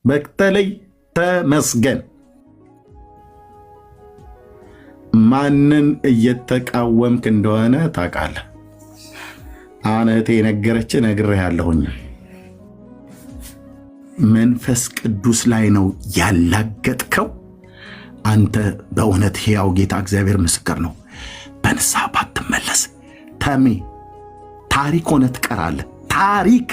በተለይ ተመስገን። ማንን እየተቃወምክ እንደሆነ ታውቃለህ። አሁን እህቴ የነገረች ነግሬሃለሁኝ። መንፈስ ቅዱስ ላይ ነው ያላገጥከው። አንተ በእውነት ሕያው ጌታ እግዚአብሔር ምስክር ነው። በንስሐ ባትመለስ ተሜ ታሪክ ሆነ ትቀራለህ። ታሪክ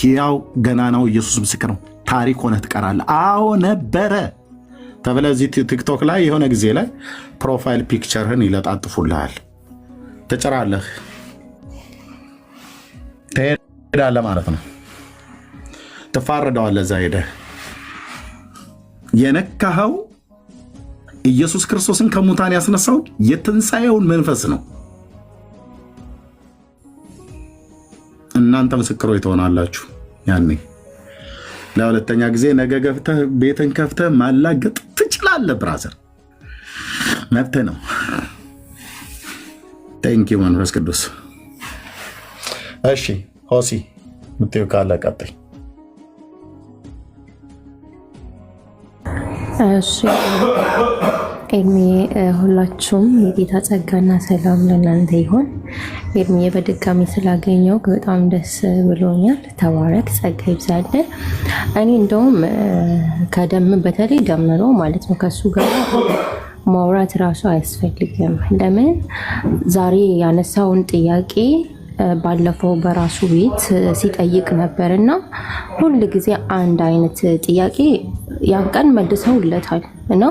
ሕያው ገናናው ኢየሱስ ምስክር ነው። ታሪክ ሆነ ትቀራለህ። አዎ ነበረ ተብለህ እዚህ ቲክቶክ ላይ የሆነ ጊዜ ላይ ፕሮፋይል ፒክቸርህን ይለጣጥፉልሃል። ትጭራለህ፣ ትሄዳለህ ማለት ነው። ትፋረደዋለህ። እዛ ሄደህ የነካኸው ኢየሱስ ክርስቶስን ከሙታን ያስነሳው የትንሣኤውን መንፈስ ነው። እናንተ ምስክሮች ትሆናላችሁ። ያኔ ለሁለተኛ ጊዜ ነገ ገብተህ ቤትን ከፍተህ ማላገጥ ትችላለህ። ብራዘር መብትህ ነው። ቴንኪ መንፈስ ቅዱስ። እሺ ሆሲ ምትዩ ካለ ቀጥይ። እሺ ኤርሚ፣ ሁላችሁም የጌታ ጸጋና ሰላም ለእናንተ ይሁን። ኤርሚዬ በድጋሚ ስላገኘው በጣም ደስ ብሎኛል። ተባረክ፣ ጸጋ ይብዛልህ። እኔ እንደውም በተለይ ደምሮ ማለት ነው ከሱ ጋር ማውራት ራሱ አያስፈልግም። ለምን ዛሬ ያነሳውን ጥያቄ ባለፈው በራሱ ቤት ሲጠይቅ ነበር እና ሁል ጊዜ አንድ አይነት ጥያቄ ያን ቀን መልሰውለታል እና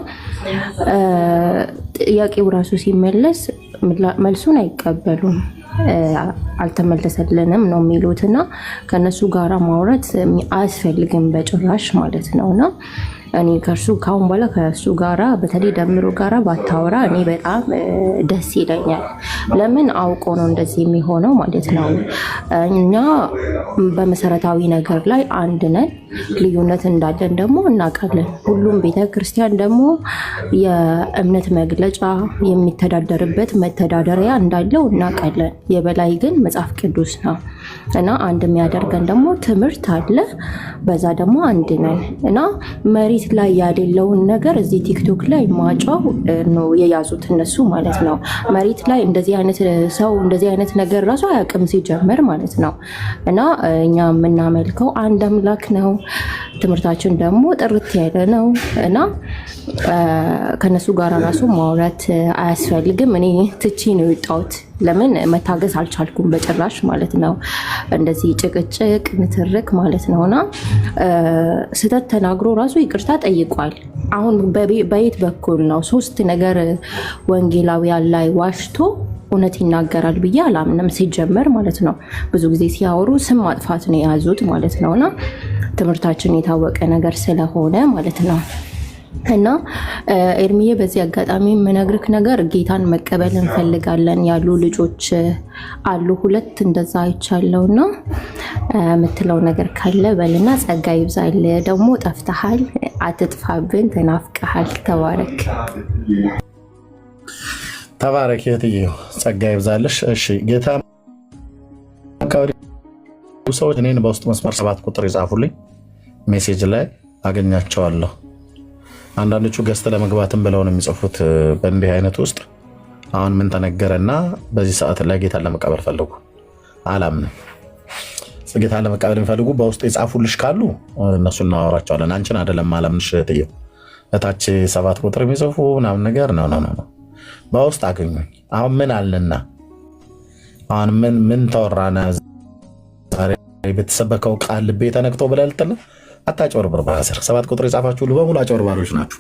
ጥያቄው ራሱ ሲመለስ መልሱን አይቀበሉም። አልተመለሰልንም ነው የሚሉትና ከነሱ ጋራ ማውራት አያስፈልግም በጭራሽ ማለት ነውና እኔ ከእርሱ ካሁን በኋላ ከእሱ ጋራ በተለይ ደምሮ ጋራ ባታወራ እኔ በጣም ደስ ይለኛል። ለምን አውቆ ነው እንደዚህ የሚሆነው ማለት ነው። እኛ በመሰረታዊ ነገር ላይ አንድ ነን፣ ልዩነት እንዳለን ደግሞ እናውቃለን። ሁሉም ቤተክርስቲያን ደግሞ የእምነት መግለጫ የሚተዳደርበት መተዳደሪያ እንዳለው እናውቃለን። የበላይ ግን መጽሐፍ ቅዱስ ነው እና አንድ የሚያደርገን ደግሞ ትምህርት አለ። በዛ ደግሞ አንድ ነን እና መሬት ላይ ያሌለውን ነገር እዚህ ቲክቶክ ላይ ማጫው ነው የያዙት እነሱ ማለት ነው። መሬት ላይ እንደዚህ አይነት ሰው እንደዚህ አይነት ነገር ራሱ አያውቅም ሲጀመር ማለት ነው። እና እኛ የምናመልከው አንድ አምላክ ነው። ትምህርታችን ደግሞ ጥርት ያለ ነው እና ከነሱ ጋር ራሱ ማውራት አያስፈልግም። እኔ ትቼ ነው የወጣሁት። ለምን መታገስ አልቻልኩም በጭራሽ ማለት ነው። እንደዚህ ጭቅጭቅ ንትርክ ማለት ነውና ስህተት ተናግሮ ራሱ ይቅርታ ጠይቋል። አሁን በየት በኩል ነው ሶስት ነገር ወንጌላውያን ላይ ዋሽቶ እውነት ይናገራል ብዬ አላምንም ሲጀመር ማለት ነው። ብዙ ጊዜ ሲያወሩ ስም ማጥፋት ነው የያዙት ማለት ነውና ትምህርታችን የታወቀ ነገር ስለሆነ ማለት ነው። እና ኤርሚዬ በዚህ አጋጣሚ የምነግርህ ነገር ጌታን መቀበል እንፈልጋለን ያሉ ልጆች አሉ። ሁለት እንደዛ አይቻለውና የምትለው ነገር ካለ በልና ጸጋ ይብዛል። ደግሞ ጠፍተሃል፣ አትጥፋብን፣ ተናፍቀሃል። ተባረክ ተባረክ የትዬ ጸጋ ይብዛልሽ። እሺ ጌታ ሰዎች እኔን በውስጥ መስመር 7 ቁጥር ይጻፉልኝ፣ ሜሴጅ ላይ አገኛቸዋለሁ። አንዳንዶቹ ገስት ለመግባትም ብለው ነው የሚጽፉት። በእንዲህ አይነት ውስጥ አሁን ምን ተነገረና በዚህ ሰዓት ላይ ጌታን ለመቀበል ፈልጉ አላምንም። ጌታን ለመቀበል የሚፈልጉ በውስጥ የጻፉልሽ ካሉ እነሱ እናወራቸዋለን። አንቺን አይደለም አላምንሽ እህትዬው። እታች 7 ቁጥር የሚጽፉ ምናምን ነገር ነው። በውስጥ አገኙኝ። አሁን ምን አለና አሁን ምን ተወራና ዛሬ በተሰበከው ቃል ልቤ ተነክቶ ብለልጥል አታጭበርብር። በአስር 7 ቁጥር የጻፋችሁ ሁሉ በሙሉ አጭበርባሪዎች ናችሁ።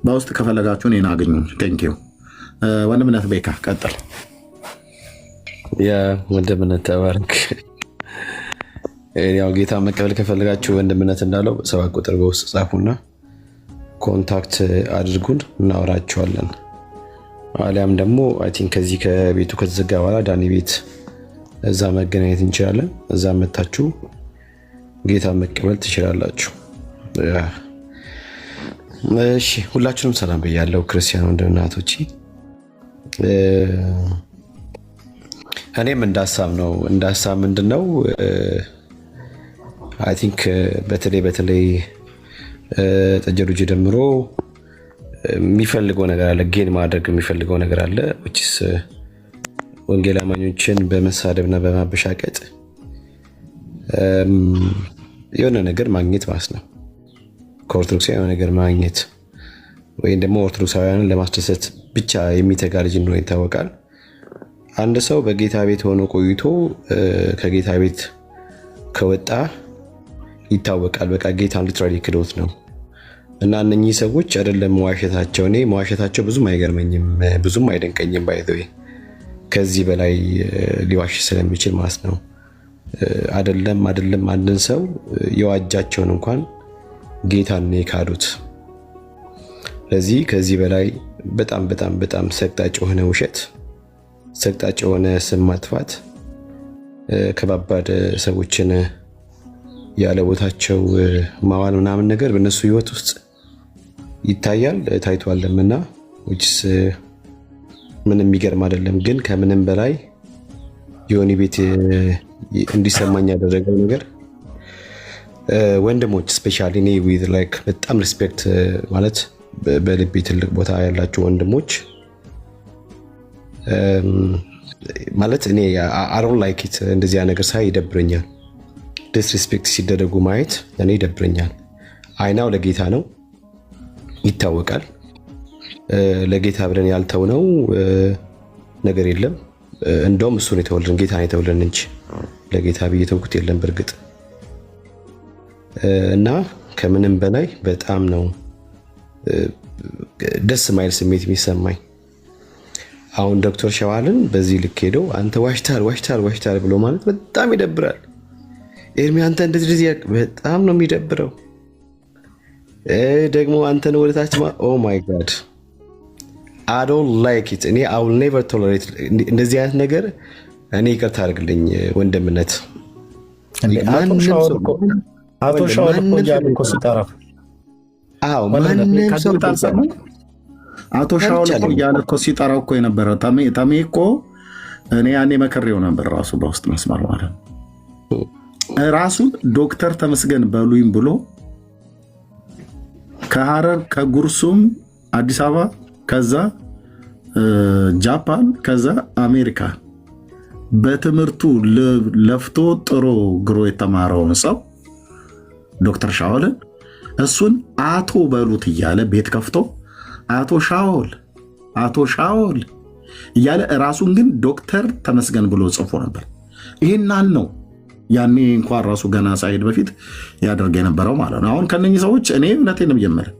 በውስጥ ከፈለጋችሁ እኔን አግኙኝ። ቴንኪው ወንድምነት ቤካ ቀጥል። ወንድምነት ተባረክ። ያው ጌታ መቀበል ከፈለጋችሁ ወንድምነት እንዳለው 7 ቁጥር በውስጥ ጻፉና ኮንታክት አድርጉን፣ እናወራችኋለን። አሊያም ደግሞ አይ ቲንክ ከዚህ ከቤቱ ከተዘጋ በኋላ ዳኒ ቤት እዛ መገናኘት እንችላለን። እዛ መታችሁ ጌታ መቀበል ትችላላችሁ። እሺ ሁላችሁንም ሰላም ብያለሁ ክርስቲያን ወንድምናቶቼ። እኔም እንዳሳብ ምንድነው አይ ቲንክ በተለይ ጠጀሩጅ ደምሮ የሚፈልገው ነገር አለ፣ ጌን ማድረግ የሚፈልገው ነገር አለ which ወንጌል አማኞችን በመሳደብና በማበሻቀጥ የሆነ ነገር ማግኘት ማለት ነው። ከኦርቶዶክስ የሆነ ነገር ማግኘት ወይም ደግሞ ኦርቶዶክሳውያንን ለማስደሰት ብቻ የሚተጋ ልጅ እንደሆነ ይታወቃል። አንድ ሰው በጌታ ቤት ሆኖ ቆይቶ ከጌታ ቤት ከወጣ ይታወቃል። በቃ ጌታን ሊትራሊ ክዶት ነው። እና እነኚህ ሰዎች አይደለም መዋሸታቸው፣ እኔ መዋሸታቸው ብዙም አይገርመኝም፣ ብዙም አይደንቀኝም። ባይዘው ከዚህ በላይ ሊዋሽ ስለሚችል ማለት ነው። አይደለም አንድን ሰው የዋጃቸውን እንኳን ጌታን የካዱት። ለዚህ ከዚህ በላይ በጣም በጣም በጣም ሰቅጣጭ የሆነ ውሸት፣ ሰቅጣጭ የሆነ ስም ማጥፋት፣ ከባባድ ሰዎችን ያለ ቦታቸው ማዋል ምናምን ነገር በእነሱ ህይወት ውስጥ ይታያል ታይቷልምና which ምንም የሚገርም አይደለም። ግን ከምንም በላይ ዮኒ ቤት እንዲሰማኝ ያደረገው ነገር ወንድሞች ስፔሻሊ እኔ with like በጣም ሪስፔክት ማለት በልቤ ትልቅ ቦታ ያላችሁ ወንድሞች ማለት እኔ I don't like it እንደዚህ ነገር ሳይ ይደብረኛል። ዲስሪስፔክት ሲደረጉ ማየት እኔ ይደብረኛል። አይናው ለጌታ ነው ይታወቃል። ለጌታ ብለን ያልተውነው ነገር የለም። እንደውም እሱ ነው የተወልን ጌታ ነው የተወልን እንጂ ለጌታ ብዬ ተውኩት የለም በርግጥ። እና ከምንም በላይ በጣም ነው ደስ ማይል ስሜት የሚሰማኝ። አሁን ዶክተር ሸዋልን በዚህ ልክ ሄደው አንተ ዋሽታል ብሎ ማለት በጣም ይደብራል። ኤርሚ አንተ እንደዚህ በጣም ነው የሚደብረው። ደግሞ አንተን ወደታች ኦ ማይ ጋድ I don't like it። እኔ I will never tolerate እንደዚህ አይነት ነገር። እኔ ይቅርታ አድርግልኝ ወንድምነት። አቶ ሻውል እኮ እያሉ እኮ ሲጠራ አቶ ሻውል እኮ እያለ እኮ ሲጠራው እኮ የነበረው ተሜ እኮ እኔ ያኔ መከሬው ነበር ራሱ በውስጥ መስመር ማለት ነው። ራሱ ዶክተር ተመስገን በሉኝ ብሎ ከሐረር ከጉርሱም አዲስ አበባ ከዛ ጃፓን ከዛ አሜሪካ በትምህርቱ ለፍቶ ጥሮ ግሮ የተማረውን ሰው ዶክተር ሻውልን እሱን አቶ በሉት እያለ ቤት ከፍቶ አቶ ሻውል እያለ ራሱን ግን ዶክተር ተመስገን ብሎ ጽፎ ነበር። ይህናል ነው ያኔ እንኳን ራሱ ገና ሳይሄድ በፊት ያደርግ የነበረው ማለት ነው። አሁን ከነኚህ ሰዎች እኔ እውነቴን ነው የምጀምረው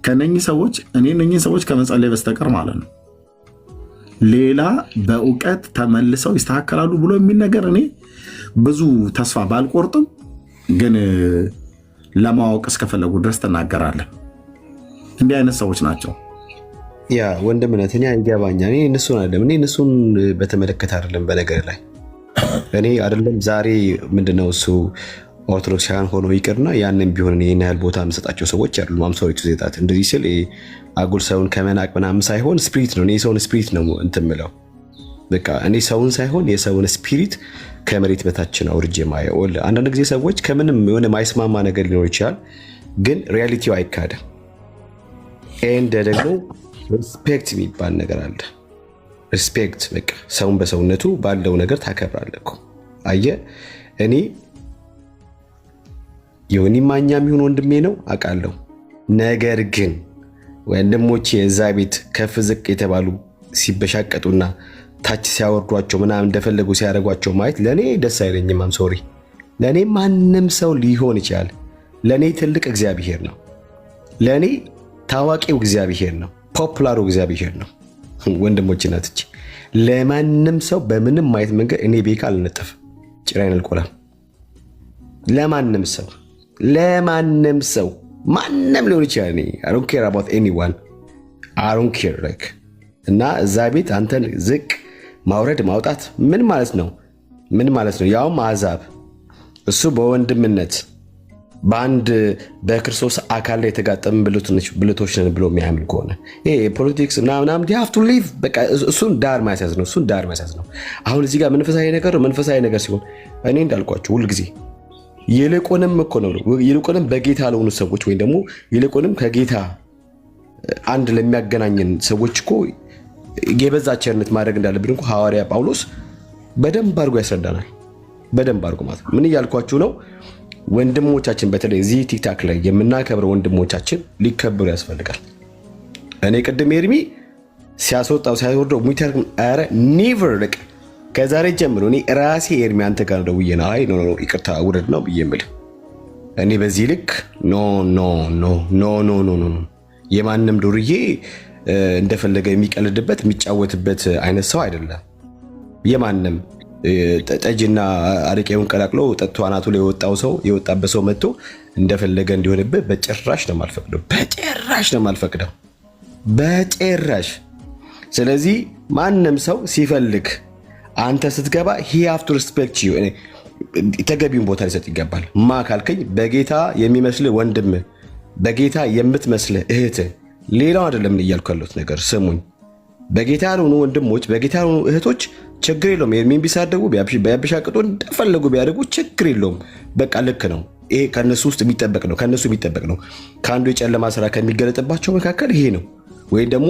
ከነኚህ ሰዎች ከመጸለይ በስተቀር ማለት ነው ሌላ በእውቀት ተመልሰው ይስተካከላሉ ብሎ የሚነገር እኔ ብዙ ተስፋ ባልቆርጥም ግን ለማወቅ እስከፈለጉ ድረስ ተናገራለህ። እንዲህ አይነት ሰዎች ናቸው። ያ ወንድምነት እኔ አይገባኛል። እኔ እነሱን በተመለከተ አይደለም በነገር ላይ እኔ አይደለም ዛሬ ምንድነው እሱ ኦርቶዶክሳውያን ሆኖ ይቅርና ያንን ቢሆን ይሄን ያህል ቦታ የምሰጣቸው ሰዎች አይደሉም። አምሳዊቱ ዜጣት እንደዚህ ስል አጉል ሰውን ከመናቅ ምናምን ሳይሆን ስፒሪት ነው። እኔ ሰውን ስፒሪት ነው እንትን የምለው በቃ እኔ ሰውን ሳይሆን የሰውን ስፒሪት ከመሬት በታች ነው አውርጄ ማየው። አንዳንድ ጊዜ ሰዎች ከምንም የሆነ ማይስማማ ነገር ሊኖር ይችላል፣ ግን ሪያሊቲው አይካድም። ኤንድ ደግሞ ሪስፔክት የሚባል ነገር አለ። ሪስፔክት በቃ ሰውን በሰውነቱ ባለው ነገር ታከብራለህ እኮ። አየህ እኔ ዮኒ ማኛ የሚሆን ወንድሜ ነው አውቃለሁ። ነገር ግን ወንድሞቼ እዛ ቤት ከፍ ዝቅ የተባሉ ሲበሻቀጡና ታች ሲያወርዷቸው ምናምን እንደፈለጉ ሲያደርጓቸው ማየት ለኔ ደስ አይለኝም። አም ሶሪ። ለኔ ማንም ሰው ሊሆን ይችላል። ለኔ ትልቅ እግዚአብሔር ነው። ለኔ ታዋቂው እግዚአብሔር ነው። ፖፑላሩ እግዚአብሔር ነው። ወንድሞቼ ናትች ለማንም ሰው በምንም ማየት መንገድ እኔ ቤካ አልነጠፍ ጭራይን አልቆላም። ለማንም ሰው ማንም ሊሆን ይችላል። እኔ I don't care about anyone. I don't care like እና እዛ ቤት አንተን ዝቅ ማውረድ ማውጣት ምን ማለት ነው? ያውም አሕዛብ እሱ በወንድምነት በአንድ በክርስቶስ አካል ላይ የተጋጠመ ብልቶች ነን ብሎ የሚያምን ከሆነ ይሄ ፖለቲክስ ምናምን you have to leave በቃ እሱን ዳር ማያሳዝ ነው። አሁን እዚህ ጋር መንፈሳዊ ነገር ሲሆን እኔ እንዳልኳችሁ ሁልጊዜ ይልቁንም እኮ ነው ይልቁንም በጌታ ለሆኑ ሰዎች ወይ ደግሞ ይልቁንም ከጌታ አንድ ለሚያገናኘን ሰዎች እኮ የበዛ ቸርነት ማድረግ እንዳለብን እኮ ሐዋርያ ጳውሎስ በደንብ አድርጎ ያስረዳናል። በደንብ አድርጎ ማለት ምን እያልኳችሁ ነው? ወንድሞቻችን በተለይ እዚህ ቲክታክ ላይ የምናከብረው ወንድሞቻችን ሊከበሩ ያስፈልጋል። እኔ ቅድም ኤርሚ ሲያስወጣው ሲያወርደው ሙይተር አረ ኔቨር ልክ ከዛሬ ጀምሮ እኔ ራሴ ኤርሚ አንተ ጋር ደውዬ ነው አይ ኖ ይቅርታ ውረድ ነው ብዬ የምልህ እኔ በዚህ ልክ ኖ ኖ ኖ ኖ ኖ ኖ ኖ የማንም ዱርዬ እንደፈለገ የሚቀልድበት የሚጫወትበት አይነት ሰው አይደለም። የማንም ጠጅና አረቄውን ቀላቅሎ ጠጥቶ አናቱ ላይ የወጣበት ሰው መጥቶ እንደፈለገ እንዲሆንበት በጭራሽ ነው የማልፈቅደው። በጭራሽ ነው የማልፈቅደው። በጭራሽ። ስለዚህ ማንም ሰው ሲፈልግ አንተ ስትገባ he have to respect you ተገቢውን ቦታ ሊሰጥ ይገባል። ማ ካልከኝ በጌታ የሚመስልህ ወንድም፣ በጌታ የምትመስልህ እህት፣ ሌላው አይደለም እያልኩ ያለሁት ነገር ስሙኝ። በጌታ ያልሆኑ ወንድሞች፣ በጌታ ያልሆኑ እህቶች ችግር የለውም። ኤርሚን ቢሳደቡ ቢያበሻቅጡ እንደፈለጉ ቢያደርጉ ችግር የለውም። በቃ ልክ ነው። ይሄ ከነሱ ውስጥ የሚጠበቅ ነው። ከነሱ የሚጠበቅ ነው። ከአንዱ የጨለማ ስራ ከሚገለጥባቸው መካከል ይሄ ነው። ወይም ደግሞ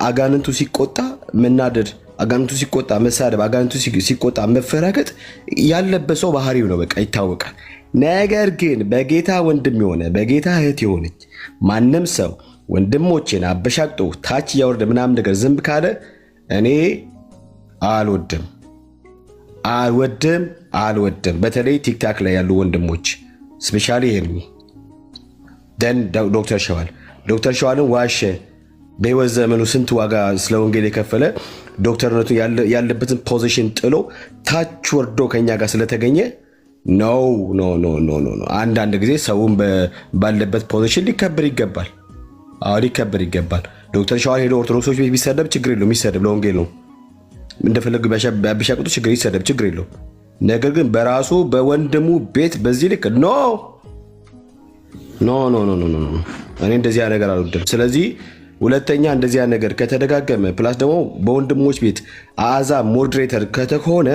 አጋንንቱ ሲቆጣ መናደድ፣ አጋንንቱ ሲቆጣ መሳደብ፣ አጋንንቱ ሲቆጣ መፈራገጥ ያለበት ሰው ባህሪው ነው። በቃ ይታወቃል። ነገር ግን በጌታ ወንድም የሆነ በጌታ እህት የሆነች ማንም ሰው ወንድሞቼን አበሻቅጦ ታች እያወረደ ምናምን ነገር ዝም ካለ እኔ አልወድም። በተለይ ቲክታክ ላይ ያሉ ወንድሞች ስፔሻሊ ኤርሚ ደን ዶክተር ሸዋልን ዋሸ። በህይወት ዘመኑ ስንት ዋጋ ስለ ወንጌል የከፈለ ዶክተርነቱ ያለበትን ፖዚሽን ጥሎ ታች ወርዶ ከኛ ጋር ስለተገኘ ኖ አንዳንድ ጊዜ ሰውን ባለበት ፖዚሽን ሊከበር ይገባል። ሊከበር ይገባል። ዶክተር ሸዋል ሄዶ ኦርቶዶክሶች ቤት ቢሰደብ ችግር የለውም። የሚሰደብ ለወንጌል ነው። እንደፈለጉ ቢያበሻቅጡ ይሰደብ ችግር የለውም። ነገር ግን በራሱ በወንድሙ ቤት በዚህ ልክ ኖ እኔ እንደዚያ ነገር አልወድም። ስለዚህ ሁለተኛ እንደዚያ ነገር ከተደጋገመ ፕላስ ደግሞ በወንድሞች ቤት አሕዛብ ሞዴሬተር ከተሆነ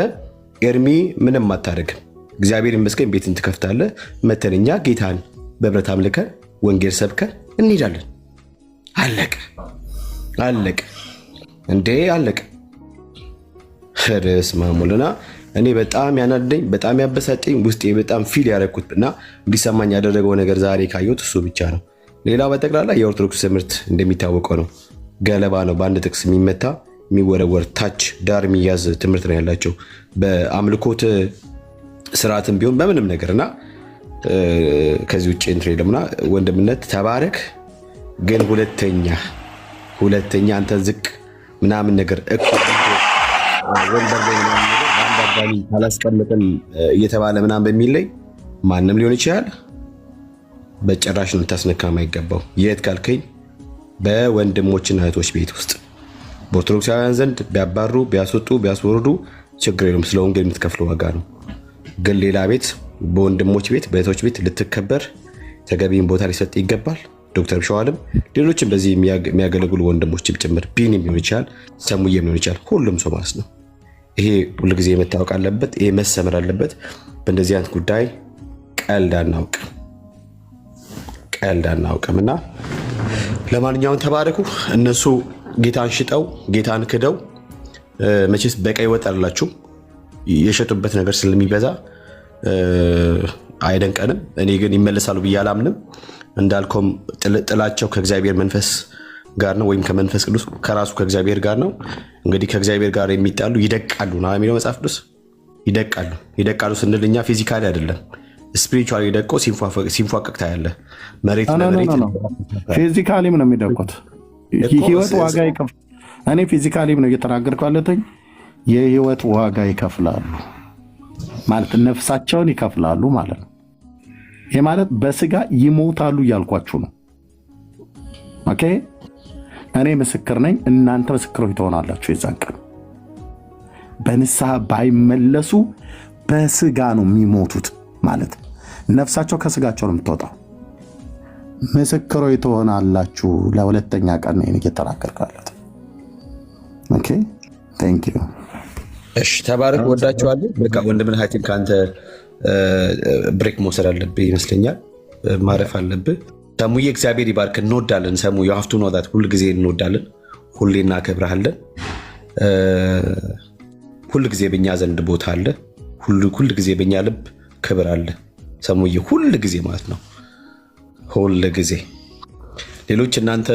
ኤርሚ ምንም አታደርግም። እግዚአብሔር ይመስገን ቤትን ትከፍታለህ። መተንኛ ጌታን በብረት አምልከን ወንጌል ሰብከን እንሄዳለን። አለቀ እንዴ አለቀ። ርዕስ ማሙልና እኔ በጣም ያናደኝ በጣም ያበሳጨኝ ውስጤ በጣም ፊል ያደረኩትና እንዲሰማኝ ያደረገው ነገር ዛሬ ካየሁት እሱ ብቻ ነው። ሌላው በጠቅላላ የኦርቶዶክስ ትምህርት እንደሚታወቀው ነው። ገለባ ነው። በአንድ ጥቅስ የሚመታ የሚወረወር ታች ዳር የሚያዝ ትምህርት ነው ያላቸው በአምልኮት ስርዓትም ቢሆን በምንም ነገርና ከዚህ ውጭ እንትን የለምና ወንድምነት ተባረክ። ግን ሁለተኛ አንተ ዝቅ ምናምን ነገር ወንበር ላይ ምናምን ነገር በአንድ አጋሚ ካላስቀምጥም እየተባለ ምናምን በሚል ላይ ማንም ሊሆን ይችላል። በጭራሽ ነው ልታስነካ የማይገባው። የት ካልከኝ በወንድሞችና እህቶች ቤት ውስጥ በኦርቶዶክሳውያን ዘንድ ቢያባሩ ቢያስወጡ ቢያስወርዱ ችግር የለም። ስለ ወንጌል የምትከፍለው ዋጋ ነው። ግን ሌላ ቤት በወንድሞች ቤት በእህቶች ቤት ልትከበር ተገቢውን ቦታ ሊሰጥ ይገባል። ዶክተር ሸዋልም ሌሎችም በዚህ የሚያገለግሉ ወንድሞችም ጭምር ቢኒም ሊሆን ይችላል፣ ሰሙዬም ሊሆን ይችላል፣ ሁሉም ሰው ማለት ነው። ይሄ ሁልጊዜ መታወቅ አለበት። ይሄ መሰመር አለበት። በእንደዚህ አይነት ጉዳይ ቀልድ አናውቅም እና ለማንኛውም ተባረኩ። እነሱ ጌታን ሽጠው ጌታን ክደው መቼስ በቀይ ወጥ አላችሁ የሸጡበት ነገር ስለሚበዛ አይደንቀንም። እኔ ግን ይመለሳሉ ብዬ አላምንም። እንዳልከውም ጥላቸው ከእግዚአብሔር መንፈስ ጋር ነው፣ ወይም ከመንፈስ ቅዱስ ከራሱ ከእግዚአብሔር ጋር ነው። እንግዲህ ከእግዚአብሔር ጋር የሚጣሉ ይደቃሉ ነው የሚለው መጽሐፍ ቅዱስ። ይደቃሉ ስንል እኛ ፊዚካሊ አይደለም፣ ስፒሪቹዋሊ ደቆ ሲንፏቀቅ ታያለህ። መሬት ለመሬት ፊዚካሊም ነው የሚደቁት። ህይወት ዋጋ ይከፍላል። እኔ ፊዚካሊም ነው እየተናገርኩ ያለሁት። የህይወት ዋጋ ይከፍላሉ ማለት ነፍሳቸውን ይከፍላሉ ማለት ነው። ይህ ማለት በስጋ ይሞታሉ እያልኳችሁ ነው። ኦኬ፣ እኔ ምስክር ነኝ፣ እናንተ ምስክሮች ትሆናላችሁ። የዛን ቀን በንስሐ ባይመለሱ በስጋ ነው የሚሞቱት ማለት ነፍሳቸው ከስጋቸው ነው የምትወጣው። ምስክሮች ትሆናላችሁ። ለሁለተኛ ቀን ነው እየተናገርኩ ያለሁት። ኦኬ፣ ቴንክ ዩ። እሺ፣ ተባረክ። ወዳችኋለሁ። በቃ ወንድምን ሀይቲን ካንተ ብሬክ መውሰድ አለብህ ይመስለኛል። ማረፍ አለብህ። ሰሙዬ እግዚአብሔር ይባርክ። እንወዳለን ሰሙ። you have to know that ሁል ጊዜ እንወዳለን፣ ሁሌ እናከብርሃለን። ሁል ጊዜ በእኛ ዘንድ ቦታ አለ። ሁል ጊዜ በእኛ ልብ ክብር አለ ሰሙዬ፣ ሁል ጊዜ ማለት ነው። ሁል ጊዜ ሌሎች እናንተ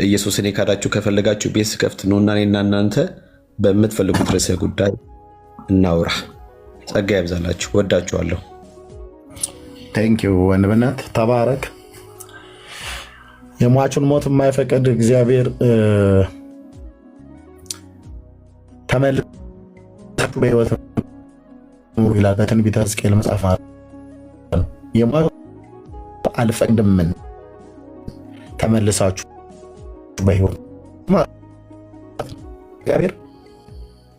ኢየሱስን የካዳችሁ ከፈለጋችሁ ቤት ስከፍት ነውና እኔና እናንተ በምትፈልጉት ርዕሰ ጉዳይ እናውራ። ጸጋ ያብዛላችሁ። ወዳችኋለሁ። ቴንክ ዩ ወንድምነት ተባረክ። የሟቹን ሞት የማይፈቅድ እግዚአብሔር ተመልሳችሁ በሕይወት ኑሩ ይላል በትንቢተ ሕዝቅኤል መጽሐፍ። የሟቹ አልፈቅድምን ተመልሳችሁ በሕይወት እግዚአብሔር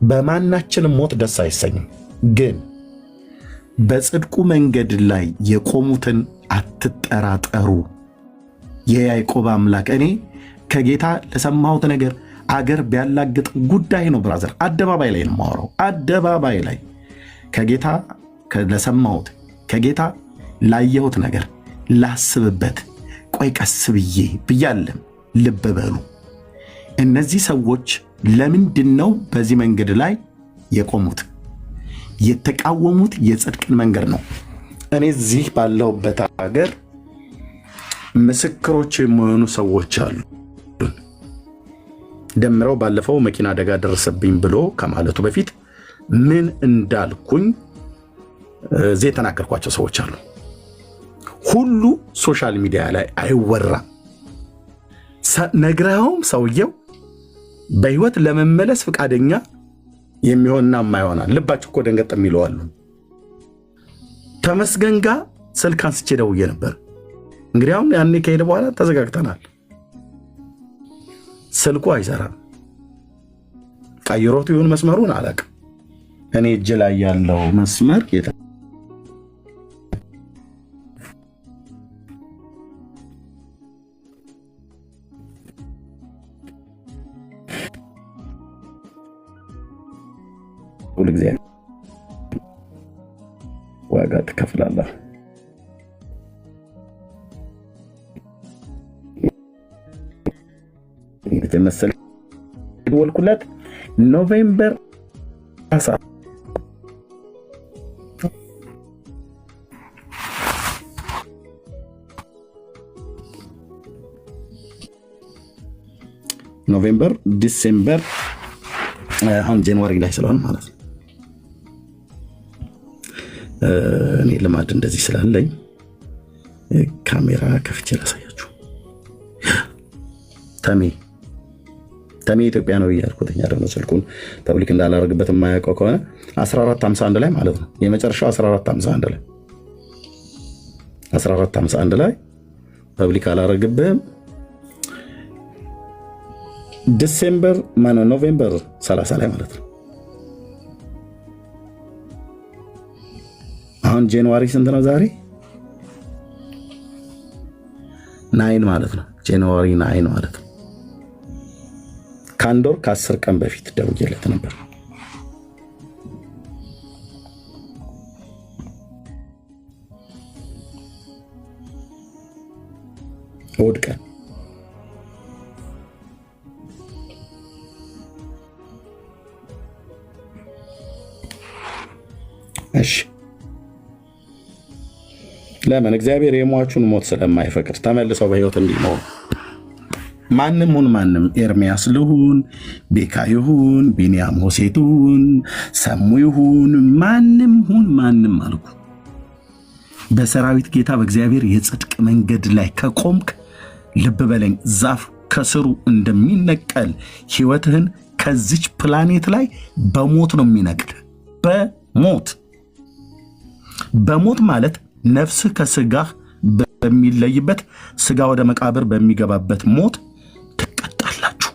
በማናችንም ሞት ደስ አይሰኝም። ግን በጽድቁ መንገድ ላይ የቆሙትን አትጠራጠሩ። የያዕቆብ አምላክ እኔ ከጌታ ለሰማሁት ነገር አገር ቢያላግጥ ጉዳይ ነው ብራዘር። አደባባይ ላይ ነው የማወራው። አደባባይ ላይ ከጌታ ለሰማሁት ከጌታ ላየሁት ነገር ላስብበት፣ ቆይ ቀስ ብዬ ብያለም። ልብ በሉ እነዚህ ሰዎች ለምንድን ነው በዚህ መንገድ ላይ የቆሙት? የተቃወሙት የጽድቅን መንገድ ነው። እኔ እዚህ ባለሁበት ሀገር ምስክሮች የሚሆኑ ሰዎች አሉ። ደምረው ባለፈው መኪና አደጋ ደረሰብኝ ብሎ ከማለቱ በፊት ምን እንዳልኩኝ እዚህ የተናገርኳቸው ሰዎች አሉ። ሁሉ ሶሻል ሚዲያ ላይ አይወራም። ነግረውም ሰውየው በህይወት ለመመለስ ፈቃደኛ የሚሆንና የማይሆናል። ልባችሁ እኮ ደንገጥ የሚለው አሉ። ተመስገን ጋር ስልክ አንስቼ ደውዬ ነበር። እንግዲህ አሁን ያኔ ከሄደ በኋላ ተዘጋግተናል። ስልኩ አይሰራም። ቀይሮት ይሁን መስመሩን አላውቅም። እኔ እጅ ላይ ያለው መስመር ሁሉ ጊዜ ዋጋ ትከፍላለህ። የተመሰለ ወልኩለት ኖቬምበር 10 ኖቬምበር ዲሴምበር አሁን ጃንዋሪ ላይ ስለሆነ ማለት ነው። እኔ ልማድ እንደዚህ ስላለኝ ካሜራ ከፍቼ ላሳያችሁ። ተሜ ኢትዮጵያ ነው እያልኩት ደግሞ ስልኩን ፐብሊክ እንዳላደርግበት የማያውቀው ከሆነ 1451 ላይ ማለት ነው። የመጨረሻው 1451 ላይ ፐብሊክ አላደርግብህም። ዲሴምበር ኖቬምበር 30 ላይ ማለት ነው። አሁን ጃንዋሪ ስንት ነው ዛሬ? 9 ማለት ነው። ጃንዋሪ 9 ማለት ነው። ከአንድ ወር ከ10 ቀን በፊት ደውዬለት ነበር። እሑድ ቀን እሺ። ለምን? እግዚአብሔር የሟቹን ሞት ስለማይፈቅድ ተመልሰው በህይወት እንዲኖሩ ማንም ሁን ማንም፣ ኤርሚያስ ልሁን፣ ቤካ ይሁን፣ ቢንያም ሆሴቱን፣ ሰሙ ይሁን፣ ማንም ሁን ማንም አልኩ፣ በሰራዊት ጌታ በእግዚአብሔር የጽድቅ መንገድ ላይ ከቆምክ ልብ በለኝ፣ ዛፍ ከስሩ እንደሚነቀል ህይወትህን ከዚች ፕላኔት ላይ በሞት ነው የሚነቅል። በሞት ማለት ነፍስህ ከስጋህ በሚለይበት፣ ስጋ ወደ መቃብር በሚገባበት ሞት ትቀጣላችሁ።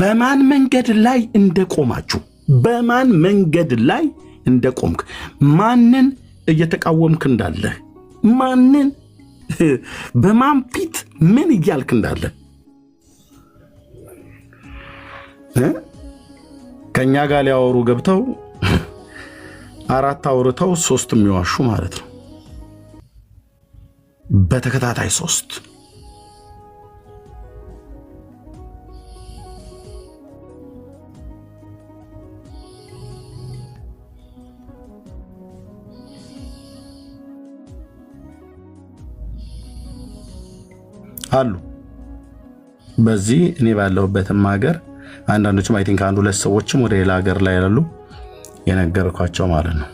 በማን መንገድ ላይ እንደቆማችሁ፣ በማን መንገድ ላይ እንደቆምክ፣ ማንን እየተቃወምክ እንዳለህ፣ ማንን በማን ፊት ምን እያልክ እንዳለህ ከኛ ጋር ሊያወሩ ገብተው 4 አውርተው 3 የሚዋሹ ማለት ነው። በተከታታይ 3 አሉ። በዚህ እኔ ባለሁበትም ሀገር አንዳንዶችም አይ ቲንክ 1-2 ሰዎችም ወደ ሌላ ሀገር ላይ ያሉ የነገርኳቸው ማለት ነው።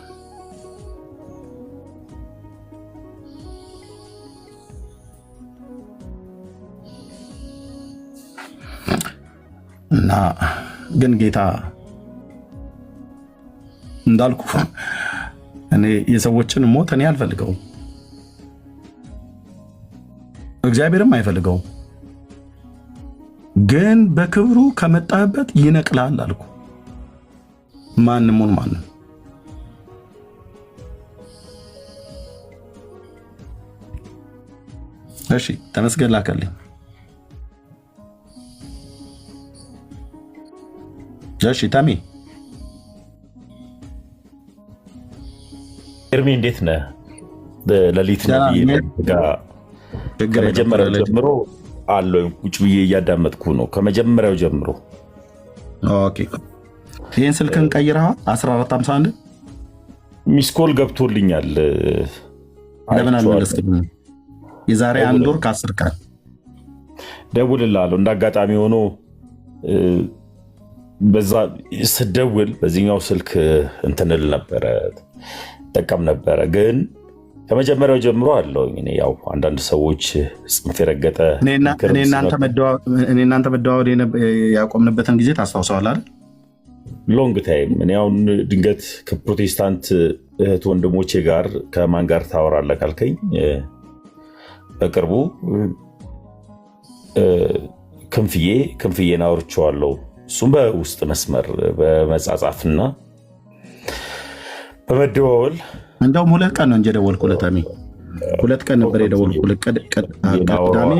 እና ግን ጌታ እንዳልኩ እኔ የሰዎችን ሞት እኔ አልፈልገውም፣ እግዚአብሔርም አይፈልገውም። ግን በክብሩ ከመጣህበት ይነቅላል አልኩ። ማንሙን ማንም እሺ ተመስገን ላከልኝ። እሺ ታሚ ኤርሚ እንዴት ነህ? ለሊት ከመጀመሪያው ጀምሮ አለው ቁጭ ብዬ እያዳመጥኩ ነው። ከመጀመሪያው ጀምሮ ኦኬ። ይሄን ስልክን ቀይረሃል? 1451 ሚስኮል ገብቶልኛል። ለምን አልመለስክም? የዛሬ 1 ወር ከ10 ቀን ደውልልሃለሁ። እንዳጋጣሚ ሆኖ በዛ ስደውል በዚህኛው ስልክ እንትንል ነበረ ጠቀም ነበረ። ግን ከመጀመሪያው ጀምሮ አለው እኔ ያው አንዳንድ ሰዎች ጽንፍ የረገጠ እኔ እናንተ መደዋወል ያቆምንበትን ጊዜ ታስታውሰዋለህ አይደል? ሎንግ ታይም። እኔ አሁን ድንገት ከፕሮቴስታንት እህት ወንድሞቼ ጋር ከማን ጋር ታወራለህ ካልከኝ በቅርቡ ክንፍዬን አውርቼዋለሁ። እሱም በውስጥ መስመር በመጻጻፍና በመደዋወል እንደውም 2 ቀን ነው እንጂ የደወልኩለት። 2 ቀን ነበር የደወልኩለት። ቅዳሜ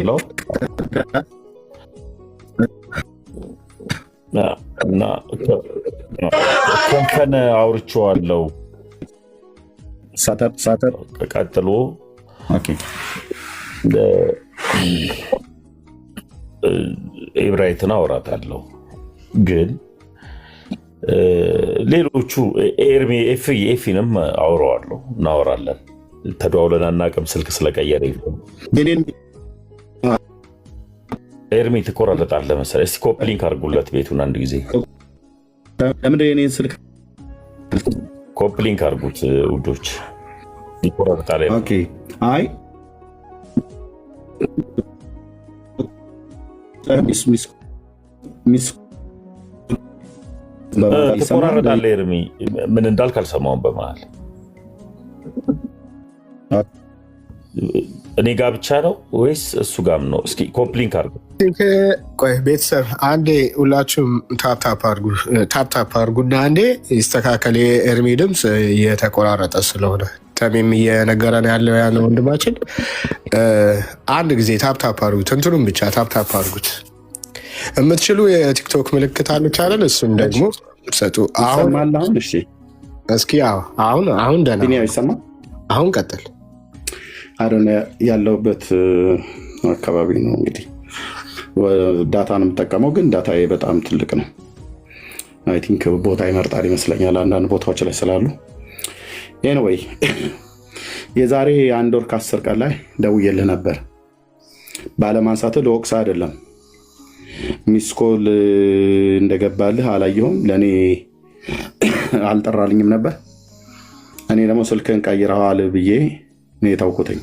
እና ኮንፈን አውርቼዋለሁ። ሳተር ቀጥሎ ኤብራይትን አወራታለሁ። ግን ሌሎቹ ኤፊንም አውረዋለሁ፣ እናወራለን። ተደዋውለን አናውቅም። ስልክ ስለቀየረ ኤርሚ ትቆራረጣለህ መሰለኝ። እስኪ ኮፕሊንክ አድርጉለት ቤቱን አንድ ጊዜ። ለምንድን ስልክ ኮፕሊንክ አድርጉት ውዶች፣ ይቆራረጣል። አይ ትቆራረጣለህ ኤርሚ። ምን እንዳልክ አልሰማሁም በመሀል። እኔ ጋ ብቻ ነው ወይስ እሱ ጋም ነው? እስኪ ኮፕሊንክ አድርጉ። ቆይ ቤተሰብ አንዴ ሁላችሁም ታፕታፕ አድርጉና አንዴ ይስተካከል። የኤርሚ ድምፅ እየተቆራረጠ ስለሆነ ተሜም እየነገረን ያለው ወንድማችን አንድ ጊዜ ታፕታፕ አድርጉት። እንትኑም ብቻ ታፕታፕ አድርጉት። የምትችሉ የቲክቶክ ምልክት አለች አይደል? እሱም ደግሞ ሰጡ። እስኪ አሁን ደህና ይሰማል። አሁን ቀጥል። አዶነ ያለሁበት አካባቢ ነው እንግዲህ ዳታ ነው የምጠቀመው፣ ግን ዳታዬ በጣም ትልቅ ነው። አይ ቲንክ ቦታ ይመርጣል ይመስለኛል አንዳንድ ቦታዎች ላይ ስላሉ። ኤኒዌይ የዛሬ 1 ወር ከ10 ቀን ላይ ደውዬልህ ነበር። ባለማንሳትህ ለወቅሳ አይደለም። ሚስኮል እንደገባልህ አላየሁም። ለእኔ አልጠራልኝም ነበር። እኔ ደግሞ ስልክን ቀይረዋል ብዬ እኔ የታውኩትኝ።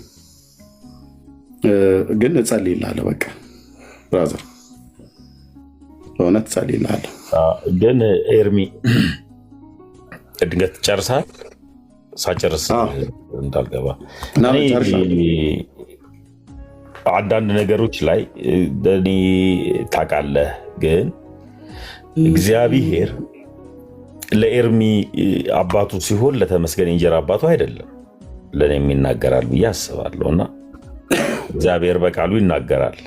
ግን እጸልይልሃለሁ። በቃ ብራዘር በእውነት እጸልይልሃለሁ። ግን ኤርሚ ድንገት ጨርሳል። ሳጨርስ እንዳልገባ አንዳንድ ነገሮች ላይ እኔ ታውቃለህ፣ ግን እግዚአብሔር ለኤርሚ አባቱ ሲሆን ለተመስገን እንጀራ አባቱ አይደለም። ለእኔም ይናገራል ብዬ አስባለሁ። እና እግዚአብሔር በቃሉ ይናገራል።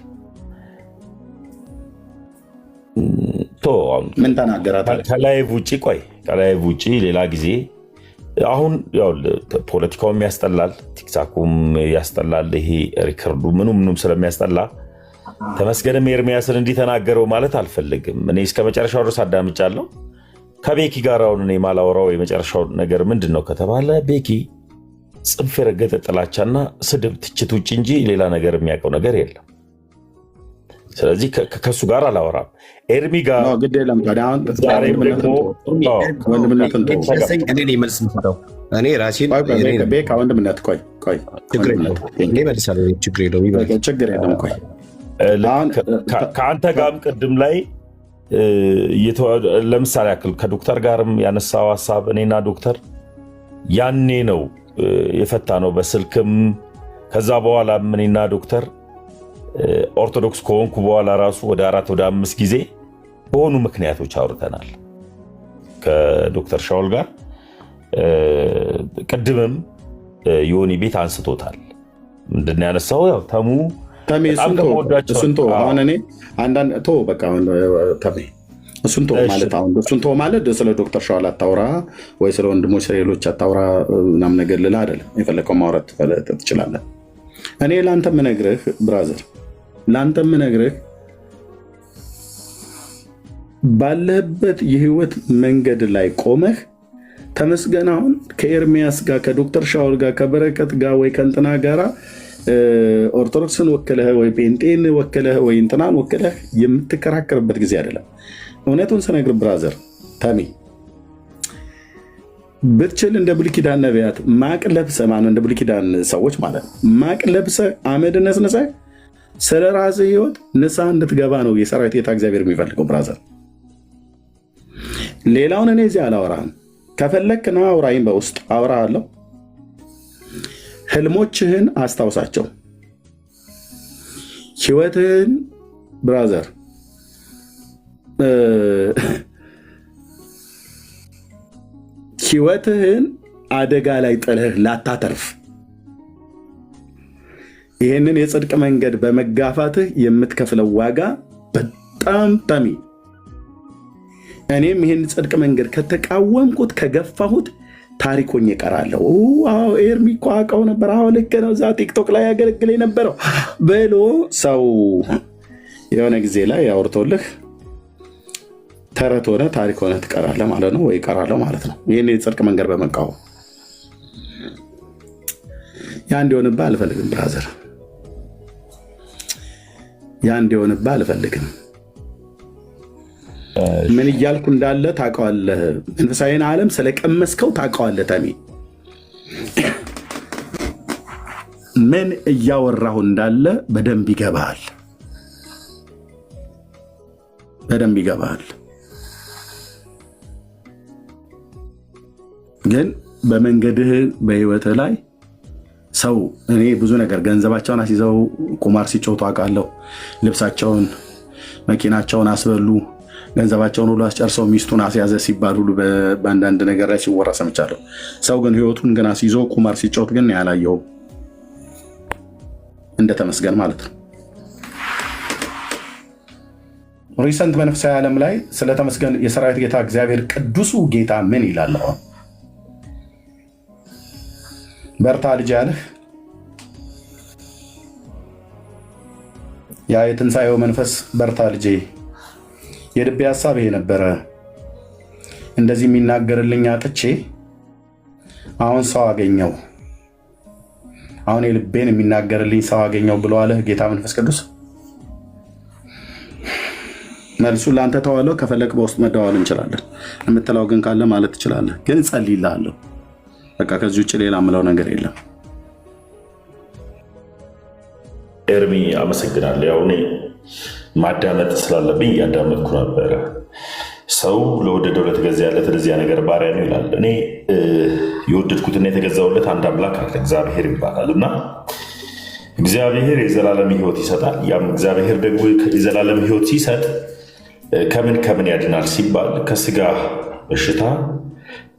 ምን ተናገራት? ከላይቭ ውጭ ሌላ ጊዜ አሁን ያው ፖለቲካውም ያስጠላል፣ ቲክታኩም ያስጠላል። ይሄ ሪከርዱ ምኑም ስለሚያስጠላ ተመስገንም ኤርሚያስን እንዲተናገረው ማለት አልፈልግም። እኔ እስከ መጨረሻው ድረስ አዳምጫለሁ። ከቤኪ ጋር አሁን እኔ ማላወራው የመጨረሻው ነገር ምንድን ነው ከተባለ ቤኪ ጽንፍ የረገጠ ጥላቻና ስድብ፣ ትችት ውጭ እንጂ ሌላ ነገር የሚያውቀው ነገር የለም። ስለዚህ ከሱ ጋር አላወራም። ኤርሚ ጋር ግድ የለም። እኔ ራሴን ቤካ ወንድምነት ችግር የለም። ከአንተ ጋርም ቅድም ላይ ለምሳሌ ያክል ከዶክተር ጋርም ያነሳው ሀሳብ እኔና ዶክተር ያኔ ነው የፈታ ነው በስልክም። ከዛ በኋላ እኔና ዶክተር ኦርቶዶክስ ከሆንኩ በኋላ ራሱ ወደ 4 ወደ 5 ጊዜ በሆኑ ምክንያቶች አውርተናል ከዶክተር ሻውል ጋር። ቅድምም ዮኒ ቤት አንስቶታል። ምንድን ያነሳው ያው ተሙ እሱንቶ አሁን እኔ አንዳንድ ቶ በቃ ተሜ እሱንቶ ማለት ስለ ዶክተር ሻውል አታውራ ወይ ስለ ወንድሞች ሌሎች አታውራ ምናምን ነገር ልላ አይደለም። የፈለከው ማውራት ትችላለህ። እኔ ለአንተ የምነግርህ ብራዘር፣ ለአንተ የምነግርህ ባለህበት የህይወት መንገድ ላይ ቆመህ ተመስገን አሁን ከኤርሚያስ ጋር ከዶክተር ሻውል ጋር ከበረከት ጋር ወይ ከእንትና ጋራ ኦርቶዶክስን ወክለህ ወይ ጴንጤን ወክለህ ወይ እንትናን ወክለህ የምትከራከርበት ጊዜ አይደለም። እውነቱን ስነግር ብራዘር ታሚ ብትችል እንደ ብሉይ ኪዳን ነቢያት ማቅ ለብሰህ ማነው እንደ ብሉይ ኪዳን ሰዎች ማለት ማቅ ለብሰህ አመድ ነስነሰህ ስለ ራስህ ህይወት ንስሐ እንድትገባ ነው የሰራዊት ጌታ እግዚአብሔር የሚፈልገው ብራዘር። ሌላውን እኔ እዚህ አላወራህም። ከፈለክ ና አውራይም፣ በውስጥ አወራሃለሁ። ህልሞችህን አስታውሳቸው። ህይወትህን ብራዘር ህይወትህን አደጋ ላይ ጥለህ ላታተርፍ ይህንን የጽድቅ መንገድ በመጋፋትህ የምትከፍለው ዋጋ በጣም ጠሚ። እኔም ይህን ጽድቅ መንገድ ከተቃወምኩት ከገፋሁት ታሪኮኝ እቀራለሁ። አዎ ኤርሚ እኮ አውቀው ነበር፣ አዎ ልክ ነው፣ እዛ ቲክቶክ ላይ ያገለግል የነበረው ብሎ ሰው የሆነ ጊዜ ላይ አውርቶልህ ተረት ሆነ ታሪክ ሆነ ትቀራለህ ማለት ነው፣ ወይ እቀራለሁ ማለት ነው። ይህን የጽድቅ መንገድ በመቃወም ያ እንዲሆንብህ አልፈልግም ብራዘር፣ ያ እንዲሆንብህ አልፈልግም። ምን እያልኩ እንዳለ ታውቀዋለህ። መንፈሳዊን ዓለም ስለቀመስከው ታውቀዋለህ። ተሜ ምን እያወራሁ እንዳለ በደንብ ይገባሃል፣ በደንብ ይገባሃል። ግን በመንገድህ በህይወትህ ላይ ሰው እኔ ብዙ ነገር ገንዘባቸውን አስይዘው ቁማር ሲጮቱ አውቃለሁ። ልብሳቸውን መኪናቸውን አስበሉ፣ ገንዘባቸውን ሁሉ አስጨርሰው ሚስቱን አስያዘ ሲባል ሁሉ በአንዳንድ ነገር ላይ ሲወራ ሰምቻለሁ። ሰው ግን ህይወቱን ግን አስይዞ ቁማር ሲጮት ግን ያላየው እንደተመስገን ማለት ነው። ሪሰንት በነፍሳዊ ዓለም ላይ ስለተመስገን የሰራዊት ጌታ እግዚአብሔር ቅዱሱ ጌታ ምን ይላል? በርታ ልጅ ያለህ ያ የትንሣኤው መንፈስ በርታ ልጄ፣ የልቤ ሀሳብ ይሄ ነበረ፣ እንደዚህ የሚናገርልኝ አጥቼ አሁን ሰው አገኘው፣ አሁን የልቤን የሚናገርልኝ ሰው አገኘው ብሎ አለ ጌታ መንፈስ ቅዱስ። መልሱን ለአንተ ተዋለው። ከፈለክ በውስጥ መደዋወል እንችላለን። የምትለው ግን ካለ ማለት ትችላለህ። ግን ጸልይልሃለሁ። በቃ ከዚህ ውጭ ሌላ የምለው ነገር የለም። ኤርሚ አመሰግናለሁ። ያው እኔ ማዳመጥ ስላለብኝ እያዳመጥኩ ነበረ። ሰው ለወደደው ለተገዛለት ለዚያ ነገር ባሪያ ነው ይላል። እኔ የወደድኩትና የተገዛውለት አንድ አምላክ አለ፣ እግዚአብሔር ይባላል እና እግዚአብሔር የዘላለም ሕይወት ይሰጣል። ያም እግዚአብሔር ደግሞ የዘላለም ሕይወት ሲሰጥ ከምን ያድናል ሲባል ከስጋ በሽታ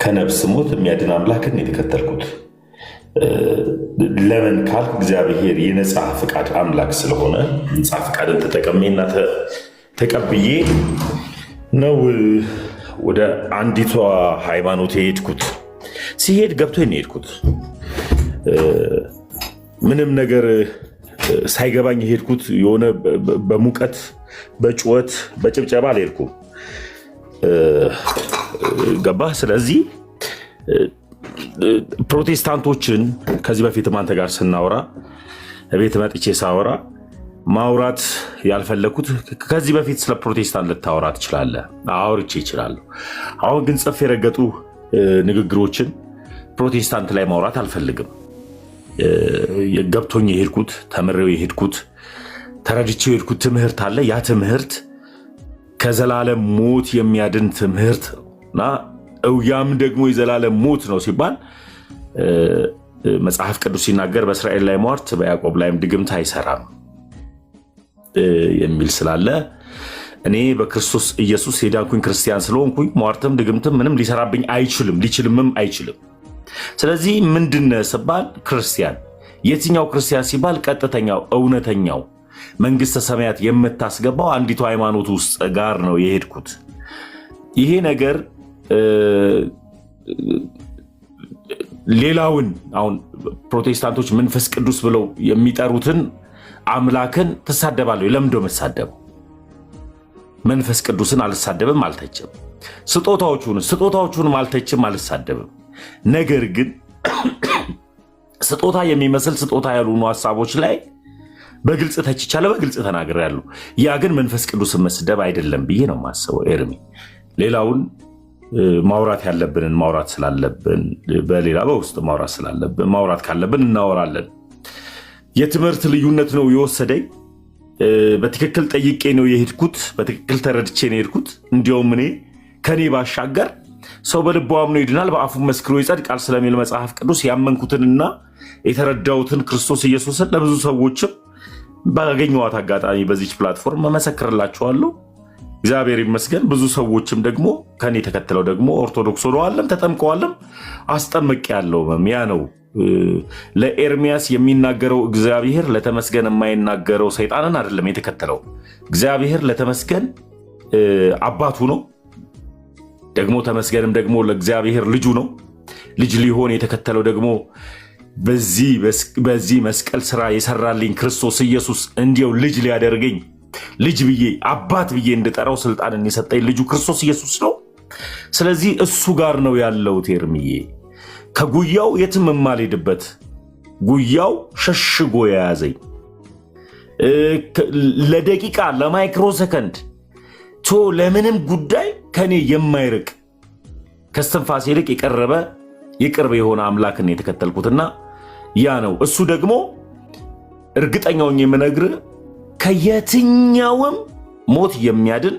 ከነፍስ ሞት የሚያድን አምላክን የተከተልኩት። ለምን ካልክ እግዚአብሔር የነፃ ፍቃድ አምላክ ስለሆነ ነፃ ፍቃድን ተጠቀሜና ተቀብዬ ነው ወደ አንዲቷ ሃይማኖት የሄድኩት። ሲሄድ ገብቶኝ ነው የሄድኩት። ምንም ነገር ሳይገባኝ የሄድኩት የሆነ በሙቀት በጩኸት በጭብጨባ አልሄድኩም። ገባህ? ስለዚህ ፕሮቴስታንቶችን ከዚህ በፊት አንተ ጋር ስናወራ ቤት መጥቼ ሳወራ ማውራት ያልፈለኩት ከዚህ በፊት ስለ ፕሮቴስታንት ልታወራ ትችላለህ፣ አውርቼ ይችላለሁ። አሁን ግን ጽፍ የረገጡ ንግግሮችን ፕሮቴስታንት ላይ ማውራት አልፈልግም። ገብቶኝ የሄድኩት ተምሬው የሄድኩት ተረድቼው የሄድኩት ትምህርት አለ። ያ ትምህርት ከዘላለም ሞት የሚያድን ትምህርት እና ያም ደግሞ የዘላለም ሞት ነው ሲባል መጽሐፍ ቅዱስ ሲናገር በእስራኤል ላይ ሟርት በያዕቆብ ላይም ድግምት አይሰራም የሚል ስላለ እኔ በክርስቶስ ኢየሱስ የዳንኩኝ ክርስቲያን ስለሆንኩኝ ሟርትም ድግምትም ምንም ሊሰራብኝ አይችልም፣ ሊችልምም አይችልም። ስለዚህ ምንድነው ሲባል ክርስቲያን፣ የትኛው ክርስቲያን ሲባል ቀጥተኛው እውነተኛው መንግስተ ሰማያት የምታስገባው አንዲቱ ሃይማኖት ውስጥ ጋር ነው የሄድኩት። ይሄ ነገር ሌላውን አሁን ፕሮቴስታንቶች መንፈስ ቅዱስ ብለው የሚጠሩትን አምላክን ትሳደባለህ። ለምንድን ነው የምትሳደበው? መንፈስ ቅዱስን አልሳደብም፣ አልተችም። ስጦታዎቹንም አልተችም፣ አልሳደብም። ነገር ግን ስጦታ የሚመስል ስጦታ ያልሆኑ ሀሳቦች ላይ በግልጽ ተችቻለሁ፣ በግልጽ ተናግሬያለሁ። ያ ግን መንፈስ ቅዱስን መስደብ አይደለም ብዬ ነው የማስበው። ኤርሚ፣ ሌላውን ማውራት ያለብንን ማውራት ስላለብን በሌላ በውስጥ ማውራት ስላለብን ማውራት ካለብን እናወራለን። የትምህርት ልዩነት ነው የወሰደኝ። በትክክል ጠይቄ ነው የሄድኩት፣ በትክክል ተረድቼ ነው የሄድኩት። እንዲያውም እኔ ከኔ ባሻገር ሰው በልቡ አምኖ ይድናል በአፉ መስክሮ ይጸድቃል ስለሚል መጽሐፍ ቅዱስ ያመንኩትንና የተረዳሁትን ክርስቶስ ኢየሱስን ለብዙ ሰዎችም ባገኘኋት አጋጣሚ በዚች ፕላትፎርም መመሰክርላችኋለሁ። እግዚአብሔር ይመስገን። ብዙ ሰዎችም ደግሞ ከኔ ተከትለው ደግሞ ኦርቶዶክስ ሆነዋልም ተጠምቀዋልም አስጠምቄያለሁ። ያ ነው ለኤርሚያስ የሚናገረው እግዚአብሔር ለተመስገን የማይናገረው ሰይጣንን አይደለም የተከተለው። እግዚአብሔር ለተመስገን አባቱ ነው፣ ደግሞ ተመስገንም ደግሞ ለእግዚአብሔር ልጁ ነው። ልጅ ሊሆን የተከተለው ደግሞ በዚህ መስቀል ስራ የሰራልኝ ክርስቶስ ኢየሱስ እንዲያው ልጅ ሊያደርገኝ ልጅ ብዬ አባት ብዬ እንድጠራው ስልጣንን የሰጠኝ ልጁ ክርስቶስ ኢየሱስ ነው። ስለዚህ እሱ ጋር ነው ያለሁት ኤርሚዬ። ከጉያው የትም የማልሄድበት ጉያው ሸሽጎ የያዘኝ ለደቂቃ ለማይክሮ ሰከንድ ለምንም ጉዳይ ከኔ የማይርቅ ከስትንፋሴ ይልቅ የቀረበ የቅርብ የሆነ አምላክን የተከተልኩትና ያ ነው እሱ ደግሞ እርግጠኛውን የምነግርህ ከየትኛውም ሞት የሚያድን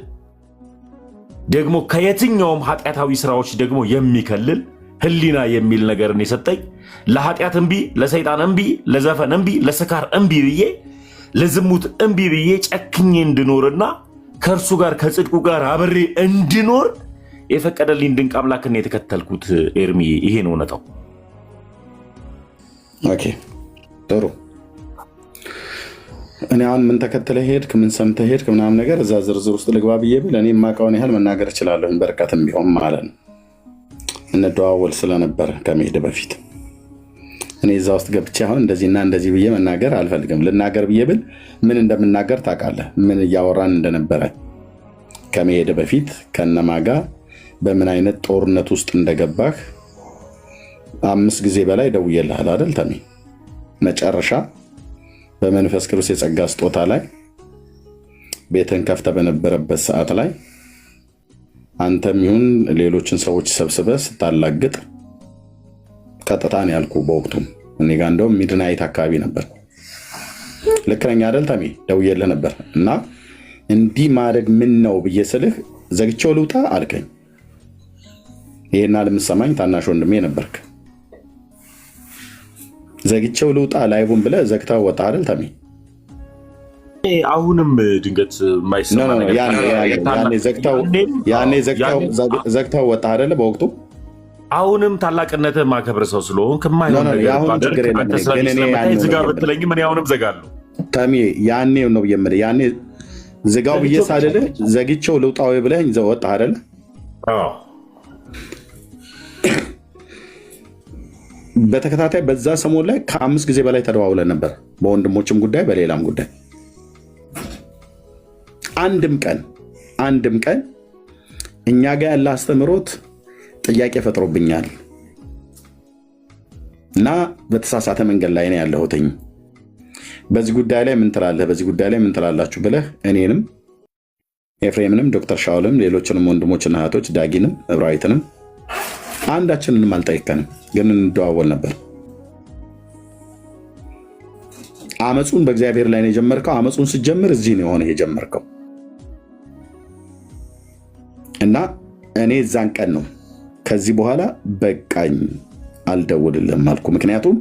ደግሞ ከየትኛውም ኃጢአታዊ ስራዎች ደግሞ የሚከልል ህሊና የሚል ነገርን የሰጠኝ ለኃጢአት እምቢ፣ ለሰይጣን እምቢ፣ ለዘፈን እምቢ፣ ለስካር እምቢ ብዬ ለዝሙት እምቢ ብዬ ጨክኜ እንድኖርና ከእርሱ ጋር ከጽድቁ ጋር አብሬ እንድኖር የፈቀደልኝ ድንቅ አምላክን የተከተልኩት ኤርሚ። ይሄ ነው እውነታው። ኦኬ ጥሩ። እኔ አሁን ምን ተከትለህ ሄድክ፣ ምን ሰምተህ ሄድክ ምናምን ነገር እዛ ዝርዝር ውስጥ ልግባ ብዬ ብል እኔ የማውቀውን ያህል መናገር እችላለሁ፣ በርቀትም ቢሆን ማለት ነው። እንደዋወል ስለነበረ ከመሄድ በፊት እኔ እዛ ውስጥ ገብቼ አሁን እንደዚህና እንደዚህ ብዬ መናገር አልፈልግም። ልናገር ብዬ ብል ምን እንደምናገር ታውቃለህ፣ ምን እያወራን እንደነበረ ከመሄድ በፊት ከነማጋ በምን አይነት ጦርነት ውስጥ እንደገባህ 5 ጊዜ በላይ ደውዬልሃል አይደል ተሜ? መጨረሻ በመንፈስ ቅዱስ የጸጋ ስጦታ ላይ ቤትን ከፍተህ በነበረበት ሰዓት ላይ አንተም ይሁን ሌሎችን ሰዎች ሰብስበህ ስታላግጥ ቀጥታ ነው ያልኩህ። በወቅቱም እኔ ጋር እንደውም ሚድናይት አካባቢ ነበር። ልክ ነኝ አይደል ተሜ? ደውዬልህ ነበር እና እንዲህ ማድረግ ምን ነው ብዬ ስልህ ዘግቼው ልውጣ አልከኝ። ይሄና ለምሰማኝ ታናሽ ወንድሜ ነበርክ። ዘግቼው ልውጣ ላይቡን ብለህ ዘግታው ወጣ አይደል ተሜ? አሁንም ድንገት ማይሰማ ነገር ያኔ ዘግታው ወጣ አይደል በወቅቱ? አሁንም ታላቅነትህ ማከብር ሰው ስለሆንክ ዝጋ ብትለኝም እኔ አሁንም ዘጋለሁ ተሜ። ያኔ ነው የምልህ። ያኔ ዝጋው ብዬ ሳልልህ ዘግቼው ልውጣው ብለህ ወጣ አይደል? በተከታታይ በዛ ሰሞን ላይ ከ5 ጊዜ በላይ ተደዋውለን ነበር፣ በወንድሞችም ጉዳይ በሌላም ጉዳይ። አንድም ቀን እኛ ጋር ያለ አስተምሮት ጥያቄ ፈጥሮብኛል እና በተሳሳተ መንገድ ላይ ነው ያለሁትኝ፣ በዚህ ጉዳይ ላይ ምን ትላለህ፣ በዚህ ጉዳይ ላይ ምን ትላላችሁ ብለህ እኔንም ኤፍሬምንም ዶክተር ሻውልም ሌሎችንም ወንድሞችና እህቶች ዳጊንም እብራዊትንም አንዳችንንም አልጠይቀንም፣ ግን እንደዋወል ነበር። አመፁን በእግዚአብሔር ላይ ነው የጀመርከው። አመፁን ስትጀምር እዚህ ነው የሆነ የጀመርከው እና እኔ እዛን ቀን ነው ከዚህ በኋላ በቃኝ አልደውልልህም አልኩ። ምክንያቱም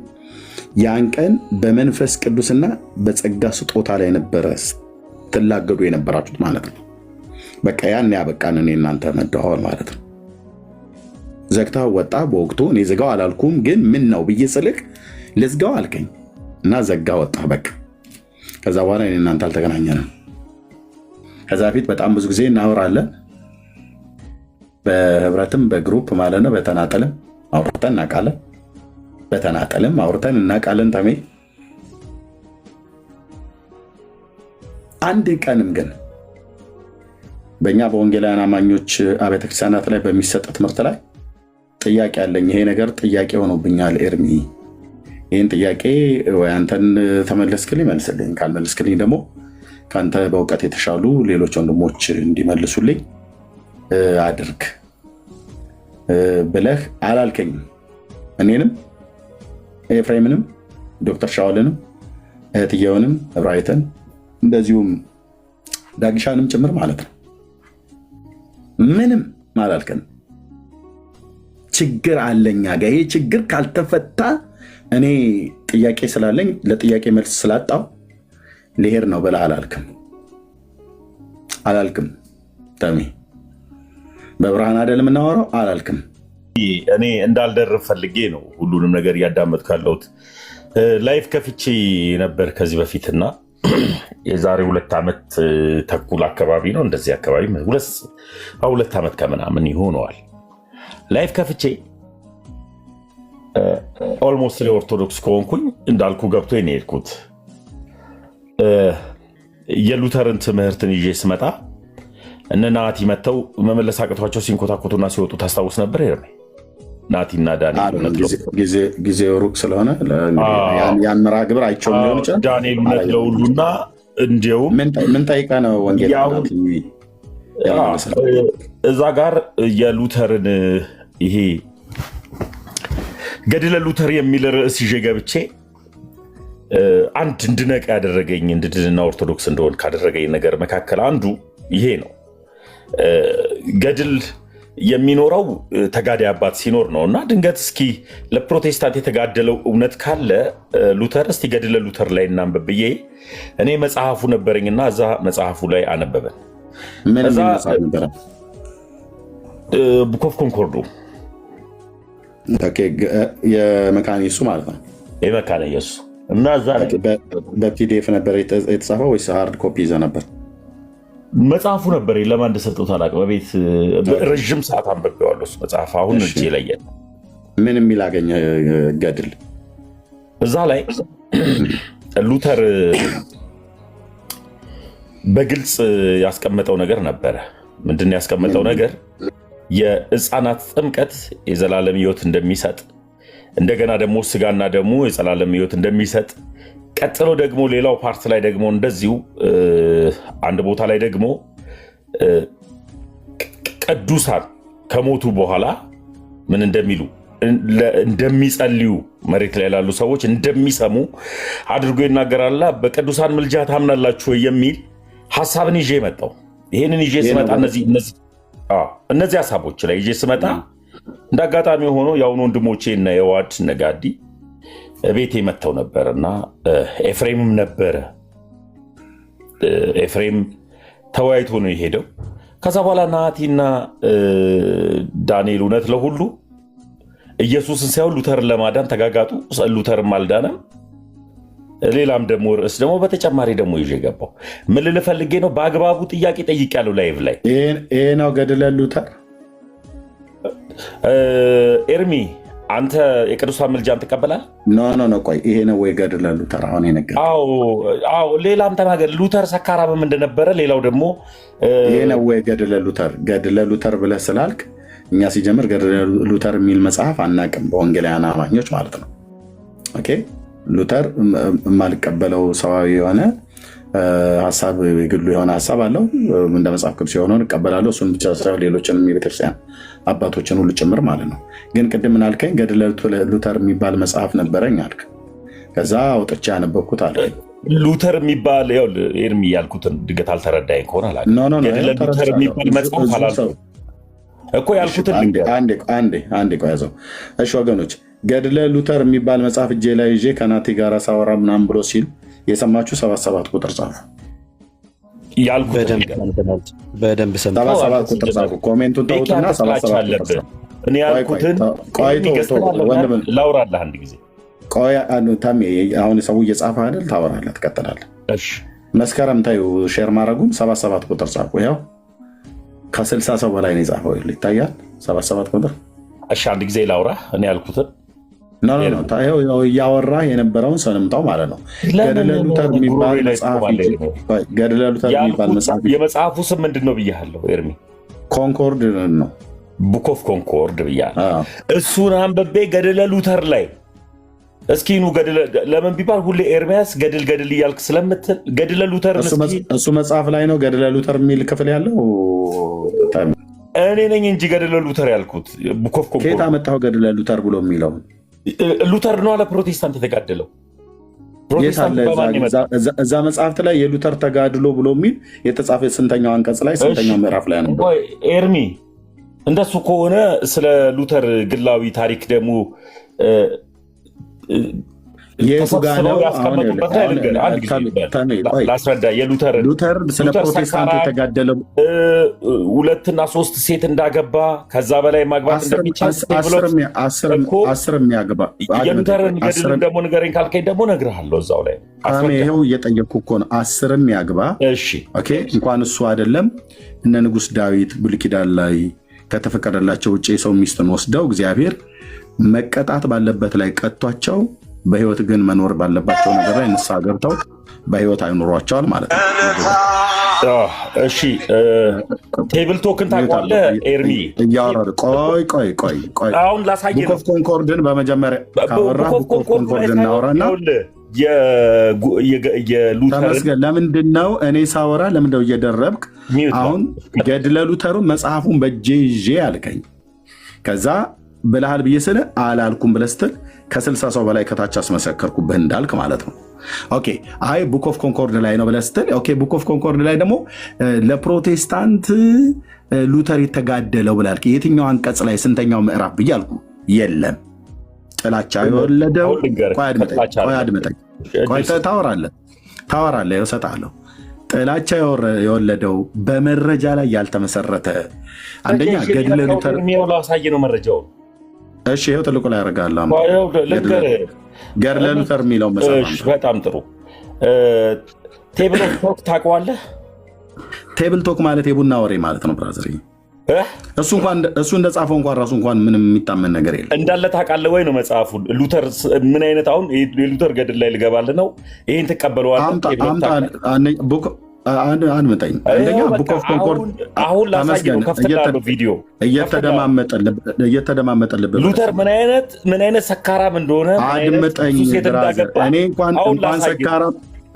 ያን ቀን በመንፈስ ቅዱስና በጸጋ ስጦታ ላይ ነበረ ትላገዱ የነበራችሁት ማለት ነው። በቃ ያን ያበቃን እኔ እናንተ መደዋወል ማለት ነው። ዘግታው ወጣ። በወቅቱ እኔ ዝጋው አላልኩም፣ ግን ምን ነው ብዬ ስልክ ልዝጋው አልከኝ እና ዘጋ ወጣ። በቃ ከዛ በኋላ እኔ እናንተ አልተገናኘንም። ከዛ ፊት በጣም ብዙ ጊዜ እናወራለን፣ በህብረትም በግሩፕ ማለት ነው። በተናጠልም አውርተን እናውቃለን፣ በተናጠልም አውርተን እናውቃለን። ተሜ አንድ ቀንም ግን በእኛ በወንጌላውያን አማኞች አብያተ ክርስቲያናት ላይ በሚሰጥ ትምህርት ላይ ጥያቄ አለኝ፣ ይሄ ነገር ጥያቄ ሆኖብኛል ኤርሚ፣ ይህን ጥያቄ ወይ አንተን ተመለስክልኝ መልስልኝ፣ ካልመለስክልኝ ደግሞ ከአንተ በእውቀት የተሻሉ ሌሎች ወንድሞች እንዲመልሱልኝ አድርግ ብለህ አላልከኝም። እኔንም ኤፍሬምንም ዶክተር ሻውልንም እህትየውንም እብራዊትን እንደዚሁም ዳጊሻንም ጭምር ማለት ነው ምንም አላልከንም። ችግር አለኛ ጋ ይሄ ችግር ካልተፈታ እኔ ጥያቄ ስላለኝ ለጥያቄ መልስ ስላጣው ልሄድ ነው ብለህ አላልክም። ተሜ በብርሃን አይደል የምናወራው? አላልክም። እኔ እንዳልደርብ ፈልጌ ነው ሁሉንም ነገር እያዳመጥኩ ያለሁት። ላይፍ ከፍቼ ነበር ከዚህ በፊትና የዛሬ 2 ዓመት ተኩል አካባቢ ነው እንደዚህ አካባቢ 2 ዓመት ከምናምን ይሆነዋል። ላይፍ ከፍቼ ኦልሞስት ኦርቶዶክስ ከሆንኩኝ እንዳልኩ ገብቶ ነው የሄድኩት። የሉተርን ትምህርትን ይዤ ስመጣ እነ ናቲ መጥተው መመለስ አቅቷቸው ሲንኮታኮቱና ሲወጡ ታስታውስ ነበር። ይሄ ናቲና ጊዜው ሩቅ ስለሆነ ያን መርሃ ግብር አይቼውም ሊሆን ይችላል። ዳንኤል እውነት ለሁሉና እንዲያውም ምን ጠይቀህ ነው ወንጌል እዛ ጋር የሉተርን ይሄ ገድለ ሉተር የሚል ርዕስ ይዤ ገብቼ አንድ እንድነቅ ያደረገኝ እንድድንና ኦርቶዶክስ እንደሆን ካደረገኝ ነገር መካከል አንዱ ይሄ ነው። ገድል የሚኖረው ተጋዳይ አባት ሲኖር ነው እና ድንገት እስኪ ለፕሮቴስታንት የተጋደለው እውነት ካለ ሉተር እስቲ ገድለ ሉተር ላይ እናንብብ ብዬ እኔ መጽሐፉ ነበረኝና እዛ መጽሐፉ ላይ አነበበን። ቡክ ኦፍ ኮንኮርዶ የመካነ ኢየሱስ ማለት ነው። የመካነ ኢየሱስ እና እዛ በፒዲኤፍ ነበር የተጻፈው ወይስ ሃርድ ኮፒ ይዘህ ነበር? መጽሐፉ ነበር። ለማን እንደሰጠሁት አላውቅም። በቤት ረዥም ሰዓት አንብቤዋለሁ እሱ መጽሐፍ። አሁን እጄ ላይ የለም። ምን የሚል አገኘ ገድል? እዛ ላይ ሉተር በግልጽ ያስቀመጠው ነገር ነበረ። ምንድን ያስቀመጠው ነገር? የሕፃናት ጥምቀት የዘላለም ሕይወት እንደሚሰጥ፣ እንደገና ደግሞ ስጋና ደግሞ የዘላለም ሕይወት እንደሚሰጥ፣ ቀጥሎ ደግሞ ሌላው ፓርት ላይ ደግሞ እንደዚሁ አንድ ቦታ ላይ ደግሞ ቅዱሳን ከሞቱ በኋላ ምን እንደሚሉ እንደሚጸልዩ መሬት ላይ ላሉ ሰዎች እንደሚሰሙ አድርጎ ይናገራል። በቅዱሳን ምልጃ ታምናላችሁ የሚል ሀሳብን ይዤ መጣው። ይሄንን ይዤ ስመጣ እነዚህ ሀሳቦች ላይ ይዤ ስመጣ እንደ አጋጣሚ ሆኖ የአሁኑ ወንድሞቼ እነ የዋድ እነ ጋዲ ቤቴ መጥተው ነበር እና ኤፍሬምም ነበረ። ኤፍሬም ተወያይቶ ነው የሄደው። ከዛ በኋላ ናቲና ዳንኤል እውነት ለሁሉ ኢየሱስን ሳይሆን ሉተርን ለማዳን ተጋጋጡ። ሉተርም አልዳነም። ሌላም ደግሞ ርዕስ ደግሞ በተጨማሪ ደግሞ ይዤ ገባው። ምን ልል ፈልጌ ነው? በአግባቡ ጥያቄ ጠይቄያለሁ ላይቭ ላይ። ይሄ ነው ገድለ ሉተር ኤርሚ አንተ የቅዱሳን ምልጃን ትቀበላል? ኖ ቆይ፣ ይሄ ነው ወይ ገድለ ሉተር አሁን የነገረው? አዎ ሌላም ተናገር። ሉተር ሰካራምም እንደነበረ ሌላው ደግሞ ይሄ ነው ወይ ገድለ ሉተር? ገድለ ሉተር ብለህ ስላልክ እኛ ሲጀምር ገድለ ሉተር የሚል መጽሐፍ አናቅም፣ በወንጌላውያን አማኞች ማለት ነው። ኦኬ ሉተር የማልቀበለው ሰዋዊ የሆነ ሀሳብ የግሉ የሆነ ሀሳብ አለው። እንደ መጽሐፍ ቅዱስ የሆነውን እቀበላለሁ። እሱን ብቻ ሳይሆን ሌሎችንም የቤተክርስቲያን አባቶችን ሁሉ ጭምር ማለት ነው። ግን ቅድም ምን አልከኝ? ገድለ ሉተር የሚባል መጽሐፍ ነበረኝ አልክ። ከዛ አውጥቼ ያነበብኩት አለ ሉተር የሚባል ኤርሚ ያልኩትን ድገት አልተረዳኝ ከሆነ ገድለ ሉተር የሚባል መጽሐፍ አላልኩም እኮ ያልኩትን። አንዴ ቆይ ያዘው። እሺ ወገኖች፣ ገድለ ሉተር የሚባል መጽሐፍ እጄ ላይ ይዤ ከናቲ ጋር ሳወራ ምናምን ብሎ ሲል የሰማችሁ 77 ቁጥር ጻፉ። በደንብ 77 ቁጥር ጻፉ። ኮሜንቱን ተውትና 77 ቁጥር እኔ ያልኩትን ላውራለህ አንድ ጊዜ። ቆይ ታሜ፣ አሁን ሰው እየጻፈ አይደል? ታወራለህ፣ ትቀጥላለህ። እሺ መስከረም ታዩ ሼር ማድረጉን 77 ቁጥር ጻፉ። ያው ከ60 ሰው በላይ ነው የጻፈው። ይታያል 77 ቁጥር። እሺ አንድ ጊዜ ላውራ እኔ ያልኩትን እያወራ የነበረውን ሰንምታው ማለት ነው። ገድለ ሉተር የሚባል መጽሐፍ የመጽሐፉ ስም ምንድን ነው ብያለሁ ኤርሚ? ኮንኮርድ ነው፣ ቡክ ኦፍ ኮንኮርድ ብያለሁ። እሱን አንብቤ ገድለ ሉተር ላይ እስኪኑ ለምን ቢባል ሁሌ ኤርሚያስ ገድል እያልክ ስለምትል ገድለ ሉተር እሱ መጽሐፍ ላይ ነው ገድለ ሉተር የሚል ክፍል ያለው እኔ ነኝ እንጂ ገድለ ሉተር ያልኩት ቡክ ኦፍ ኮንኮርድ። ከየት አመጣኸው ገድለ ሉተር ብሎ የሚለው? ሉተር ነው ለፕሮቴስታንት የተጋደለው። እዛ መጽሐፍት ላይ የሉተር ተጋድሎ ብሎ የሚል የተጻፈ ስንተኛው አንቀጽ ላይ ስንተኛው ምዕራፍ ላይ ነው? ኤርሚ እንደሱ ከሆነ ስለ ሉተር ግላዊ ታሪክ ደግሞ ላስረዳ። ሉተር ስለ ፕሮቴስታንት የተጋደለው 2 እና 3 ሴት እንዳገባ ከዛ በላይ ማግባት እንደሚቻል የሚያገባ የሉተርን ገድል ደግሞ ንገረኝ ካልከኝ ደግሞ እነግርሃለሁ እዛው ላይ። ይኸው እየጠየኩ እኮ ነው። 10 የሚያገባ እንኳን እሱ አይደለም እነ ንጉሥ ዳዊት ብሉይ ኪዳን ላይ ከተፈቀደላቸው ውጭ የሰው ሚስትን ወስደው እግዚአብሔር መቀጣት ባለበት ላይ ቀጧቸው፣ በህይወት ግን መኖር ባለባቸው ነገር ላይ ንስሐ ገብተው በህይወት አይኖሯቸዋል ማለት ነው። እሺ ቴብል ቶክን ታውቀዋለህ ኤርሚ? እያወራሁ ቆይ አሁን ላሳየህ ነው። ቡክ ኦፍ ኮንኮርድን በመጀመሪያ ካወራህ ቡክ ኦፍ ኮንኮርድ እናወራና ተመስገን። ለምንድን ነው እኔ ሳወራ ለምንድነው እየደረብክ? አሁን ገድለ ሉተሩን መጽሐፉን በእጄ ይዤ አልከኝ። ከዛ ብለሃል ብዬ ስለ አላልኩም ብለህ ስትል ከ60 ሰው በላይ ከታች አስመሰከርኩብህ እንዳልክ ማለት ነው። ኦኬ አይ ቡክ ኦፍ ኮንኮርድ ላይ ነው ብለህ ስትል ኦኬ ቡክ ኦፍ ኮንኮርድ ላይ ደግሞ ለፕሮቴስታንት ሉተር የተጋደለው ብላልክ የትኛው አንቀጽ ላይ ስንተኛው ምዕራፍ ብዬ አልኩ። የለም ጥላቻ የወለደው ታወራለህ እሰጥሃለሁ። ጥላቻ የወለደው በመረጃ ላይ ያልተመሰረተ አንደኛ ገድለ ሉተር ላሳይ ነው መረጃው። እሺ ይኸው ትልቁ ላይ ያደርጋለሁ። ገድለ ሉተር የሚለው መጽሐፍ በጣም ጥሩ። ቴብል ቶክ ታውቀዋለህ? ቴብል ቶክ ማለት የቡና ወሬ ማለት ነው ብራዘር። እሱ እንደጻፈው እንኳን ራሱ እንኳን ምንም የሚታመን ነገር የለም። እንዳለ ታውቃለህ ወይ ነው መጽሐፉ። ሉተር ምን አይነት አሁን የሉተር ገድል ላይ ልገባልህ ነው። ይህን ትቀበለዋለህ? አንመጣኝ አንደኛ ቡክ ኦፍ ኮንኮርድ አሁን ላሳየው ከፍተላለው ቪዲዮ እየተደማመጠልብህ ሉተር ምን አይነት ሰካራም እንደሆነ አድምጠኝ ብራዘር። እኔ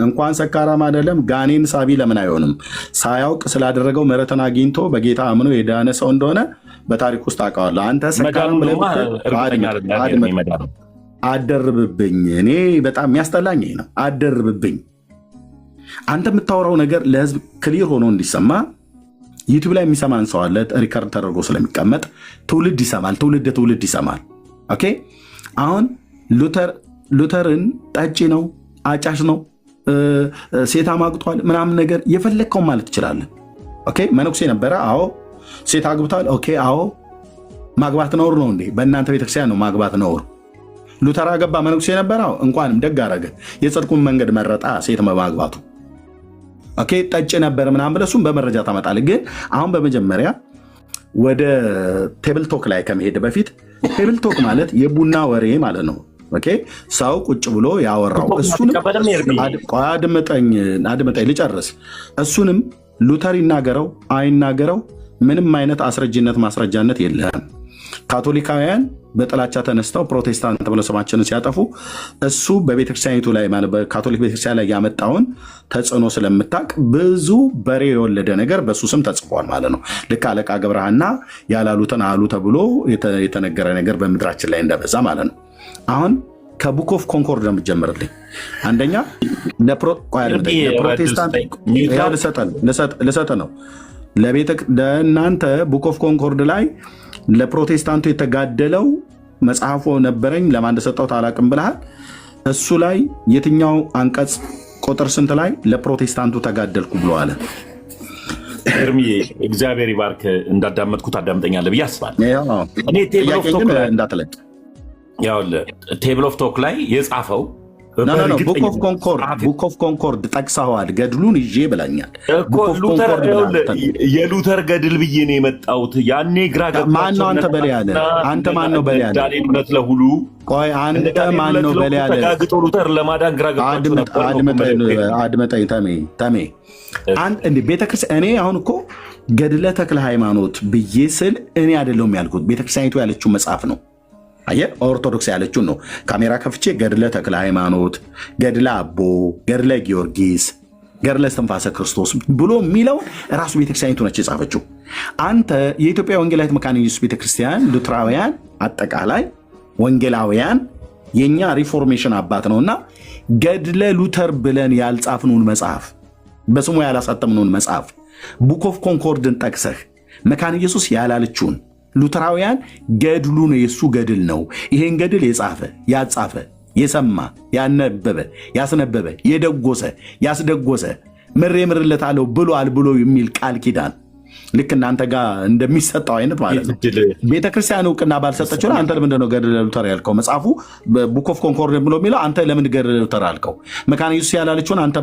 እንኳን ሰካራም አይደለም ጋኔን ሳቢ ለምን አይሆንም? ሳያውቅ ስላደረገው ምሕረትን አግኝቶ በጌታ አምኖ የዳነ ሰው እንደሆነ በታሪክ ውስጥ አውቀዋለሁ። አንተ ሰካራም ብለህ አደርብብኝ። እኔ በጣም የሚያስጠላኝ ነው። አደርብብኝ። አንተ የምታወራው ነገር ለህዝብ ክሊር ሆኖ እንዲሰማ ዩቲዩብ ላይ የሚሰማን ሰው አለ። ሪከርድ ተደርጎ ስለሚቀመጥ ትውልድ ይሰማል። ትውልድ ይሰማል። ኦኬ አሁን ሉተርን ጠጪ ነው፣ አጫሽ ነው፣ ሴት አማግጧል ምናምን ነገር የፈለግከው ማለት ትችላለህ። ኦኬ መነኩሴ ነበረ። አዎ ሴት አግብቷል። ኦኬ አዎ ማግባት ነውር ነው እንዴ? በእናንተ ቤተክርስቲያን ነው ማግባት ነውር። ሉተር አገባ፣ መነኩሴ ነበረ። እንኳንም ደግ አረገ፣ የጽድቁን መንገድ መረጣ ሴት በማግባቱ። ኦኬ ጠጭ ነበር ምናምን ብለህ እሱም በመረጃ ታመጣለህ። ግን አሁን በመጀመሪያ ወደ ቴብል ቶክ ላይ ከመሄድ በፊት ቴብል ቶክ ማለት የቡና ወሬ ማለት ነው። ኦኬ ሰው ቁጭ ብሎ ያወራው እሱንም አድምጠኝ ልጨርስ። እሱንም ሉተር ይናገረው አይናገረው ምንም አይነት አስረጅነት ማስረጃነት የለም። ካቶሊካውያን በጥላቻ ተነስተው ፕሮቴስታንት ብለው ስማችንን ሲያጠፉ እሱ በቤተክርስቲያኒቱ ላይ ማለት በካቶሊክ ቤተክርስቲያን ላይ ያመጣውን ተጽዕኖ ስለምታውቅ ብዙ በሬ የወለደ ነገር በሱ ስም ተጽፏል ማለት ነው። ልክ አለቃ ገብረሃና ያላሉትን አሉ ተብሎ የተነገረ ነገር በምድራችን ላይ እንደበዛ ማለት ነው። አሁን ከቡክ ኦፍ ኮንኮርድ ነው የምትጀምርልኝ። አንደኛ ለፕሮቴስታንት ልሰጥ ነው ለእናንተ ቡክ ኦፍ ኮንኮርድ ላይ ለፕሮቴስታንቱ የተጋደለው መጽሐፎ ነበረኝ ለማን እንደሰጠሁት አላቅም ብለሃል። እሱ ላይ የትኛው አንቀጽ ቁጥር ስንት ላይ ለፕሮቴስታንቱ ተጋደልኩ ብሎ አለ? ኤርሚ እግዚአብሔር ይባርክ። እንዳዳመጥኩት አዳምጠኛለህ ብዬ አስባለሁ። እኔ ቴብል ኦፍ ቶክ ላይ የጻፈው ቡክ ኦፍ ኮንኮርድ ጠቅሰዋል። ገድሉን ይዤ ብላኛል። የሉተር ገድል ብዬ ነው የመጣሁት። ያኔ ግራ ማነው አንተ በላይ ያለ? አንተ ማነው በላይ ያለ? እውነት ለሁሉ ቆይ አንተ ማነው በላይ ያለ? ተጋግጦ ሉተር ለማዳን ግራ አድመጠኝ ተሜ ቤተክርስቲያን እኔ አሁን እኮ ገድለ ተክለ ሃይማኖት ብዬ ስል እኔ አይደለሁም ያልኩት፣ ቤተክርስቲያኒቱ ያለችው መጽሐፍ ነው። አየህ ኦርቶዶክስ ያለችውን ነው። ካሜራ ከፍቼ ገድለ ተክለ ሃይማኖት፣ ገድለ አቦ፣ ገድለ ጊዮርጊስ፣ ገድለ እስትንፋሰ ክርስቶስ ብሎ የሚለው ራሱ ቤተክርስቲያኒቱ ነች የጻፈችው። አንተ የኢትዮጵያ ወንጌላዊት መካነ ኢየሱስ ቤተክርስቲያን ሉትራውያን፣ አጠቃላይ ወንጌላውያን የኛ ሪፎርሜሽን አባት ነውና ገድለ ሉተር ብለን ያልጻፍነውን መጽሐፍ በስሙ ያላሳተምነውን መጽሐፍ ቡክ ኦፍ ኮንኮርድን ጠቅሰህ መካነ ኢየሱስ ያላለችውን ሉተራውያን ገድሉን የሱ ገድል ነው፣ ይሄን ገድል የጻፈ ያጻፈ የሰማ ያነበበ ያስነበበ የደጎሰ ያስደጎሰ ምሬ ምርለታለሁ ብሏል ብሎ የሚል ቃል ኪዳን ልክ እናንተ ጋር እንደሚሰጠው አይነት ማለት ነው። ቤተክርስቲያን እውቅና ባልሰጠችው አንተ ለምንድን ነው ገድለ ሉተር ያልከው? መጽሐፉ ቡክ ኦፍ ኮንኮርድ ብሎ የሚለው አንተ ለምን ገድለ ሉተር አልከው? መካነ ኢየሱስ ያላለችውን አንተ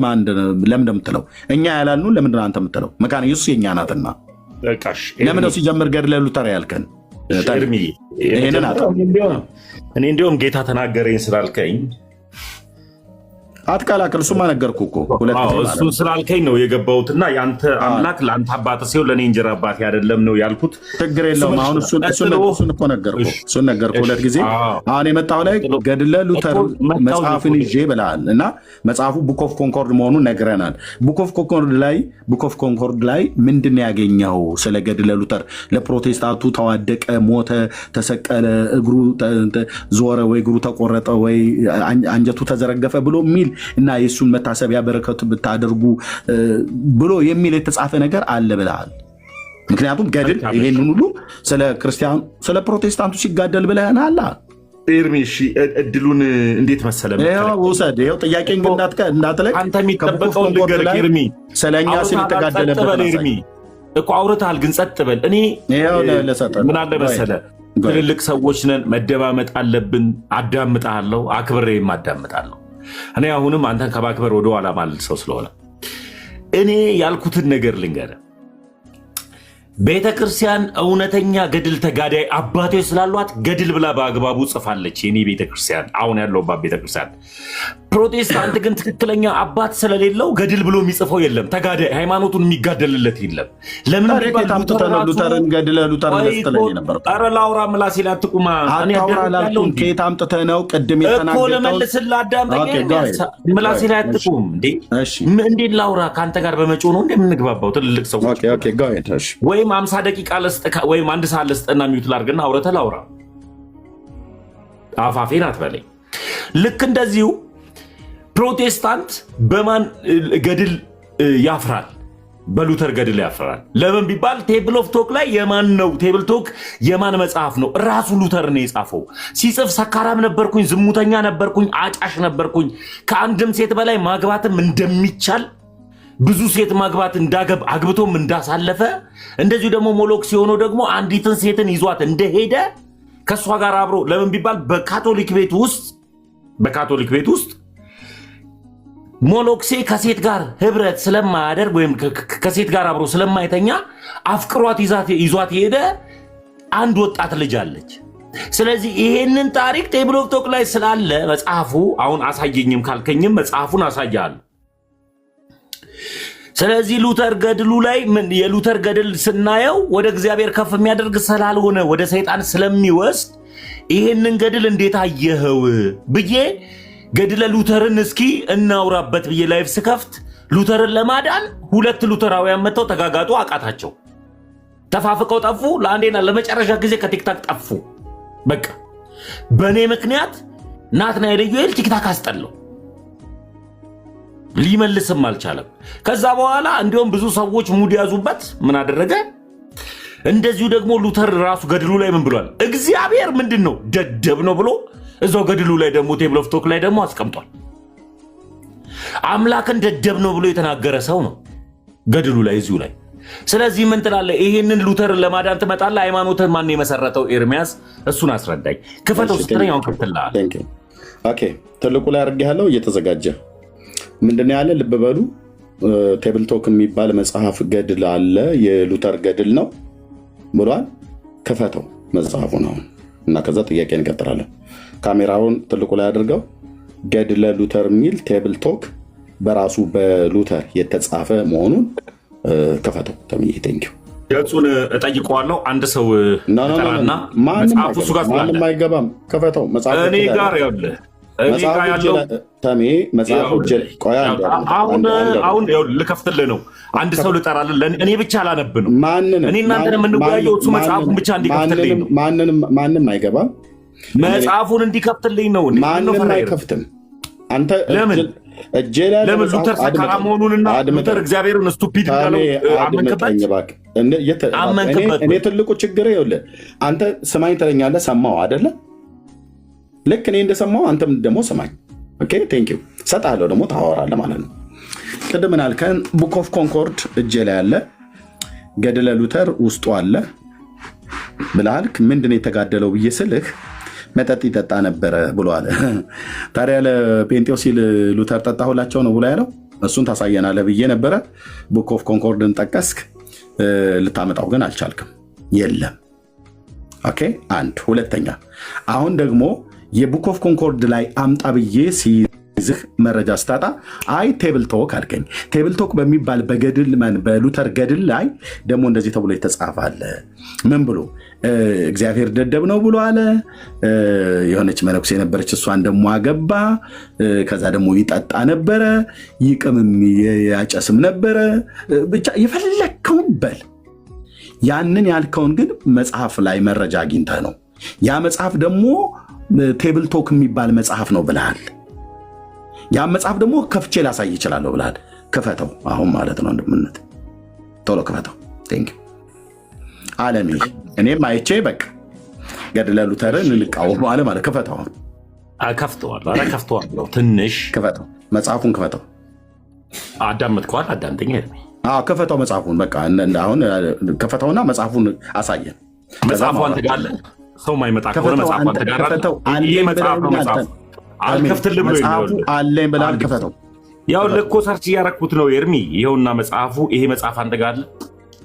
ለምን እንደምትለው እኛ ያላልኑን ለምንድን ነው አንተ የምትለው? መካነ ኢየሱስ የኛ ናትና ለምን ነው ሲጀምር ገድለ ሉተር ያልከን? እኔ እንዲሁም ጌታ ተናገረኝ ስላልከኝ አትቀላቅል። እሱማ ነገርኩህ እኮ እሱ ስላልከኝ ነው የገባሁትና የአንተ አምላክ ለአንተ አባት ሲሆን ለእኔ እንጀራ አባቴ አይደለም ነው ያልኩት። ችግር የለውም። አሁን እሱን እኮ ነገርኩህ ሁለት ጊዜ። አሁን የመጣው ላይ ገድለ ሉተር መጽሐፍን ይዤ ብለሃል እና መጽሐፉ ቡክ ኦፍ ኮንኮርድ መሆኑን ነግረናል። ቡክ ኦፍ ኮንኮርድ ላይ ምንድን ነው ያገኘው ስለ ገድለ ሉተር? ለፕሮቴስታንቱ ተዋደቀ፣ ሞተ፣ ተሰቀለ፣ እግሩ ዞረ ወይ እግሩ ተቆረጠ ወይ አንጀቱ ተዘረገፈ ብሎ የሚል እና የእሱን መታሰቢያ በረከቱ ብታደርጉ ብሎ የሚል የተጻፈ ነገር አለ ብለሃል። ምክንያቱም ገድል ይሄንን ሁሉ ስለ ክርስቲያኑ ስለ ፕሮቴስታንቱ ሲጋደል ብለህናል። ኤርሚ እድሉን እንዴት መሰለ ውሰድ። ይኸው ጥያቄን ግን እንዳትለቅ። አንተ የሚጠበቀው ንገር ኤርሚ፣ ስለኛ ሲል የተጋደለበት ኤርሚ እኮ አውርተሃል፣ ግን ጸጥ በል። እኔ ምን አለ መሰለ ትልልቅ ሰዎች ነን፣ መደማመጥ አለብን። አዳምጣለሁ፣ አክብሬም አዳምጣለሁ። እኔ አሁንም አንተን ከማክበር ወደ ኋላ ማለት ሰው ስለሆነ እኔ ያልኩትን ነገር ልንገርህ። ቤተ ክርስቲያን እውነተኛ ገድል ተጋዳይ አባቶች ስላሏት ገድል ብላ በአግባቡ ጽፋለች። የኔ ቤተ ክርስቲያን አሁን ያለውባት ቤተ ክርስቲያን። ፕሮቴስታንት ግን ትክክለኛ አባት ስለሌለው ገድል ብሎ የሚጽፈው የለም። ተጋዳይ ሃይማኖቱን የሚጋደልለት የለም። ለምን ሉተርን ገድለ ሉተር ኧረ ላውራ ምላሴ ላይ አትቁማ። ከየት አምጥተህ ነው ቅድም እኮ ልመልስልህ? አዳምጠኝ። ምላሴ ላይ አትቁም እንዴ! እንዴት ላውራ? ከአንተ ጋር በመጮህ ነው እንደምንግባባው ትልልቅ ሰዎች። ወይም 50 ደቂቃ ወይም 1 ሰዓት ልስጥና ሚዩት ላድርግና አውረተህ ላውራ። አፋፌን አትበለኝ። ልክ እንደዚሁ ፕሮቴስታንት በማን ገድል ያፍራል? በሉተር ገድል ያፍራል። ለምን ቢባል ቴብል ኦፍ ቶክ ላይ የማን ነው? ቴብል ቶክ የማን መጽሐፍ ነው? ራሱ ሉተር ነው የጻፈው። ሲጽፍ ሰካራም ነበርኩኝ፣ ዝሙተኛ ነበርኩኝ፣ አጫሽ ነበርኩኝ፣ ከአንድም ሴት በላይ ማግባትም እንደሚቻል ብዙ ሴት ማግባት አግብቶም እንዳሳለፈ እንደዚሁ ደግሞ ሞሎክ ሲሆነው ደግሞ አንዲትን ሴትን ይዟት እንደሄደ ከእሷ ጋር አብሮ ለምን ቢባል በካቶሊክ ቤት ውስጥ ሞሎክሴ ከሴት ጋር ህብረት ስለማያደርግ ወይም ከሴት ጋር አብሮ ስለማይተኛ አፍቅሯት ይዟት የሄደ አንድ ወጣት ልጅ አለች። ስለዚህ ይሄንን ታሪክ ቴብል ኦፍ ቶክ ላይ ስላለ መጽሐፉ አሁን አሳየኝም ካልከኝም መጽሐፉን አሳያለሁ። ስለዚህ ሉተር ገድሉ ላይ የሉተር ገድል ስናየው ወደ እግዚአብሔር ከፍ የሚያደርግ ስላልሆነ ወደ ሰይጣን ስለሚወስድ ይሄንን ገድል እንዴት አየኸው ብዬ ገድለ ሉተርን እስኪ እናውራበት ብዬ ላይፍ ስከፍት ሉተርን ለማዳን 2 ሉተራውያን መጥተው ተጋጋጡ፣ አቃታቸው፣ ተፋፍቀው ጠፉ። ለአንዴና ለመጨረሻ ጊዜ ከቲክታክ ጠፉ። በቃ በእኔ ምክንያት ናትናኤል ኢዩኤል ቲክታክ አስጠለው፣ ሊመልስም አልቻለም። ከዛ በኋላ እንዲሁም ብዙ ሰዎች ሙድ ያዙበት። ምን አደረገ? እንደዚሁ ደግሞ ሉተር ራሱ ገድሉ ላይ ምን ብሏል? እግዚአብሔር ምንድን ነው ደደብ ነው ብሎ እዛው ገድሉ ላይ ደግሞ ቴብል ኦፍ ቶክ ላይ ደግሞ አስቀምጧል። አምላክን ደደብ ነው ብሎ የተናገረ ሰው ነው ገድሉ ላይ እዚሁ ላይ። ስለዚህ ምን ትላለህ? ይሄንን ሉተርን ለማዳን ትመጣለህ? ሃይማኖትን ማን የመሰረተው? ኤርሚያስ እሱን አስረዳኝ። ክፈተው ስትለኛውን ክፍትልሃል። ኦኬ ትልቁ ላይ አድርጌያለሁ እየተዘጋጀ ምንድን ያለ ልብ በሉ። ቴብል ቶክ የሚባል መጽሐፍ ገድል አለ፣ የሉተር ገድል ነው ብሏል። ክፈተው መጽሐፉን አሁን እና ከዛ ጥያቄ እንቀጥላለን። ካሜራውን ትልቁ ላይ አድርገው። ገድለ ሉተር የሚል ቴብል ቶክ በራሱ በሉተር የተጻፈ መሆኑን ክፈተው። ተምዬ ቴንኪው። ገጹን እጠይቀዋለሁ። አንድ ሰው ተራና መጽሐፉ እሱ ጋር ስላለ ማንም አይገባም። ክፈተው መጽሐፉ እኔ ጋር ያለ አሁን ልከፍትልህ ነው። አንድ ሰው ልጠራልህ። እኔ ብቻ ላነብ ነው። እኔ እናንተን የምንወያየው እሱ መጽሐፉን ብቻ እንዲከፍትልኝ ነው። ማንም አይገባም። መጽሐፉን እንዲከፍትልኝ ነው። ማንም አይከፍትም። አንተ ለምን ሉተር ሰካራ መሆኑንና ሉተር እግዚአብሔርን ስቱፒድ እንዳለው አመንክበት? እኔ ትልቁ ችግር ይኸውልህ፣ አንተ ስማኝ ትለኛለህ። ሰማሁ አይደለ? ልክ እኔ እንደሰማሁ አንተም ደግሞ ስማኝ። ኦኬ ቴንክ ዩ ሰጣለሁ። ደግሞ ታወራለህ ማለት ነው። ቅድም ምን አልከን? ቡክ ኦፍ ኮንኮርድ እጄ ላይ አለ፣ ገድለ ሉተር ውስጡ አለ ብለሃል። ምንድን ነው የተጋደለው ብዬ ስልህ መጠጥ ይጠጣ ነበረ ብሎ አለ። ታዲያ ለጴንጤው ሲል ሉተር ጠጣሁላቸው ነው ብሎ ያለው። እሱን ታሳየናለህ ብዬ ነበረ። ቡክ ኦፍ ኮንኮርድን ጠቀስክ፣ ልታመጣው ግን አልቻልክም። የለም። ኦኬ አንድ ሁለተኛ፣ አሁን ደግሞ የቡክ ኦፍ ኮንኮርድ ላይ አምጣ ብዬ ሲይዝህ መረጃ ስታጣ አይ ቴብል ቶክ አልከኝ። ቴብል ቶክ በሚባል በገድል በሉተር ገድል ላይ ደግሞ እንደዚህ ተብሎ የተጻፋለ። ምን ብሎ? እግዚአብሔር ደደብ ነው ብሎ አለ። የሆነች መነኩሴ ነበረች፣ እሷን ደግሞ አገባ። ከዛ ደግሞ ይጠጣ ነበረ፣ ይቅምም ያጨስም ነበረ። ብቻ የፈለግከውን በል። ያንን ያልከውን ግን መጽሐፍ ላይ መረጃ አግኝተህ ነው። ያ መጽሐፍ ደግሞ ቴብል ቶክ የሚባል መጽሐፍ ነው ብለሃል። ያ መጽሐፍ ደግሞ ከፍቼ ላሳይ ይችላለሁ ብለሃል። ክፈተው አሁን ማለት ነው። እንደምነት ቶሎ ክፈተው። ቴንክ ዩ አለሚ። እኔም አይቼ በቃ ገድለ ሉተርን እንቃወም አለ ማለት። ክፈተው አሁን። ከፍተዋለሁ። ኧረ ከፍተዋለሁ። ትንሽ ክፈተው፣ መጽሐፉን ክፈተው። አዳመጥከዋል? አዳምጠኝ። ክፈተው መጽሐፉን። በቃ አሁን ክፈተውና መጽሐፉን አሳየን። መጽሐፉ አንተ ጋር አለ። ሰው ማይመጣ ከሆነ መጽሐፉ አንተ ጋር አለ። ይሄ መጽሐፍ ነው። መጽሐፉ አልከፍትልህ ብሎ መጽሐፉ አለኝ ብለሃል። ክፈተው። ያው ለኮ ሰርች እያደረኩት ነው ኤርሚ። ይኸውና መጽሐፉ። ይሄ መጽሐፍ አንተ ጋር አለ።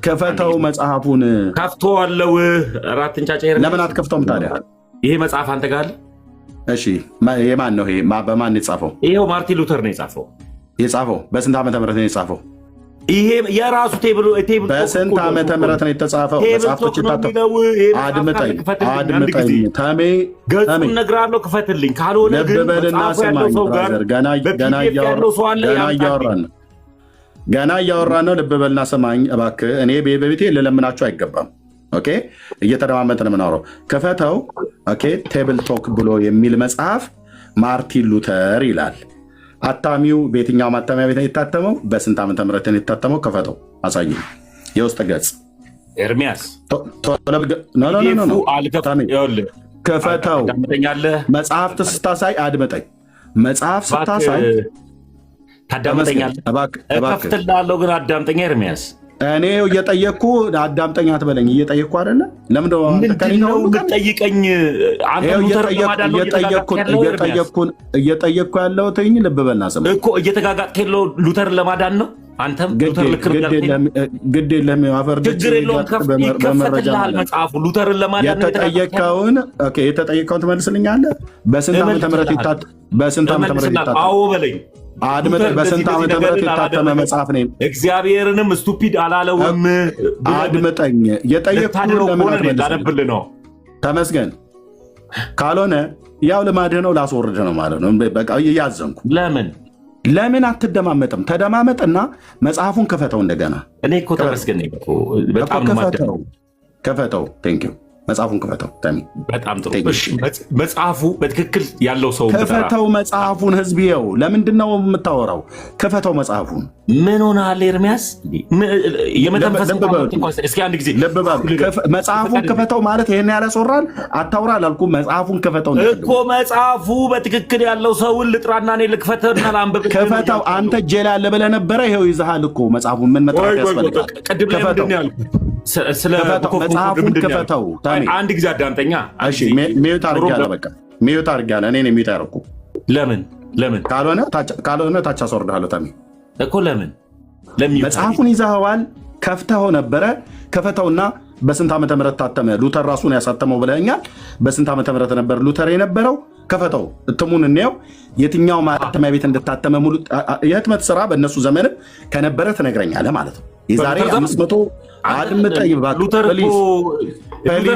ክፈተው መጽሐፉን። ከፍተዋለሁ። አራት እንጫጫ ኤርሚ። ለምን አትከፍተውም ታዲያ? ይሄ መጽሐፍ አንተ ጋር አለ። እሺ የማን ነው ይሄ? በማን የጻፈው? ይሄው ማርቲን ሉተር ነው የጻፈው። የጻፈው በስንት ዓመተ ምህረት ነው የጻፈው? ይሄ የራሱ ቴብል በስንት ዓመተ ምህረት ነው የተጻፈው? መጽሐፍቶች አድምጠኝ ተሜ ገጹን እነግርሃለሁ። ክፈትልኝ። ካልሆነ ግን ልብበልና ስማኝ ብራዘር፣ ገና እያወራን ነው። ልብበልና ስማኝ እባክህ። እኔ በቤቴ ልለምናችሁ አይገባም። ኦኬ እየተደማመጥን የምናወራው። ክፈተው። ኦኬ ቴብል ቶክ ብሎ የሚል መጽሐፍ ማርቲን ሉተር ይላል። አታሚው በየትኛው ማተሚያ ቤት ነው የታተመው? በስንት ዓመተ ምህረት ነው የታተመው? ክፈተው አሳይ። የውስጥ ገጽ ኤርሚያስ ክፈተው። መጽሐፍት ስታሳይ አድምጠኝ። መጽሐፍ ስታሳይ ታዳምጠኛለህ። እከፍትልሃለሁ ግን አዳምጠኛ ኤርሚያስ። እኔ እየጠየቅኩ አዳምጠኛ አትበለኝ። እየጠየቅኩ አይደለ? ለምንድነው ጠይቀኝ? እየጠየቅኩ ያለሁት ልብ በልና ስማ እኮ። እየተጋጋጥክ ያለው ሉተርን ለማዳን ነው። አንተም ሉተር ልክ ግድ የለም ችግር የለውም። ይከፈትልሃል መጽሐፉ ሉተርን ለማዳን የተጠየቀውን ትመልስልኛለህ። በስንት ዓመተ ምህረት ይታተም? አዎ በለኝ። በስንት ዓመተ ምህረት የታተመ መጽሐፍ ነው? እግዚአብሔርንም ስቱፒድ አላለውም። አድምጠኝ። የጠየቅኩህን ለምን አትመልስልኝ? ነው ተመስገን። ካልሆነ ያው ልማድህ ነው፣ ላስወርድ ነው ማለት ነው። በቃ እያዘንኩ ለምን አትደማመጥም? ተደማመጥና መጽሐፉን ክፈተው እንደገና። እኔ እኮ ተመስገን በጣም ክፈተው። ቴንክ ዩ መጽሐፉን ክፈተው። በጣም ጥሩ። መጽሐፉ በትክክል ያለው ሰው ክፈተው መጽሐፉን። ህዝብየው ለምንድን ነው የምታወራው? ክፈተው መጽሐፉን። ምን ሆነሃል ኤርሚያስ? የመተንፈስ እስኪ አንድ ጊዜ መጽሐፉን ክፈተው ማለት ይሄን ያላስወራል። አታውራ አላልኩም። መጽሐፉን ክፈተው እኮ። መጽሐፉ በትክክል ያለው ሰውን ልጥራና እኔ ልክፈተውና ላንብብ። ክፈተው። አንተ እጄ ላይ አለ ብለህ ነበረ። ይኸው ይዘሃል እኮ መጽሐፉን። ምን መጥራት ያስፈልጋል? ቅድም ላይ ምንድን ነው ያልኩት? መጽሐፉን ክፈተው። አንድ ጊዜ አዳምጠኛ። ሚዩት አድርጊያለሁ። በቃ ሚዩት አድርጊያለሁ። እኔ ሚዩት ያደረኩ ለምን ካልሆነ ታች አስወርድሃለሁ። ታሚ እኮ ለምን መጽሐፉን ይዘኸዋል፣ ከፍተኸው ነበረ። ክፈተውና በስንት ዓመተ ምህረት ታተመ? ሉተር ራሱን ያሳተመው ብለኸኛል። በስንት ዓመተ ምህረት ነበር ሉተር የነበረው? ክፈተው፣ እትሙን እንየው። የትኛው ማተሚያ ቤት እንደታተመ ሙሉ የህትመት ስራ በእነሱ ዘመንም ከነበረ ትነግረኛለህ ማለት ነው። የዛሬ 500 አድምጠኝ ሉተር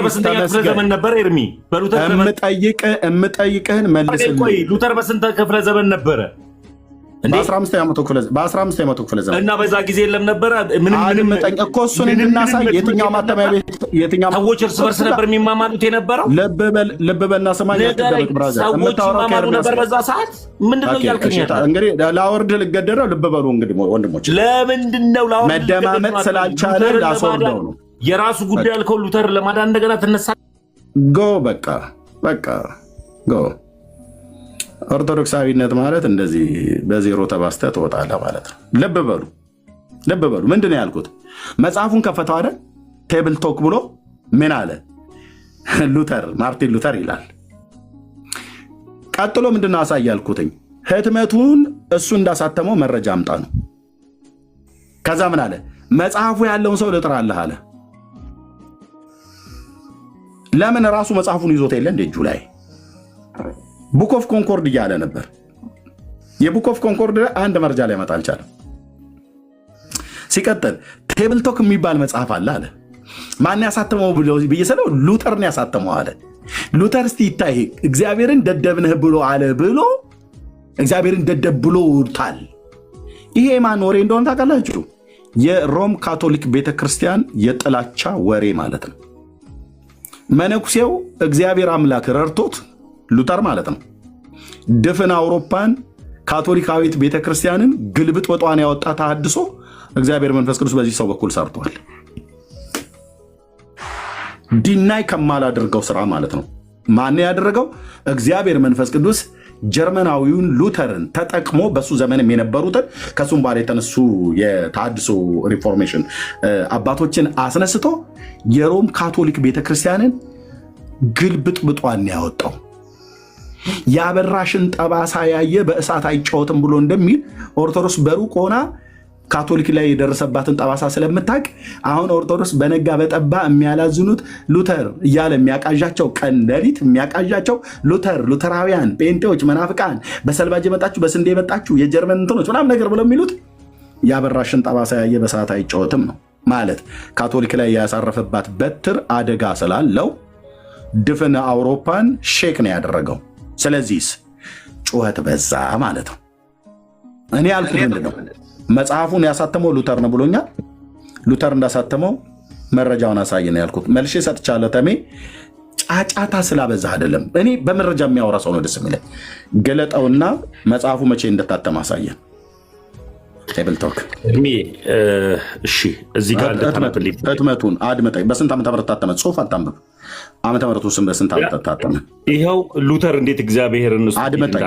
በስንተኛ ክፍለ ዘመን ነበር? ኤርሚ እምጠይቅህን መልስልኝ። ሉተር በስንት ክፍለ ዘመን ነበረ? በ15ኛው ክፍለ ዘመን እና በዛ ጊዜ የለም ነበረ? አድምጠኝ እኮ እሱን እንድናሳይ። የትኛው ማተሚያ ቤት ሰዎች እርስ በርስ ነበር የሚማማሉት የነበረው? ልብ በልና ሰማኝ። ሰዎች ይማማሉ ነበር በዛ ሰዓት? ምንድነው እያልከኝ? እንግዲህ ላወርድ ልገደረው። ልብ በሉ እንግዲህ ወንድሞች፣ ለምንድነው መደማመጥ ስላልቻለ ላስወርደው ነው። የራሱ ጉዳይ ያልከው ሉተር ለማዳን እንደገና ትነሳ። በቃ ጎ ኦርቶዶክሳዊነት ማለት እንደዚህ በዜሮ ተባስተህ ትወጣለህ ማለት ነው። ልብ በሉ። ምንድን ነው ያልኩት? መጽሐፉን ከፈተው አይደል? ቴብል ቶክ ብሎ ምን አለ? ማርቲን ሉተር ይላል። ቀጥሎ ምንድን ነው አሳይ ያልኩትኝ? ህትመቱን እሱ እንዳሳተመው መረጃ አምጣ ነው። ከዛ ምን አለ? መጽሐፉ ያለውን ሰው ልጥራለህ አለ። ለምን? ራሱ መጽሐፉን ይዞት የለ እንደ እጁ ላይ ቡክ ኦፍ ኮንኮርድ እያለ ነበር። የቡክ ኦፍ ኮንኮርድ አንድ መረጃ ላይ መጣ አልቻለም። ሲቀጥል ቴብል ቶክ የሚባል መጽሐፍ አለ አለ። ማን ያሳተመው ብዬ ስለው ሉተርን ያሳተመው አለ። ሉተር እስቲ ይታይ እግዚአብሔርን ደደብነህ ብሎ አለ ብሎ እግዚአብሔርን ደደብ ብሎታል። ይሄ ማን ወሬ እንደሆነ ታውቃላችሁ? የሮም ካቶሊክ ቤተክርስቲያን የጥላቻ ወሬ ማለት ነው። መነኩሴው እግዚአብሔር አምላክ ረድቶት ሉተር ማለት ነው ድፍን አውሮፓን ካቶሊካዊት ቤተክርስቲያንን ግልብጥ ወጧን ያወጣ ተሐድሶ እግዚአብሔር መንፈስ ቅዱስ በዚህ ሰው በኩል ሰርቷል። ዲናይ ከማላደርገው ስራ ማለት ነው። ማን ያደረገው? እግዚአብሔር መንፈስ ቅዱስ ጀርመናዊውን ሉተርን ተጠቅሞ በሱ ዘመንም የነበሩትን ከሱም በኋላ የተነሱ የተሐድሶ ሪፎርሜሽን አባቶችን አስነስቶ የሮም ካቶሊክ ቤተክርስቲያንን ግልብጥ ብጧን ያወጣው። ያበራሽን ጠባሳ ያየ በእሳት አይጫወትም ብሎ እንደሚል ኦርቶዶክስ በሩቅ ሆና ካቶሊክ ላይ የደረሰባትን ጠባሳ ስለምታውቅ አሁን ኦርቶዶክስ በነጋ በጠባ የሚያላዝኑት ሉተር እያለ የሚያቃዣቸው ቀን ሌሊት የሚያቃዣቸው ሉተራውያን፣ ጴንጤዎች፣ መናፍቃን፣ በሰልባጅ የመጣችሁ በስንዴ የመጣችሁ የጀርመን እንትኖች ምናምን ነገር ብለው የሚሉት ያበራሽን ጠባሳ ያየ በእሳት አይጫወትም ነው ማለት። ካቶሊክ ላይ ያሳረፈባት በትር አደጋ ስላለው ድፍን አውሮፓን ሼክ ነው ያደረገው። ስለዚህ ጩኸት በዛ ማለት ነው። እኔ ያልኩት ምንድን ነው? መጽሐፉን ያሳተመው ሉተር ነው ብሎኛል። ሉተር እንዳሳተመው መረጃውን አሳይ ነው ያልኩት። መልሼ ሰጥቻለሁ። ተሜ ጫጫታ ስላበዛ አይደለም። እኔ በመረጃ የሚያወራ ሰው ነው ደስ የሚለኝ። ገለጠውና መጽሐፉ መቼ እንደታተመ አሳየን። ቴብል ቶክ እሺ፣ እዚህ ጋር ህትመቱን አድምጠኝ። በስንት ዓመተ ምህረት ታተመ? ጽሁፍ አታንብብ። ዓመተ ምህረቱ ስም በስንት ዓመት ታተመ? ይኸው ሉተር እንዴት እግዚአብሔርን አድምጠኝ።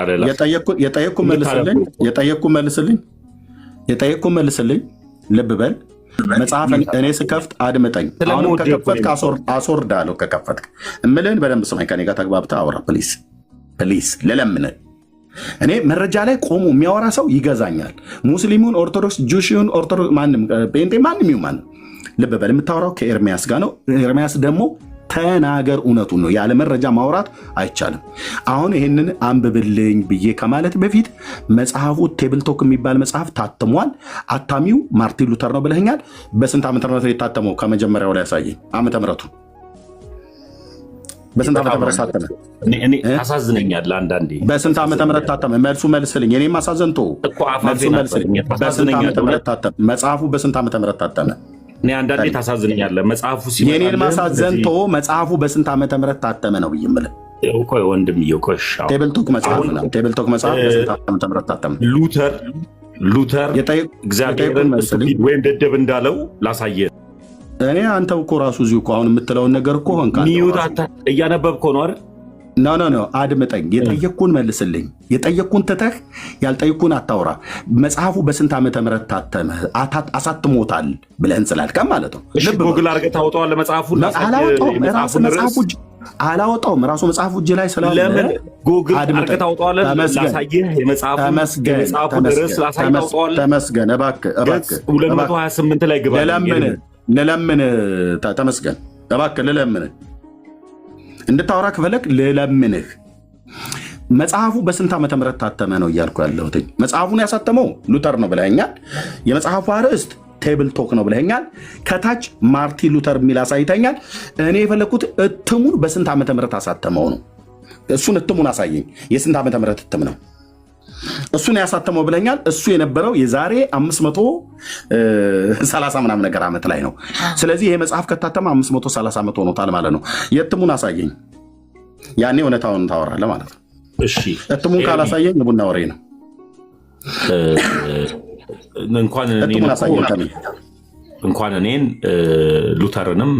የጠየቅኩ መልስልኝ። ልብ በል። መጽሐፍ እኔ ስከፍት አድምጠኝ። አሁንም ከከፈትክ አስወርዳለሁ። ከከፈትክ እምልህን በደንብ ስማኝ። ከኔ ጋር ተግባብተህ አውራ ፕሊስ፣ ልለምንህ። እኔ መረጃ ላይ ቆሞ የሚያወራ ሰው ይገዛኛል። ሙስሊሙን፣ ኦርቶዶክስ፣ ጁሽን፣ ኦርቶዶክስ፣ ማንም ጴንጤ፣ ማንም ይሁን ማንም ልብ በል የምታወራው ከኤርሚያስ ጋር ነው። ኤርሚያስ ደግሞ ተናገር እውነቱን ነው። ያለ መረጃ ማውራት አይቻልም። አሁን ይህንን አንብብልኝ ብዬ ከማለት በፊት መጽሐፉ ቴብልቶክ የሚባል መጽሐፍ ታትሟል። አታሚው ማርቲን ሉተር ነው ብለኸኛል። በስንት ዓመተ ምህረት የታተመው? ከመጀመሪያው ላይ ያሳየኝ ዓመተ ምህረቱ በስንት ዓመተ ምህረት ታተመ? ታሳዝነኛለህ አንዳንዴ። በስንት ዓመተ ምህረት ታተመ? መልሱ መልስልኝ። እኔም አሳዘንቶ መልሱ መልስልኝ። በስንት ዓመተ ምህረት ታተመ መጽሐፉ? በስንት ዓመተ ምህረት ታተመ? እኔ አንዳንዴ ታሳዝነኛለህ። መጽሐፉ ሲመጣ የኔን ማሳዘንቶ መጽሐፉ በስንት ዓመተ ምህረት ታተመ ነው ብዬ የምልህ። ቆይ ወንድምዬው፣ ኮሻው ቴብልቶክ መጽሐፍ ነው። ቴብልቶክ መጽሐፍ በስንት ዓመተ ምህረት ታተመ? ሉተር እግዚአብሔርን ወይም ደደብ እንዳለው ላሳየ። እኔ አንተው እኮ ራሱ እዚሁ እኮ አሁን የምትለውን ነገር እኮ ሆንካ እያነበብከው ነው አይደል? ኖ አድምጠኝ። የጠየቅኩን መልስልኝ። የጠየቅኩን ትተህ ያልጠየቅኩን አታውራ። መጽሐፉ በስንት ዓመተ ምህረት ታተመ? አሳትሞታል ብለህን ስላልከም ማለት ነው። ጎግል አድርገህ ታወጣዋለህ መጽሐፉን? አላወጣውም። ራሱ መጽሐፉ እጅ ላይ ስላለ ለምን ጎግል አድርገህ ታወጣዋለህ? ላሳየህ የመጽሐፉ ድረስ ላሳየህ ታወጣዋለህ። ተመስገን እባክህ 228 ላይ ግባ። ልለምን ተመስገን እባክህ ልለምንህ እንድታወራ ከፈለግ ልለምንህ። መጽሐፉ በስንት ዓመተ ምህረት ታተመ ነው እያልኩ ያለሁት። መጽሐፉን ያሳተመው ሉተር ነው ብለኸኛል። የመጽሐፉ አርዕስት ቴብል ቶክ ነው ብለኸኛል። ከታች ማርቲን ሉተር የሚል አሳይተኛል። እኔ የፈለግኩት እትሙን በስንት ዓመተ ምህረት አሳተመው ነው። እሱን እትሙን አሳየኝ። የስንት ዓመተ ምህረት እትም ነው እሱን ያሳተመው ብለኛል። እሱ የነበረው የዛሬ 530 ምናምን ነገር ዓመት ላይ ነው። ስለዚህ ይሄ መጽሐፍ ከታተመ 530 ዓመት ሆኖታል ማለት ነው። የእትሙን አሳየኝ። ያኔ እውነታውን ታወራለህ ማለት ነው። እሺ፣ እትሙን ካላሳየኝ የቡና ወሬ ነው። እንኳን እኔን ሉተርንም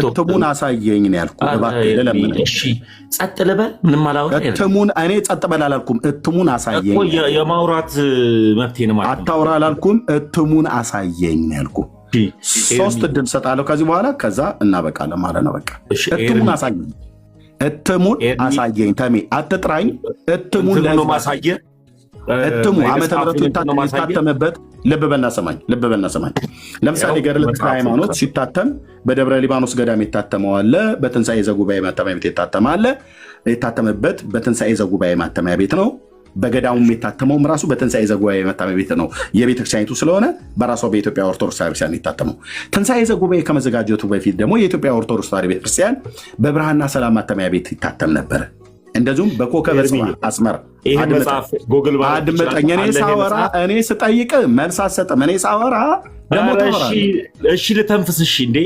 እትሙን አሳየኝ ነው ያልኩህ። ጸጥ ልበል? ምንም አላወራም። እኔ ጸጥ በል አላልኩም። እትሙን አሳየኝ። የማውራት መብቴን ማለት አታውራ አላልኩም። እትሙን አሳየኝ ነው ያልኩህ። 3 እድል ሰጣለሁ ከዚህ በኋላ፣ ከዛ እናበቃለን ማለት ነው። በቃ እትሙን አሳየኝ። እትሙን አሳየኝ። ተሜ አትጥራኝ። እትሙን ለማሳየ እትሙ ዓመተ ምህረቱ የታተመበት ልብ በልና ሰማኝ። ለምሳሌ ገድለ ተክለ ሃይማኖት ሲታተም በደብረ ሊባኖስ ገዳም የታተመው አለ። በትንሣኤ ዘጉባኤ ማተሚያ ቤት የታተመ አለ። የታተመበት በትንሣኤ ዘጉባኤ ማተሚያ ቤት ነው። በገዳሙም የታተመውም ራሱ በትንሣኤ ዘጉባኤ ማተሚያ ቤት ነው። የቤተክርስቲያኒቱ ስለሆነ በራሷ በኢትዮጵያ ኦርቶዶክስ ቤተክርስቲያን የታተመው። ትንሣኤ ዘጉባኤ ከመዘጋጀቱ በፊት ደግሞ የኢትዮጵያ ኦርቶዶክስ ቤተክርስቲያን በብርሃንና ሰላም ማተሚያ ቤት ይታተም ነበር። እንደዚሁም በኮከበ ጽባህ አስመራ። አድምጠኝ። እኔ ስጠይቅ መልስ አትሰጥም። እኔ ሳወራ ደግሞ እሺ ልተንፍስ። እሺ እንዴ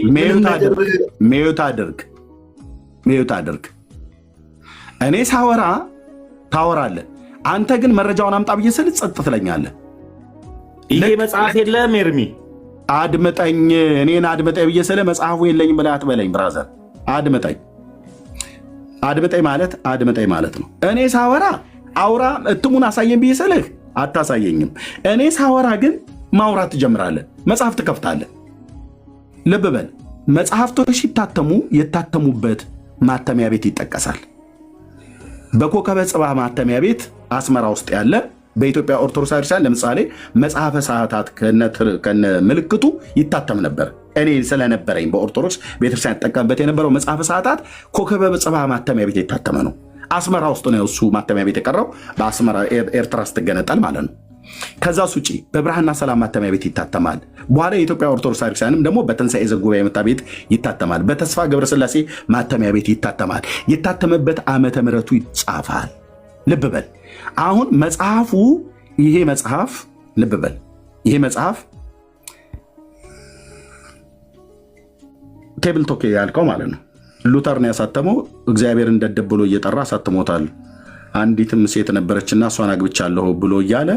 ሚዩት አድርግ። እኔ ሳወራ ታወራለህ። አንተ ግን መረጃውን አምጣ ብዬ ስል ጸጥ ትለኛለህ። ይሄ መጽሐፍ የለም ኤርሚ። አድምጠኝ። እኔን አድምጠኝ ብዬ ስል መጽሐፉ የለኝም ብለህ አትበለኝ ብራዘር። አድምጠኝ ማለት ነው። እኔ ሳወራ አውራ እትሙን አሳየን ብዬ ስልህ አታሳየኝም። እኔ ሳወራ ግን ማውራት ትጀምራለህ። መጽሐፍ ትከፍታለህ። ልብ በል፣ መጽሐፍቶች ሲታተሙ የታተሙበት ማተሚያ ቤት ይጠቀሳል። በኮከበ ጽባህ ማተሚያ ቤት አስመራ ውስጥ ያለ በኢትዮጵያ ኦርቶዶክስ ቤተክርስቲያን ለምሳሌ መጽሐፈ ሰዓታት ከነ ምልክቱ ይታተም ነበር። እኔ ስለነበረኝ በኦርቶዶክስ ቤተክርስቲያን ጠቀምበት የነበረው መጽሐፈ ሰዓታት ኮከበ ጽባህ ማተሚያ ቤት የታተመ ነው። አስመራ ውስጥ ነው እሱ ማተሚያ ቤት የቀረው፣ በአስመራ ኤርትራ ስትገነጠል ማለት ነው። ከዛ ውጪ በብርሃንና ሰላም ማተሚያ ቤት ይታተማል። በኋላ የኢትዮጵያ ኦርቶዶክስ ቤተክርስቲያንም ደግሞ በትንሣኤ ዘጉባኤ ማተሚያ ቤት ይታተማል። በተስፋ ገብረስላሴ ማተሚያ ቤት ይታተማል። የታተመበት ዓመተ ምሕረቱ ይጻፋል። ልብ በል። አሁን መጽሐፉ ይሄ መጽሐፍ ልብ በል፣ ይሄ መጽሐፍ ቴብል ቶክ ያልከው ማለት ነው ሉተር ነው ያሳተመው። እግዚአብሔርን ደደብ ብሎ እየጠራ አሳትሞታል። አንዲትም ሴት ነበረችና እሷን አግብቻለሁ ብሎ እያለ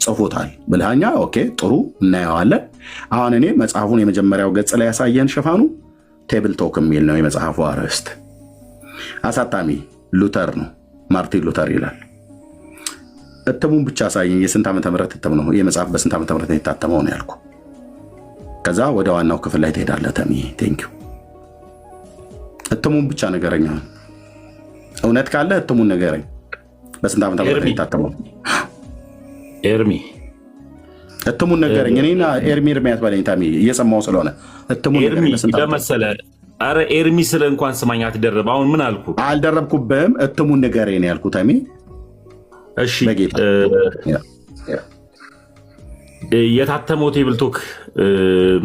ጽፎታል ብልሃኛ። ኦኬ ጥሩ እናየዋለን። አሁን እኔ መጽሐፉን የመጀመሪያው ገጽ ላይ ያሳየን ሽፋኑ ቴብል ቶክ የሚል ነው የመጽሐፉ አርዕስት። አሳታሚ ሉተር ነው፣ ማርቲን ሉተር ይላል። እትሙን ብቻ አሳየኝ። የስንት ዓመተ ምህረት እትም ነው የመጽሐፍ? በስንት ዓመተ ምህረት የታተመው ነው ያልኩ። ከዛ ወደ ዋናው ክፍል ላይ ትሄዳለህ። ተሚ ቴንኪው። እትሙን ብቻ ነገረኛ። እውነት ካለ እትሙን ንገረኝ። በስንት ዓመተ ምህረት የታተመው? ኤርሚ እትሙን ንገረኝ። እኔና ኤርሚያት ባለኝ ታሚ እየሰማው ስለሆነ እትሙን ንገረኝ። በስንት ዓመተ ምህረት? አረ ኤርሚ ስለ እንኳን ስማኝ አትደረብ። አሁን ምን አልኩ? አልደረብኩብህም። እትሙን ንገረኝ ነው ያልኩት ታሚ። እሺ የታተመው ቴብልቶክ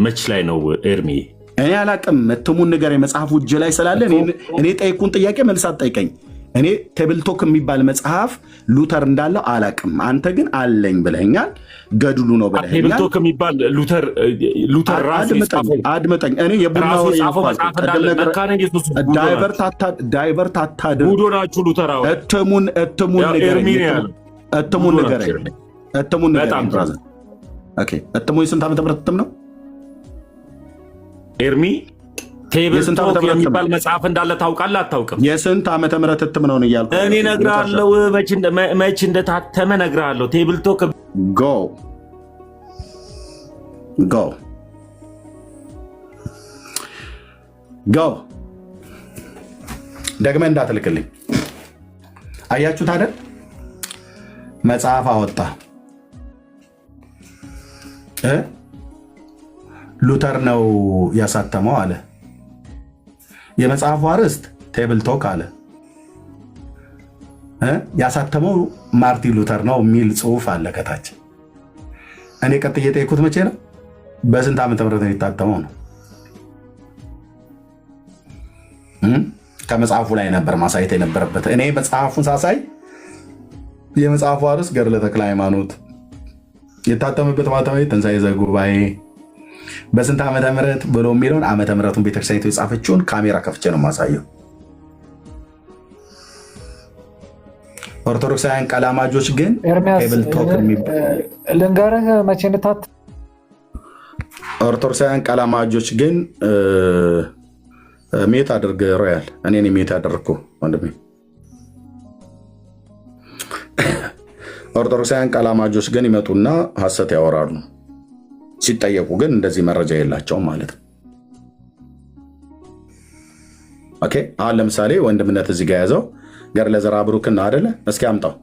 መች ላይ ነው ኤርሚ? እኔ አላቅም። እትሙን ንገረኝ። መጽሐፉ እጅ ላይ ስላለ እኔ ጠይቁን ጥያቄ መልስ አትጠይቀኝ። እኔ ቴብልቶክ የሚባል መጽሐፍ ሉተር እንዳለው አላቅም። አንተ ግን አለኝ ብለኛል። ገድሉ ነው ብለኛል። ቴብልቶክ የሚባል ሉተር ራሱ አድምጠኝ። እኔ የቡና ዳይቨርት አታድርግ። ቡዶ ናችሁ ሉተር። እትሙን ንገረኝ። እትሙን ንገረኝ። እትሙ የስንት ዓመተ ምህረት እትም ነው ኤርሚ? ቴብልቶክ የሚባል መጽሐፍ እንዳለ ታውቃለህ አታውቅም? የስንት ዓመተ ምህረት እትም ነው እያልኩ እኔ እነግርሃለሁ። መች እንደታተመ እነግርሃለሁ። ቴብልቶክ ጎ ደግመህ እንዳትልክልኝ። አያችሁት አይደል? መጽሐፍ አወጣ። ሉተር ነው ያሳተመው አለ። የመጽሐፉ አርዕስት ቴብልቶክ አለ። ያሳተመው ማርቲን ሉተር ነው የሚል ጽሑፍ አለ ከታች። እኔ ቀጥዬ የጠየኩት መቼ ነው? በስንት ዓመተ ምህረት ነው የታተመው ነው። ከመጽሐፉ ላይ ነበር ማሳየት የነበረበት። እኔ መጽሐፉን ሳሳይ የመጽሐፉ አርዕስት ገድለ ተክለ ሃይማኖት፣ የታተመበት ማተሚያ ትንሣኤ ዘጉባኤ፣ በስንት ዓመተ ምህረት ብሎ የሚለውን ዓመተ ምህረቱን ቤተክርስቲያኒቱ የጻፈችውን ካሜራ ከፍቼ ነው የማሳየው። ኦርቶዶክሳውያን ቀላማጆች ግን ልንገርህ መቼ እንታት ኦርቶዶክሳውያን ቀላማጆች ግን ሜት አድርግ ሮያል። እኔ ሜት አደረግኩ ወንድሜ። ኦርቶዶክሳውያን ቀላማጆች ግን ይመጡና ሐሰት ያወራሉ። ሲጠየቁ ግን እንደዚህ መረጃ የላቸውም ማለት ነው። ኦኬ አሁን ለምሳሌ ወንድምነት እዚህ ጋር ያዘው ገድለ ዘርዓ ብሩክን አይደለ? እስኪ አምጣው።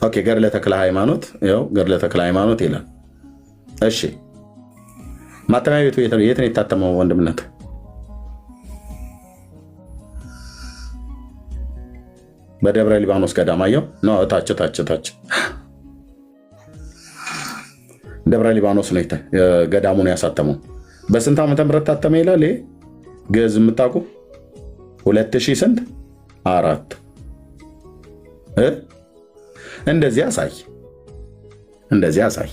ኦኬ ገድለ ተክለ ሃይማኖት፣ ይኸው ገድለ ተክለ ሃይማኖት ይላል። እሺ ማተሚያ ቤቱ የት ነው የታተመው ወንድምነት? በደብረ ሊባኖስ ገዳማየው ነው። ታች ደብረ ሊባኖስ ነው ገዳሙን ያሳተመው። በስንት ዓመተ ምህረት ታተመ ይላል? ይሄ ግዕዝ የምታውቁ 2000 ስንት 4 እንደዚህ አሳይ።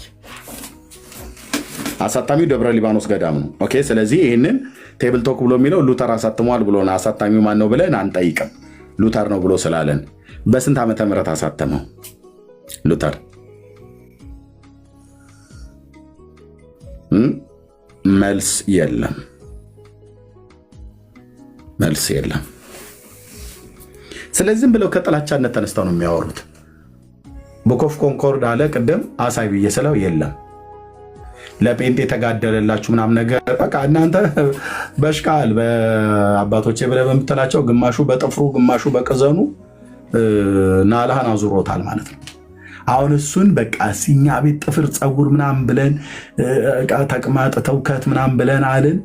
አሳታሚው ደብረ ሊባኖስ ገዳም ነው። ኦኬ ስለዚህ ይህንን ቴብልቶክ ብሎ የሚለው ሉተር አሳትሟል ብሎ አሳታሚው ማን ነው ብለን አንጠይቅም። ሉተር ነው ብሎ ስላለን በስንት ዓመተ ምህረት አሳተመው ሉተር? መልስ የለም። ስለዚህም ብለው ከጥላቻነት ተነስተው ነው የሚያወሩት። ቡክ ኦፍ ኮንኮርድ አለ ቅድም አሳይ ብዬ ስለው የለም። ለጴንጤ የተጋደለላችሁ ምናምን ነገር በቃ እናንተ በሽቃል በአባቶቼ ብለህ በምትላቸው ግማሹ በጥፍሩ ግማሹ በቅዘኑ ናላህን አዙሮታል ማለት ነው። አሁን እሱን በቃ እኛ ቤት ጥፍር ፀጉር ምናምን ብለን ተቅማጥ ተውከት ምናምን ብለን አልን።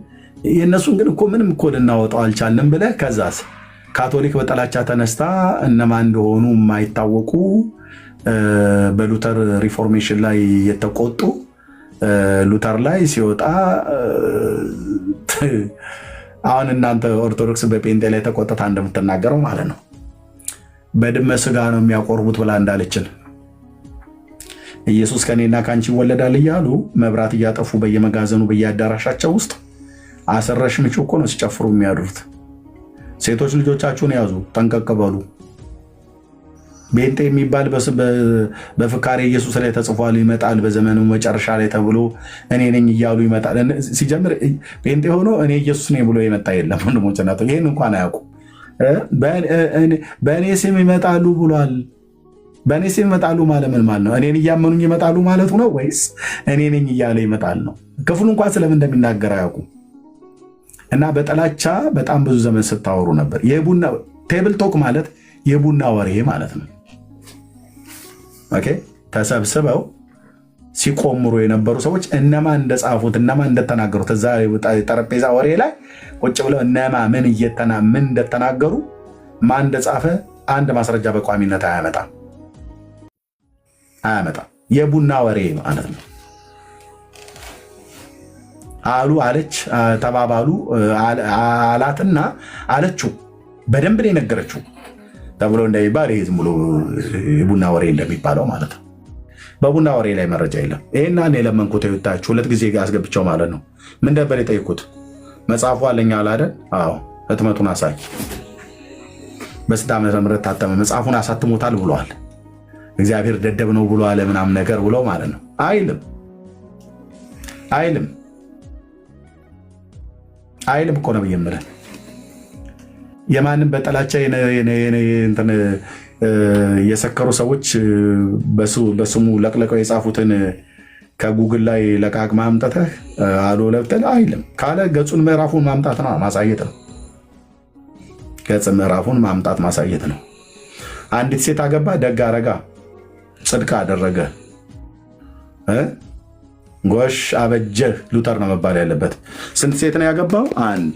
የእነሱን ግን እኮ ምንም እኮ ልናወጣው አልቻልንም ብለህ ከዛስ ካቶሊክ በጥላቻ ተነስታ እነማን እንደሆኑ የማይታወቁ በሉተር ሪፎርሜሽን ላይ የተቆጡ ሉተር ላይ ሲወጣ አሁን እናንተ ኦርቶዶክስ በጴንጤ ላይ ተቆጥታ እንደምትናገረው ማለት ነው። በድመ ስጋ ነው የሚያቆርቡት ብላ እንዳለችን ኢየሱስ ከኔና ካንቺ ይወለዳል እያሉ መብራት እያጠፉ በየመጋዘኑ በየአዳራሻቸው ውስጥ አሰረሽ ምቹ እኮ ነው ሲጨፍሩ የሚያድሩት። ሴቶች ልጆቻችሁን ያዙ፣ ጠንቀቅ በሉ። ጴንጤ የሚባል በፍካሬ ኢየሱስ ላይ ተጽፏል ይመጣል በዘመኑ መጨረሻ ላይ ተብሎ እኔ ነኝ እያሉ ይመጣል። ሲጀምር ጴንጤ ሆኖ እኔ ኢየሱስ ነኝ ብሎ የመጣ የለም። ወንድሞች ናቸው ይህን እንኳን አያውቁ። በእኔ ስም ይመጣሉ ብሏል። በእኔ ስም ይመጣሉ ማለት ምን ማለት ነው? እኔን እያመኑኝ ይመጣሉ ማለቱ ነው ወይስ እኔ ነኝ እያለ ይመጣል ነው? ክፍሉ እንኳን ስለምን እንደሚናገር አያውቁ። እና በጥላቻ በጣም ብዙ ዘመን ስታወሩ ነበር። የቡና ቴብል ቶክ ማለት የቡና ወሬ ማለት ነው። ኦኬ ተሰብስበው ሲቆምሩ የነበሩ ሰዎች እነማን እንደጻፉት እነማን እንደተናገሩት እዛ ጠረጴዛ ወሬ ላይ ቁጭ ብለው እነማ ምን እንደተናገሩ ማን እንደጻፈ አንድ ማስረጃ በቋሚነት አያመጣም። የቡና ወሬ ማለት ነው። አሉ አለች ተባባሉ አላትና አለችው በደንብ ነው የነገረችው ተብሎ እንደሚባል ይሄ ዝም ብሎ የቡና ወሬ እንደሚባለው ማለት ነው። በቡና ወሬ ላይ መረጃ የለም። ይሄና እኔ ለመንኩት ይወጣችሁ 2 ጊዜ አስገብቸው ማለት ነው። ምን ነበር የጠየኩት? መጽሐፉ አለኝ አለ አይደል? አዎ ህትመቱን አሳይ። በስንት ዓመተ ምህረት ታተመ? መጽሐፉን አሳትሞታል ብሏል። እግዚአብሔር ደደብ ነው ብሎ አለ ምናምን ነገር ብሎ ማለት ነው። አይልም እኮ ነው የምልህ። የማንም በጥላቻ የሰከሩ ሰዎች በስሙ ለቅለቀው የጻፉትን ከጉግል ላይ ለቃቅማ አምጥተህ አሎ ለብተን አይልም ካለ ገጹን ምዕራፉን ማምጣት ነው ማሳየት ነው። ገጽ ምዕራፉን ማምጣት ማሳየት ነው። አንዲት ሴት አገባ፣ ደግ አረጋ፣ ጽድቅ አደረገ፣ ጎሽ አበጀህ ሉተር ነው መባል ያለበት። ስንት ሴት ነው ያገባው? አንድ።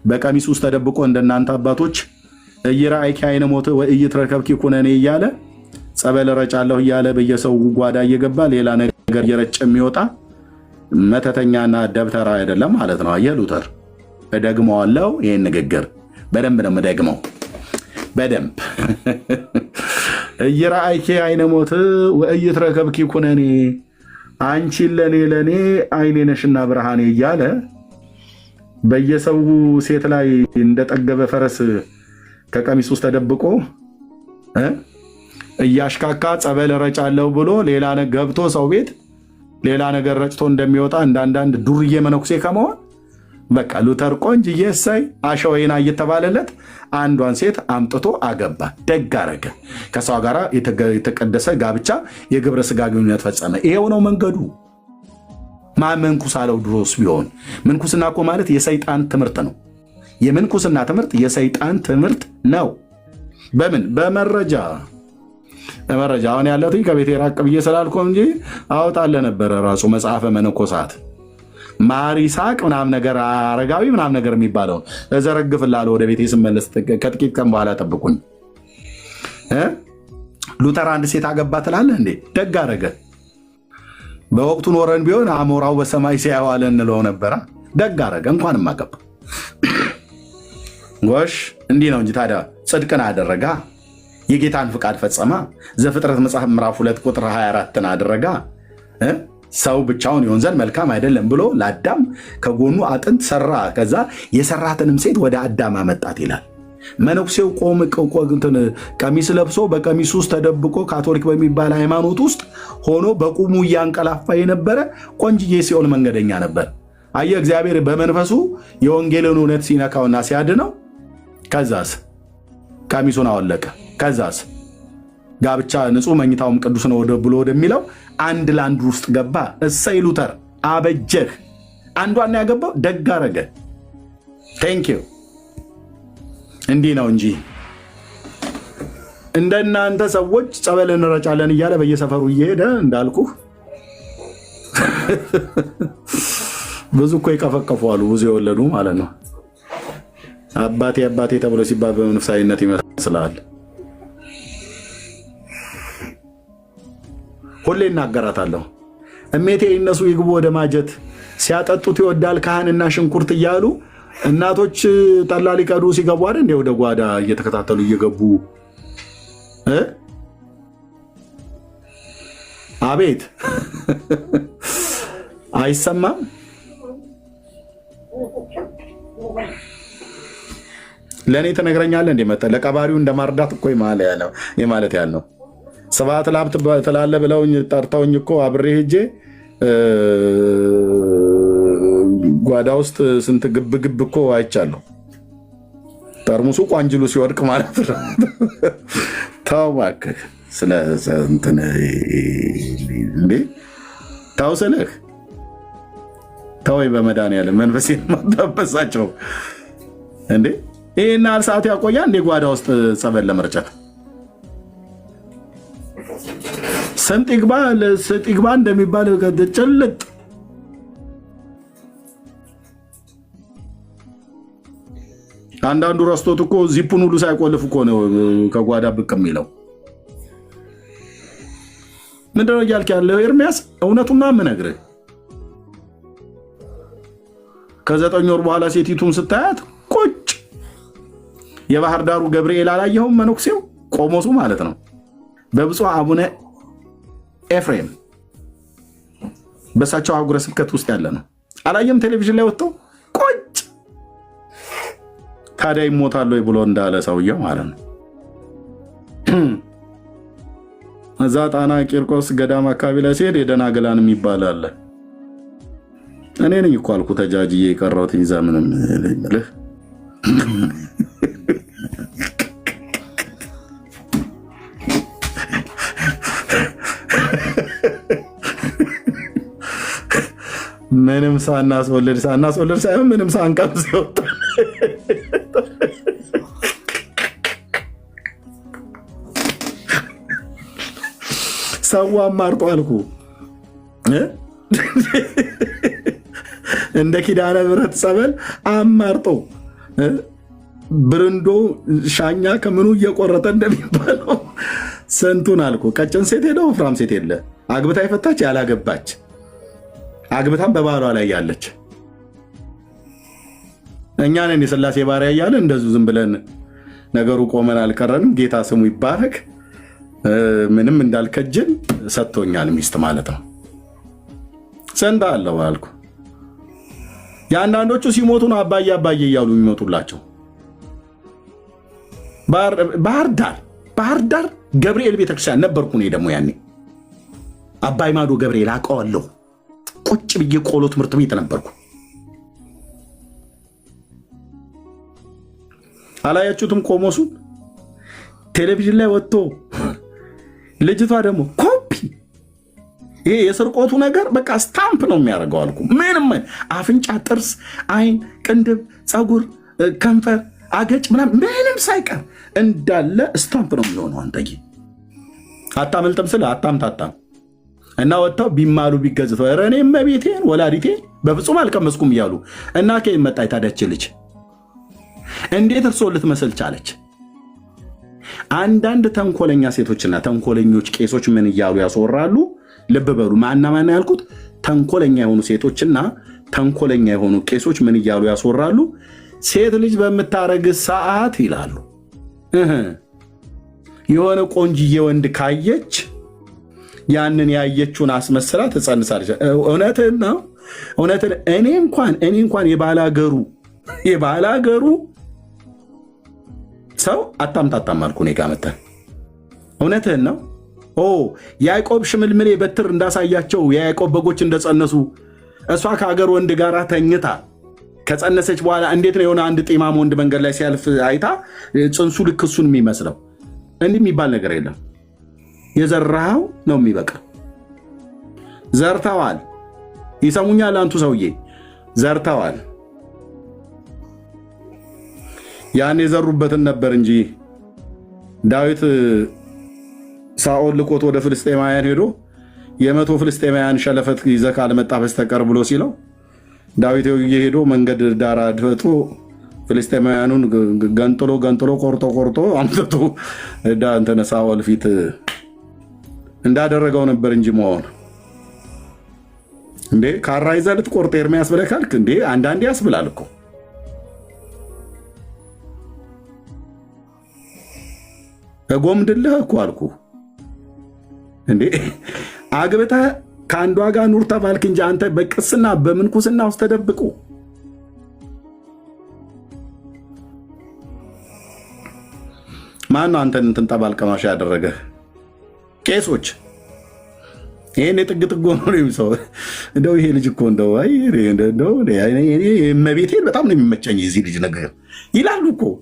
በቀሚስ ውስጥ ተደብቆ እንደናንተ አባቶች እይራእይኪ አይነ ሞት ወእይትረከብኪ ኩነኔ እያለ ጸበል ረጫለሁ እያለ በየሰው ጓዳ እየገባ ሌላ ነገር እየረጨ የሚወጣ መተተኛና ደብተራ አይደለም ማለት ነው። አየህ ሉተር፣ እደግመዋለሁ። ይህን ንግግር በደንብ ነው የምደግመው፣ በደንብ እይራእይኪ አይነ ሞት ወእይትረከብኪ ኩነኔ፣ አንቺን ለኔ አይኔ ነሽና ብርሃኔ እያለ በየሰው ሴት ላይ እንደጠገበ ፈረስ ከቀሚስ ውስጥ ተደብቆ እያሽካካ ጸበል ረጫለሁ ብሎ ሌላ ገብቶ ሰው ቤት ሌላ ነገር ረጭቶ እንደሚወጣ እንዳንዳንድ ዱርዬ መነኩሴ ከመሆን በቃ ሉተር ቆንጅዬ እሰይ አሸወይና እየተባለለት አንዷን ሴት አምጥቶ አገባ። ደግ አረገ። ከሷ ጋር የተቀደሰ ጋብቻ የግብረ ስጋ ግንኙነት ፈጸመ። ይሄው ነው መንገዱ። ማመንኩስ አለው ድሮስ ቢሆን ምንኩስና እኮ ማለት የሰይጣን ትምህርት ነው። የምንኩስና ትምህርት የሰይጣን ትምህርት ነው። በምን በመረጃ አሁን ያለሁት ከቤቴ ራቅ ብዬ ስላልኩ እንጂ አወጣለ ነበረ ራሱ መጽሐፈ መነኮሳት ማር ይስሐቅ ምናምን ነገር አረጋዊ ምናምን ነገር የሚባለውን እዘረግፍላለሁ ወደ ቤቴ ስመለስ። ከጥቂት ቀን በኋላ ጠብቁኝ። ሉተር አንድ ሴት አገባ ትላለህ እንዴ? ደግ አረገ። በወቅቱ ኖረን ቢሆን አሞራው በሰማይ ሲያዋለ እንለው ነበረ። ደግ አረገ። እንኳንም አገባ። ጎሽ እንዲህ ነው እንጂ ታዲያ ጽድቅን አደረጋ፣ የጌታን ፍቃድ ፈጸማ። ዘፍጥረት መጽሐፍ ምዕራፍ 2 ቁጥር 24 አደረጋ። ሰው ብቻውን ይሆን ዘንድ መልካም አይደለም ብሎ ለአዳም ከጎኑ አጥንት ሰራ። ከዛ የሰራትንም ሴት ወደ አዳም አመጣት ይላል። መነኩሴው ቀሚስ ለብሶ በቀሚስ ውስጥ ተደብቆ ካቶሊክ በሚባል ሃይማኖት ውስጥ ሆኖ በቁሙ እያንቀላፋ የነበረ ቆንጅዬ ሲኦል መንገደኛ ነበር። አየህ፣ እግዚአብሔር በመንፈሱ የወንጌልን እውነት ሲነካውና ሲያድነው፣ ከዛስ ቀሚሱን አወለቀ። ከዛስ ጋብቻ ንጹሕ መኝታውም ቅዱስ ነው ብሎ ወደሚለው አንድ ለአንድ ውስጥ ገባ። እሰይ ሉተር አበጀህ። አንዷን ያገባው ደግ አረገ። ቴንኪው። እንዲህ ነው እንጂ እንደናንተ ሰዎች ጸበል እንረጫለን እያለ በየሰፈሩ እየሄደ እንዳልኩህ ብዙ እኮ ይቀፈቀፏሉ፣ ብዙ የወለዱ ማለት ነው። አባቴ ተብሎ ሲባል በመንፈሳዊነት ይመስላል። ሁሌ እናገራታለሁ። እሜቴ እነሱ ይግቡ ወደ ማጀት፣ ሲያጠጡት ይወዳል ካህንና ሽንኩርት እያሉ እናቶች ጠላ ሊቀዱ ሲገቡ አይደል እንደ ወደ ጓዳ እየተከታተሉ እየገቡ አቤት አይሰማም። ለእኔ ትነግረኛለህ እንደ መጠ ለቀባሪው እንደማርዳት እኮ ማለት ያለው ስብሐት ለአብ ትላለህ ብለውኝ ጠርተውኝ እኮ አብሬ ሄጄ ጓዳ ውስጥ ስንት ግብ እኮ አይቻለሁ። ጠርሙሱ ቋንጅሉ ሲወድቅ ማለት ነው። ተው እባክህ ስለ እንትን እንዴ ተው ስልህ ተወይ በመድኃኒዓለም መንፈሴን ማታበሳቸው እንዴ! ይሄን ያህል ሰዓት ያቆያ እንዴ ጓዳ ውስጥ ጸበል ለመርጨት? ስንጥ ይግባ እንደሚባል ጭልጥ አንዳንዱ ረስቶት እኮ ዚፑን ሁሉ ሳይቆልፍ እኮ ነው ከጓዳ ብቅ የሚለው። ምንድነው እያልክ ያለው ኤርሚያስ? እውነቱን ነው የምነግርህ። ከ9 ወር በኋላ ሴቲቱን ስታያት ቁጭ የባህር ዳሩ ገብርኤል አላየኸውም? መነኩሴው ቆሞሱ ማለት ነው በብፁዕ አቡነ ኤፍሬም በሳቸው አህጉረ ስብከት ውስጥ ያለ ነው። አላየም? ቴሌቪዥን ላይ ወጥተው ቁጭ። ታዲያ ይሞታል ወይ ብሎ እንዳለ ሰውየው ማለት ነው። እዛ ጣና ቂርቆስ ገዳም አካባቢ ላይ ሲሄድ የደናግላን የሚባል አለ። እኔ ነኝ እኮ አልኩ ተጃጅዬ የቀረሁት ይዛ ምንም ልህ ምንም ሳናስወልድ ሳይሆን ምንም ሳንቀምስ ይወጣ ሰው አማርጦ አልኩ እንደ ኪዳነ ምሕረት ጸበል አማርጦ ብርንዶ ሻኛ ከምኑ እየቆረጠ እንደሚባለው ስንቱን አልኩ። ቀጭን ሴት ሄደ፣ ወፍራም ሴት የለ፣ አግብታ የፈታች ያላገባች፣ አግብታም በባሏ ላይ ያለች እኛ ነን የሥላሴ ባሪያ እያለ እንደዚሁ ዝም ብለን ነገሩ ቆመን አልቀረንም። ጌታ ስሙ ይባረክ። ምንም እንዳልከጅል ሰጥቶኛል ሚስት ማለት ነው። ሰንዳ አለው አልኩ። የአንዳንዶቹ ሲሞቱ ነው አባዬ አባዬ እያሉ የሚመጡላቸው። ባህር ዳር ገብርኤል ቤተክርስቲያን ነበርኩ እኔ ደግሞ ያኔ አባይ ማዶ ገብርኤል አውቀዋለሁ። ቁጭ ብዬ ቆሎ ትምህርት ቤት ነበርኩ። አላያችሁትም? ቆሞሱ ቴሌቪዥን ላይ ወጥቶ ልጅቷ ደግሞ ኮፒ። ይሄ የስርቆቱ ነገር በቃ ስታምፕ ነው የሚያደርገው አልኩ። ምንም አፍንጫ፣ ጥርስ፣ አይን፣ ቅንድብ፣ ፀጉር፣ ከንፈር፣ አገጭ ምንም ሳይቀር እንዳለ ስታምፕ ነው የሚሆነው። አንተዬ አታመልጥም ስለ አታምታታም እና ወጥተው ቢማሉ ቢገዝተው ኧረ እኔ እመቤቴን ወላዲቴን በፍጹም አልቀመስኩም እያሉ እና ከየት መጣች ታዲያች ልጅ? እንዴት እርሶ ልትመስል ቻለች? አንዳንድ ተንኮለኛ ሴቶችና ተንኮለኞች ቄሶች ምን እያሉ ያስወራሉ? ልብ በሉ። ማን ያልኩት? ተንኮለኛ የሆኑ ሴቶችና ተንኮለኛ የሆኑ ቄሶች ምን እያሉ ያስወራሉ? ሴት ልጅ በምታረግ ሰዓት ይላሉ የሆነ ቆንጅዬ ወንድ ካየች ያንን ያየችውን አስመስላ ትጸንሳለች። እውነትን ነው እውነትን። እኔ እንኳን የባላገሩ ሰው አታምታታም አልኩ። እኔ ጋር መጣ። እውነትህን ነው። ያዕቆብ ሽምልምሌ በትር እንዳሳያቸው የያዕቆብ በጎች እንደጸነሱ እሷ ከሀገር ወንድ ጋር ተኝታ ከጸነሰች በኋላ እንዴት ነው የሆነ አንድ ጤማም ወንድ መንገድ ላይ ሲያልፍ አይታ ጽንሱ ልክ እሱን የሚመስለው? እንዲህ የሚባል ነገር የለም። የዘራኸው ነው የሚበቃ። ዘርተዋል። ይሰሙኛል? አንቱ ሰውዬ ዘርተዋል። ያን የዘሩበትን ነበር እንጂ ዳዊት ሳኦል ልቆት ወደ ፍልስጤማውያን ሄዶ የ100 ፍልስጤማውያን ሸለፈት ይዘህ ካልመጣ በስተቀር ብሎ ሲለው ዳዊት ሄዶ መንገድ ዳር አድፍጦ ፍልስጤማውያኑን ገንጥሎ ቆርጦ አምጥቶ እንትን ሳኦል ፊት እንዳደረገው ነበር እንጂ መሆን እንዴ ካራ ይዘህ ልትቆርጥ ኤርሚያስ ብለህ ካልክ እንዴ አንዳንዴ ያስብላል እኮ። እጎምድልህ እኮ አልኩ እንዴ። አግብተህ ከአንዷ ጋር ኑር ተባልክ እንጂ አንተ በቅስና በምንኩስና ውስጥ ተደብቆ ማነው አንተን እንትን ጠባልቀማሽ ያደረገህ? ቄሶች ይሄን የጥግ ሆኖ ነው የሚሰው። እንደው ይሄ ልጅ እኮ እንደው እመቤቴን በጣም ነው የሚመቸኝ የዚህ ልጅ ነገር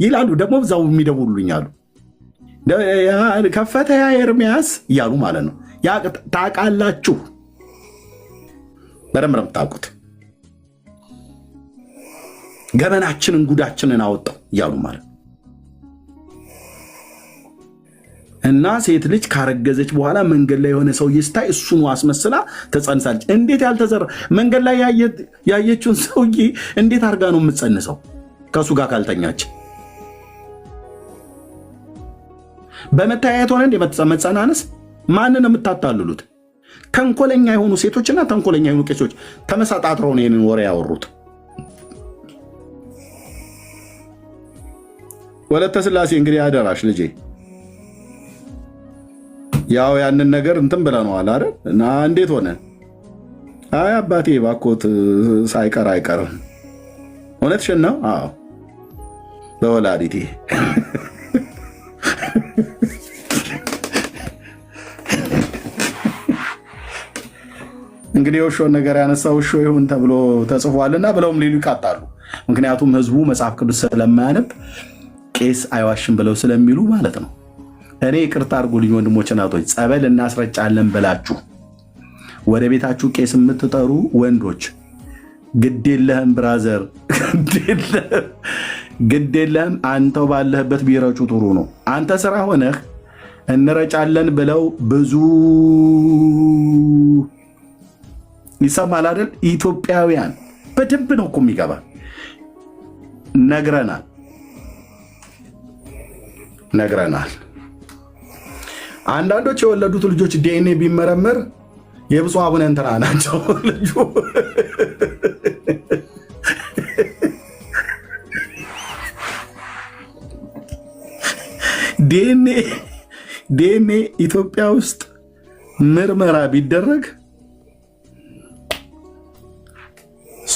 ይላሉ። ደግሞ እዛው የሚደውሉልኛሉ ከፈተ ያ ኤርሚያስ እያሉ ማለት ነው። ታውቃላችሁ፣ በደንብ ነው የምታውቁት። ገበናችንን ጉዳችንን አወጣው እያሉ ማለት እና ሴት ልጅ ካረገዘች በኋላ መንገድ ላይ የሆነ ሰው ይስታይ እሱን አስመስላ ተጸንሳለች። እንዴት ያልተዘራ መንገድ ላይ ያየችውን ሰውዬ እንዴት አድርጋ ነው የምትጸንሰው? ከሱ ጋር ካልተኛች በመታየት ሆነ እንደ መጸናነስ ማንን የምታታልሉት? ተንኮለኛ የሆኑ ሴቶችና ተንኮለኛ የሆኑ ቄሶች ተመሳጣጥረው ነው ይህንን ወሬ ያወሩት። ወለተ ስላሴ እንግዲህ አደራሽ ልጄ ያው ያንን ነገር እንትን ብለነዋል አይደል? እና እንዴት ሆነ? አይ አባቴ ባኮት ሳይቀር አይቀርም። እውነትሽን ነው። አዎ በወላዲቴ እንግዲህ የውሾን ነገር ያነሳው ውሾ ይሁን ተብሎ ተጽፏልና ብለውም ሊሉ ይቃጣሉ። ምክንያቱም ህዝቡ መጽሐፍ ቅዱስ ስለማያነብ ቄስ አይዋሽም ብለው ስለሚሉ ማለት ነው። እኔ ይቅርታ አድርጉልኝ ወንድሞች እናቶች፣ ጸበል እናስረጫለን ብላችሁ ወደ ቤታችሁ ቄስ የምትጠሩ ወንዶች ግድ የለህም ብራዘር፣ ግድ የለህም። አንተው ባለህበት ቢረጩ ጥሩ ነው። አንተ ስራ ሆነህ እንረጫለን ብለው ብዙ ይሰማል አይደል? ኢትዮጵያውያን በደንብ ነው እኮ የሚገባ ነግረናል። አንዳንዶች የወለዱት ልጆች ዲኤንኤ ቢመረመር የብፁዕ አቡነ እንትና ናቸው ልጁ። ዲኤንኤ ኢትዮጵያ ውስጥ ምርመራ ቢደረግ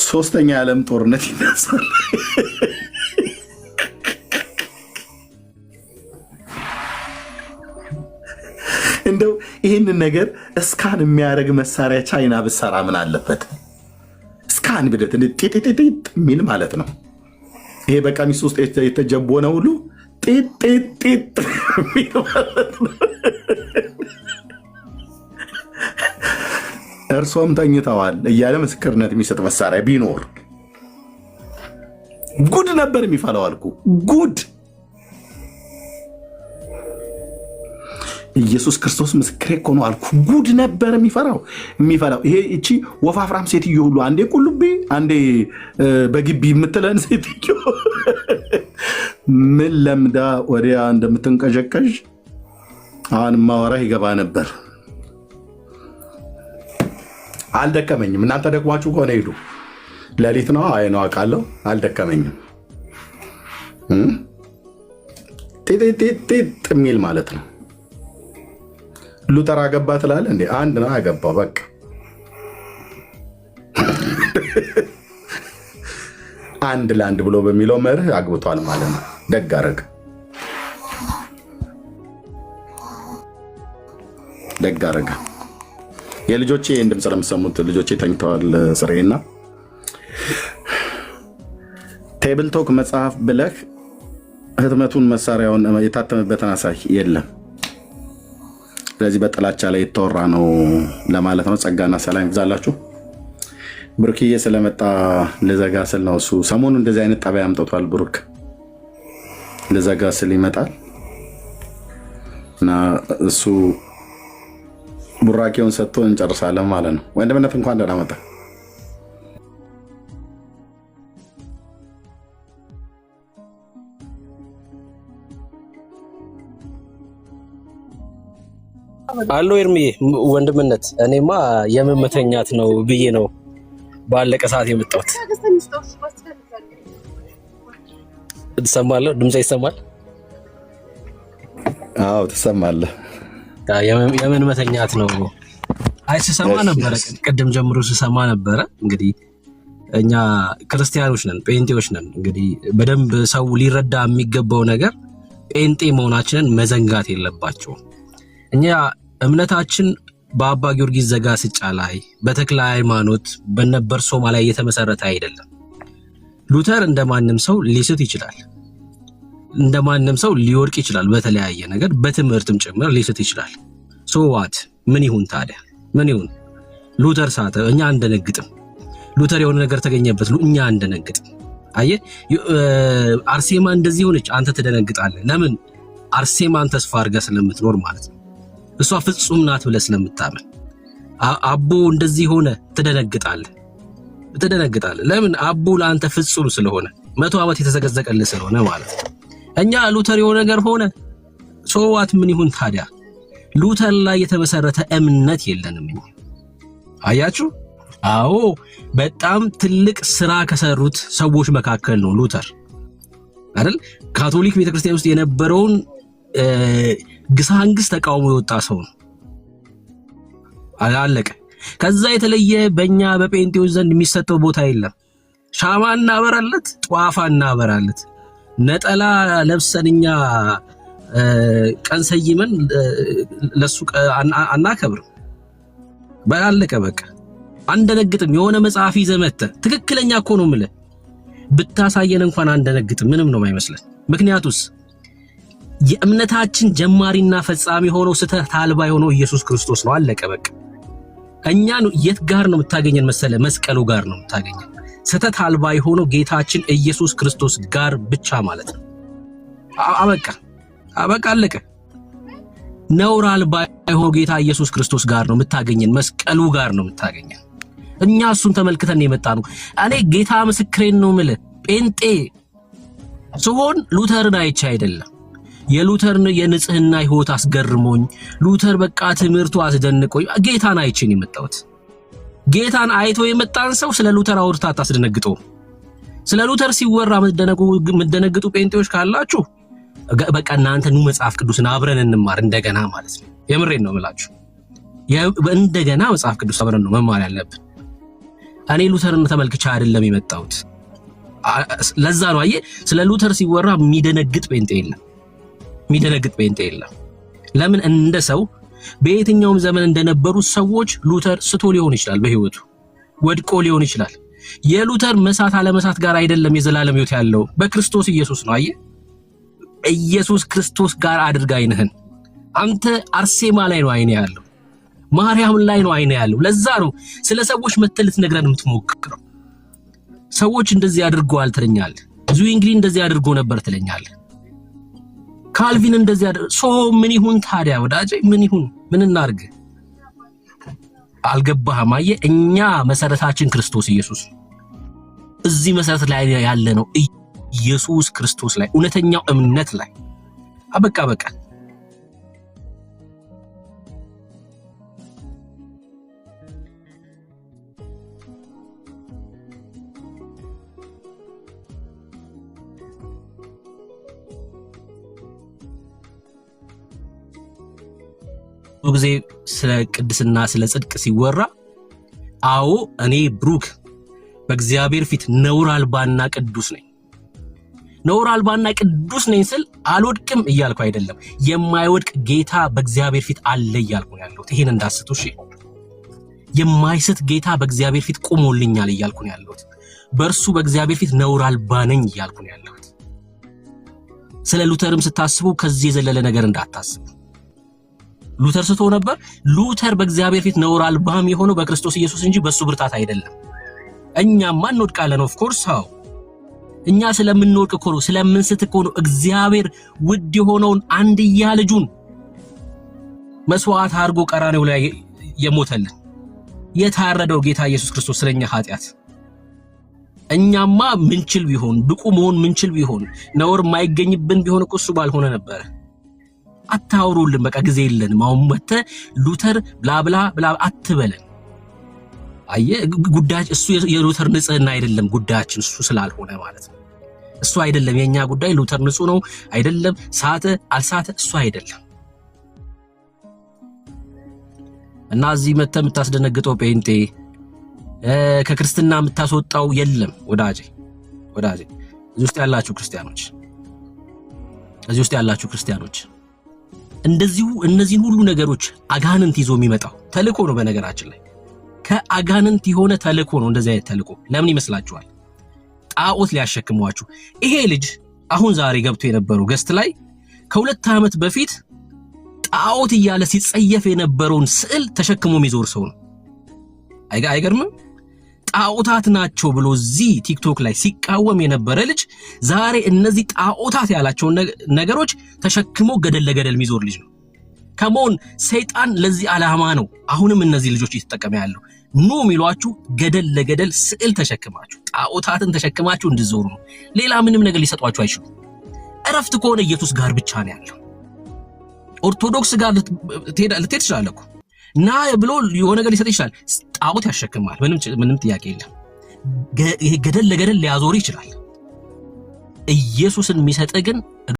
ሶስተኛ የዓለም ጦርነት ይነሳል። እንደው ይህንን ነገር እስካን የሚያደርግ መሳሪያ ቻይና ብሰራ ምን አለበት? እስካን ብደት ጤጤጤጥ የሚል ማለት ነው። ይሄ በቀሚስ ውስጥ የተጀቦነ ሁሉ ጤጤጤጥ የሚል ማለት ነው። እርሶም ተኝተዋል እያለ ምስክርነት የሚሰጥ መሳሪያ ቢኖር ጉድ ነበር የሚፈላው አልኩ። ጉድ ኢየሱስ ክርስቶስ ምስክሬ እኮ ነው አልኩ። ጉድ ነበር የሚፈላው። ይሄ እቺ ወፋፍራም ሴትዮ ሁሉ አንዴ ቁልቢ አንዴ በግቢ የምትለን ሴትዮ ምን ለምዳ ወዲያ እንደምትንቀዠቀዥ አሁን ማወራህ ይገባ ነበር። አልደከመኝም። እናንተ ደክሟችሁ ከሆነ ሄዱ። ሌሊት ነው። አይ ነው አውቃለሁ። አልደከመኝም። ጤጤጤጥ የሚል ማለት ነው። ሉተር አገባ ትላለህ እንዴ? አንድ ነው አገባው። በቃ አንድ ለአንድ ብሎ በሚለው መርህ አግብቷል ማለት ነው። ደግ አደረገ። ደግ አደረገ። የልጆቼ ድምፅ ለምሰሙት ልጆቼ ተኝተዋል። ጽሬና ቴብል ቶክ መጽሐፍ ብለህ ህትመቱን መሳሪያውን የታተመበትን አሳይ። የለም። ስለዚህ በጥላቻ ላይ የተወራ ነው ለማለት ነው። ጸጋና ሰላም ይብዛላችሁ። ብሩክዬ ስለመጣ ልዘጋ ስል ነው። እሱ ሰሞኑ እንደዚህ አይነት ጠባይ አምጥቷል። ብሩክ ልዘጋ ስል ይመጣል እና እሱ ቡራኬውን ሰጥቶ እንጨርሳለን ማለት ነው። ወንድምነት እንኳን ደህና መጣ። አሎ ኤርሚዬ፣ ወንድምነት እኔማ የመመተኛት ነው ብዬ ነው ባለቀ ሰዓት የመጣሁት። ትሰማለህ? ድምጼ ይሰማል? አዎ ትሰማለህ። የምን መተኛት ነው? አይ ስሰማ ነበረ፣ ቅድም ጀምሮ ስሰማ ነበረ። እንግዲህ እኛ ክርስቲያኖች ነን፣ ጴንጤዎች ነን። እንግዲህ በደንብ ሰው ሊረዳ የሚገባው ነገር ጴንጤ መሆናችንን መዘንጋት የለባቸውም። እኛ እምነታችን በአባ ጊዮርጊስ ዘጋስጫ ላይ በተክለ ሃይማኖት በነበር ሶማ ላይ የተመሰረተ አይደለም። ሉተር እንደማንም ሰው ሊስት ይችላል፣ እንደማንም ሰው ሊወርቅ ይችላል። በተለያየ ነገር በትምህርትም ጭምር ሊስት ይችላል። ሶዋት ምን ይሁን ታዲያ? ምን ይሁን? ሉተር ሳተ፣ እኛ አንደነግጥም። ሉተር የሆነ ነገር ተገኘበት፣ እኛ አንደነግጥም። አየህ አርሴማ እንደዚህ ሆነች፣ አንተ ትደነግጣለህ። ለምን? አርሴማን ተስፋ አድርገህ ስለምትኖር ማለት ነው። እሷ ፍጹም ናት ብለህ ስለምታመን። አቦ እንደዚህ ሆነ ትደነግጣለህ። ለምን? አቦ ለአንተ ፍጹም ስለሆነ 100 ዓመት የተዘቀዘቀልህ ስለሆነ ማለት ነው። እኛ ሉተር የሆነ ነገር ሆነ ሶዋት ምን ይሁን ታዲያ? ሉተር ላይ የተመሰረተ እምነት የለንም እኛ። አያችሁ? አዎ በጣም ትልቅ ስራ ከሰሩት ሰዎች መካከል ነው ሉተር አይደል? ካቶሊክ ቤተክርስቲያን ውስጥ የነበረውን ግሳንግስ ተቃውሞ የወጣ ሰው ነው። አላለቀ። ከዛ የተለየ በእኛ በጴንጤዎች ዘንድ የሚሰጠው ቦታ የለም። ሻማ እናበራለት፣ ጧፋ እናበራለት፣ ነጠላ ለብሰንኛ ቀን ሰይመን ለሱ አናከብርም። ባላለቀ በቃ አንደነግጥም። የሆነ መጽሐፍ ይዘህ መተህ ትክክለኛ እኮ ነው የምልህ ብታሳየን እንኳን አንደነግጥም። ምንም ነው የማይመስለን። ምክንያቱስ የእምነታችን ጀማሪና ፈጻሚ ሆኖ ስህተት አልባ የሆነው ኢየሱስ ክርስቶስ ነው። አለቀ በቃ። እኛን የት ጋር ነው የምታገኘን መሰለ? መስቀሉ ጋር ነው የምታገኘን። ስህተት አልባ የሆነው ጌታችን ኢየሱስ ክርስቶስ ጋር ብቻ ማለት ነው። አበቃ አለቀ። ነውር አልባ የሆነው ጌታ ኢየሱስ ክርስቶስ ጋር ነው የምታገኘን። መስቀሉ ጋር ነው የምታገኘን። እኛ እሱን ተመልክተን የመጣ ነው። እኔ ጌታ ምስክሬን ነው የምልህ ጴንጤ ስሆን ሉተርን አይቼ አይደለም። የሉተርን የንጽህና ህይወት አስገርሞኝ ሉተር በቃ ትምህርቱ አስደንቆኝ ጌታን አይቼ ነው የመጣሁት። ጌታን አይቶ የመጣን ሰው ስለ ሉተር አውርታ አታስደነግጠው። ስለ ሉተር ሲወራ የምትደነግጡ ጴንጤዎች ካላችሁ በቃ እናንተ ኑ መጽሐፍ ቅዱስን አብረን እንማር እንደገና ማለት ነው። የምሬን ነው የምላችሁ። እንደገና መጽሐፍ ቅዱስ አብረን ነው መማር ያለብን። እኔ ሉተርን ተመልክቼ አይደለም የመጣሁት። ለዛ ነው አየህ ስለ ሉተር ሲወራ የሚደነግጥ ጴንጤ የለም። ለምን? እንደ ሰው በየትኛውም ዘመን እንደነበሩ ሰዎች ሉተር ስቶ ሊሆን ይችላል፣ በህይወቱ ወድቆ ሊሆን ይችላል። የሉተር መሳት አለመሳት ጋር አይደለም የዘላለም ህይወት ያለው በክርስቶስ ኢየሱስ ነው። አየህ ኢየሱስ ክርስቶስ ጋር አድርጋ አይንህን። አንተ አርሴማ ላይ ነው አይኔ ያለው፣ ማርያም ላይ ነው አይኔ ያለው። ለዛ ነው ስለ ሰዎች መተልት ነግረን የምትሞክረው። ሰዎች እንደዚህ አድርገዋል ትለኛለህ፣ ዙዊንግሊ እንደዚህ አድርጎ ነበር ትለኛለህ፣ ካልቪን እንደዚህ አድርጎ ምን ይሁን ታዲያ ወዳጄ? ምን ይሁን? ምን እናርግ? አልገባህም? አየህ እኛ መሰረታችን ክርስቶስ ኢየሱስ። እዚህ መሰረት ላይ ያለ ነው ኢየሱስ ክርስቶስ ላይ፣ እውነተኛው እምነት ላይ። አበቃ። ብዙ ጊዜ ስለ ቅድስና ስለ ጽድቅ ሲወራ አዎ እኔ ብሩክ በእግዚአብሔር ፊት ነውር አልባና ቅዱስ ነኝ። ነውር አልባና ቅዱስ ነኝ ስል አልወድቅም እያልኩ አይደለም። የማይወድቅ ጌታ በእግዚአብሔር ፊት አለ እያልኩ ነው ያለሁት። ይሄን እንዳስቱ እሺ። የማይስት ጌታ በእግዚአብሔር ፊት ቆሞልኛል እያልኩ ነው ያለሁት። በእርሱ በእግዚአብሔር ፊት ነውር አልባ ነኝ እያልኩ ነው ያለሁት። ስለ ሉተርም ስታስቡ ከዚህ የዘለለ ነገር እንዳታስቡ። ሉተር ስቶ ነበር። ሉተር በእግዚአብሔር ፊት ነውር አልባም የሆነው በክርስቶስ ኢየሱስ እንጂ በሱ ብርታት አይደለም። እኛማ እንወድቃለን። ኦፍ ኮርስ አዎ እኛ ስለምንወድቅ እኮ ነው፣ ስለምንስት እኮ ነው እግዚአብሔር ውድ የሆነውን አንድያ ልጁን መስዋዕት አድርጎ ቀራንዮ ላይ የሞተልን የታረደው ጌታ ኢየሱስ ክርስቶስ ስለኛ ኃጢአት። እኛማ ምንችል ቢሆን ብቁ መሆን ምንችል ቢሆን ነውር ማይገኝብን ቢሆን እኮ እሱ ባልሆነ ነበር። አታውሩልን፣ በቃ ጊዜ የለንም። አሁን መተ ሉተር ብላ አትበለን። አየህ ጉዳያችን እሱ የሉተር ንጽህና አይደለም ጉዳያችን፣ እሱ ስላልሆነ ማለት ነው። እሱ አይደለም የኛ ጉዳይ። ሉተር ንጹህ ነው አይደለም፣ ሳተ አልሳተ እሱ አይደለም። እና እዚህ መተ የምታስደነግጠው ጴንጤ ከክርስትና የምታስወጣው የለም ወዳጄ። እዚህ ውስጥ ያላችሁ ክርስቲያኖች እንደዚሁ እነዚህን ሁሉ ነገሮች አጋንንት ይዞ የሚመጣው ተልእኮ ነው። በነገራችን ላይ ከአጋንንት የሆነ ተልእኮ ነው። እንደዚህ አይነት ተልእኮ ለምን ይመስላችኋል? ጣዖት ሊያሸክሟችሁ። ይሄ ልጅ አሁን ዛሬ ገብቶ የነበረው ገስት ላይ ከ2 ዓመት በፊት ጣዖት እያለ ሲጸየፍ የነበረውን ስዕል ተሸክሞ የሚዞር ሰው ነው። አይገርምም? ጣዖታት ናቸው ብሎ እዚህ ቲክቶክ ላይ ሲቃወም የነበረ ልጅ ዛሬ እነዚህ ጣዖታት ያላቸው ነገሮች ተሸክሞ ገደል ለገደል የሚዞር ልጅ ነው። ከመሆን ሰይጣን ለዚህ ዓላማ ነው አሁንም እነዚህ ልጆች እየተጠቀመ ያለው። ኑ የሚሏችሁ ገደል ለገደል ስዕል ተሸክማችሁ ጣዖታትን ተሸክማችሁ እንድትዞሩ ነው። ሌላ ምንም ነገር ሊሰጧችሁ አይችሉም። እረፍት ከሆነ ኢየሱስ ጋር ብቻ ነው ያለው። ኦርቶዶክስ ጋር ልትሄድ ትችላለህ እኮ ና ብሎ የሆነ ነገር ሊሰጥ ይችላል። ጣዖት ያሸክማል። ምንም ጥያቄ የለም። ይሄ ገደል ለገደል ሊያዞር ይችላል። ኢየሱስን የሚሰጥ ግን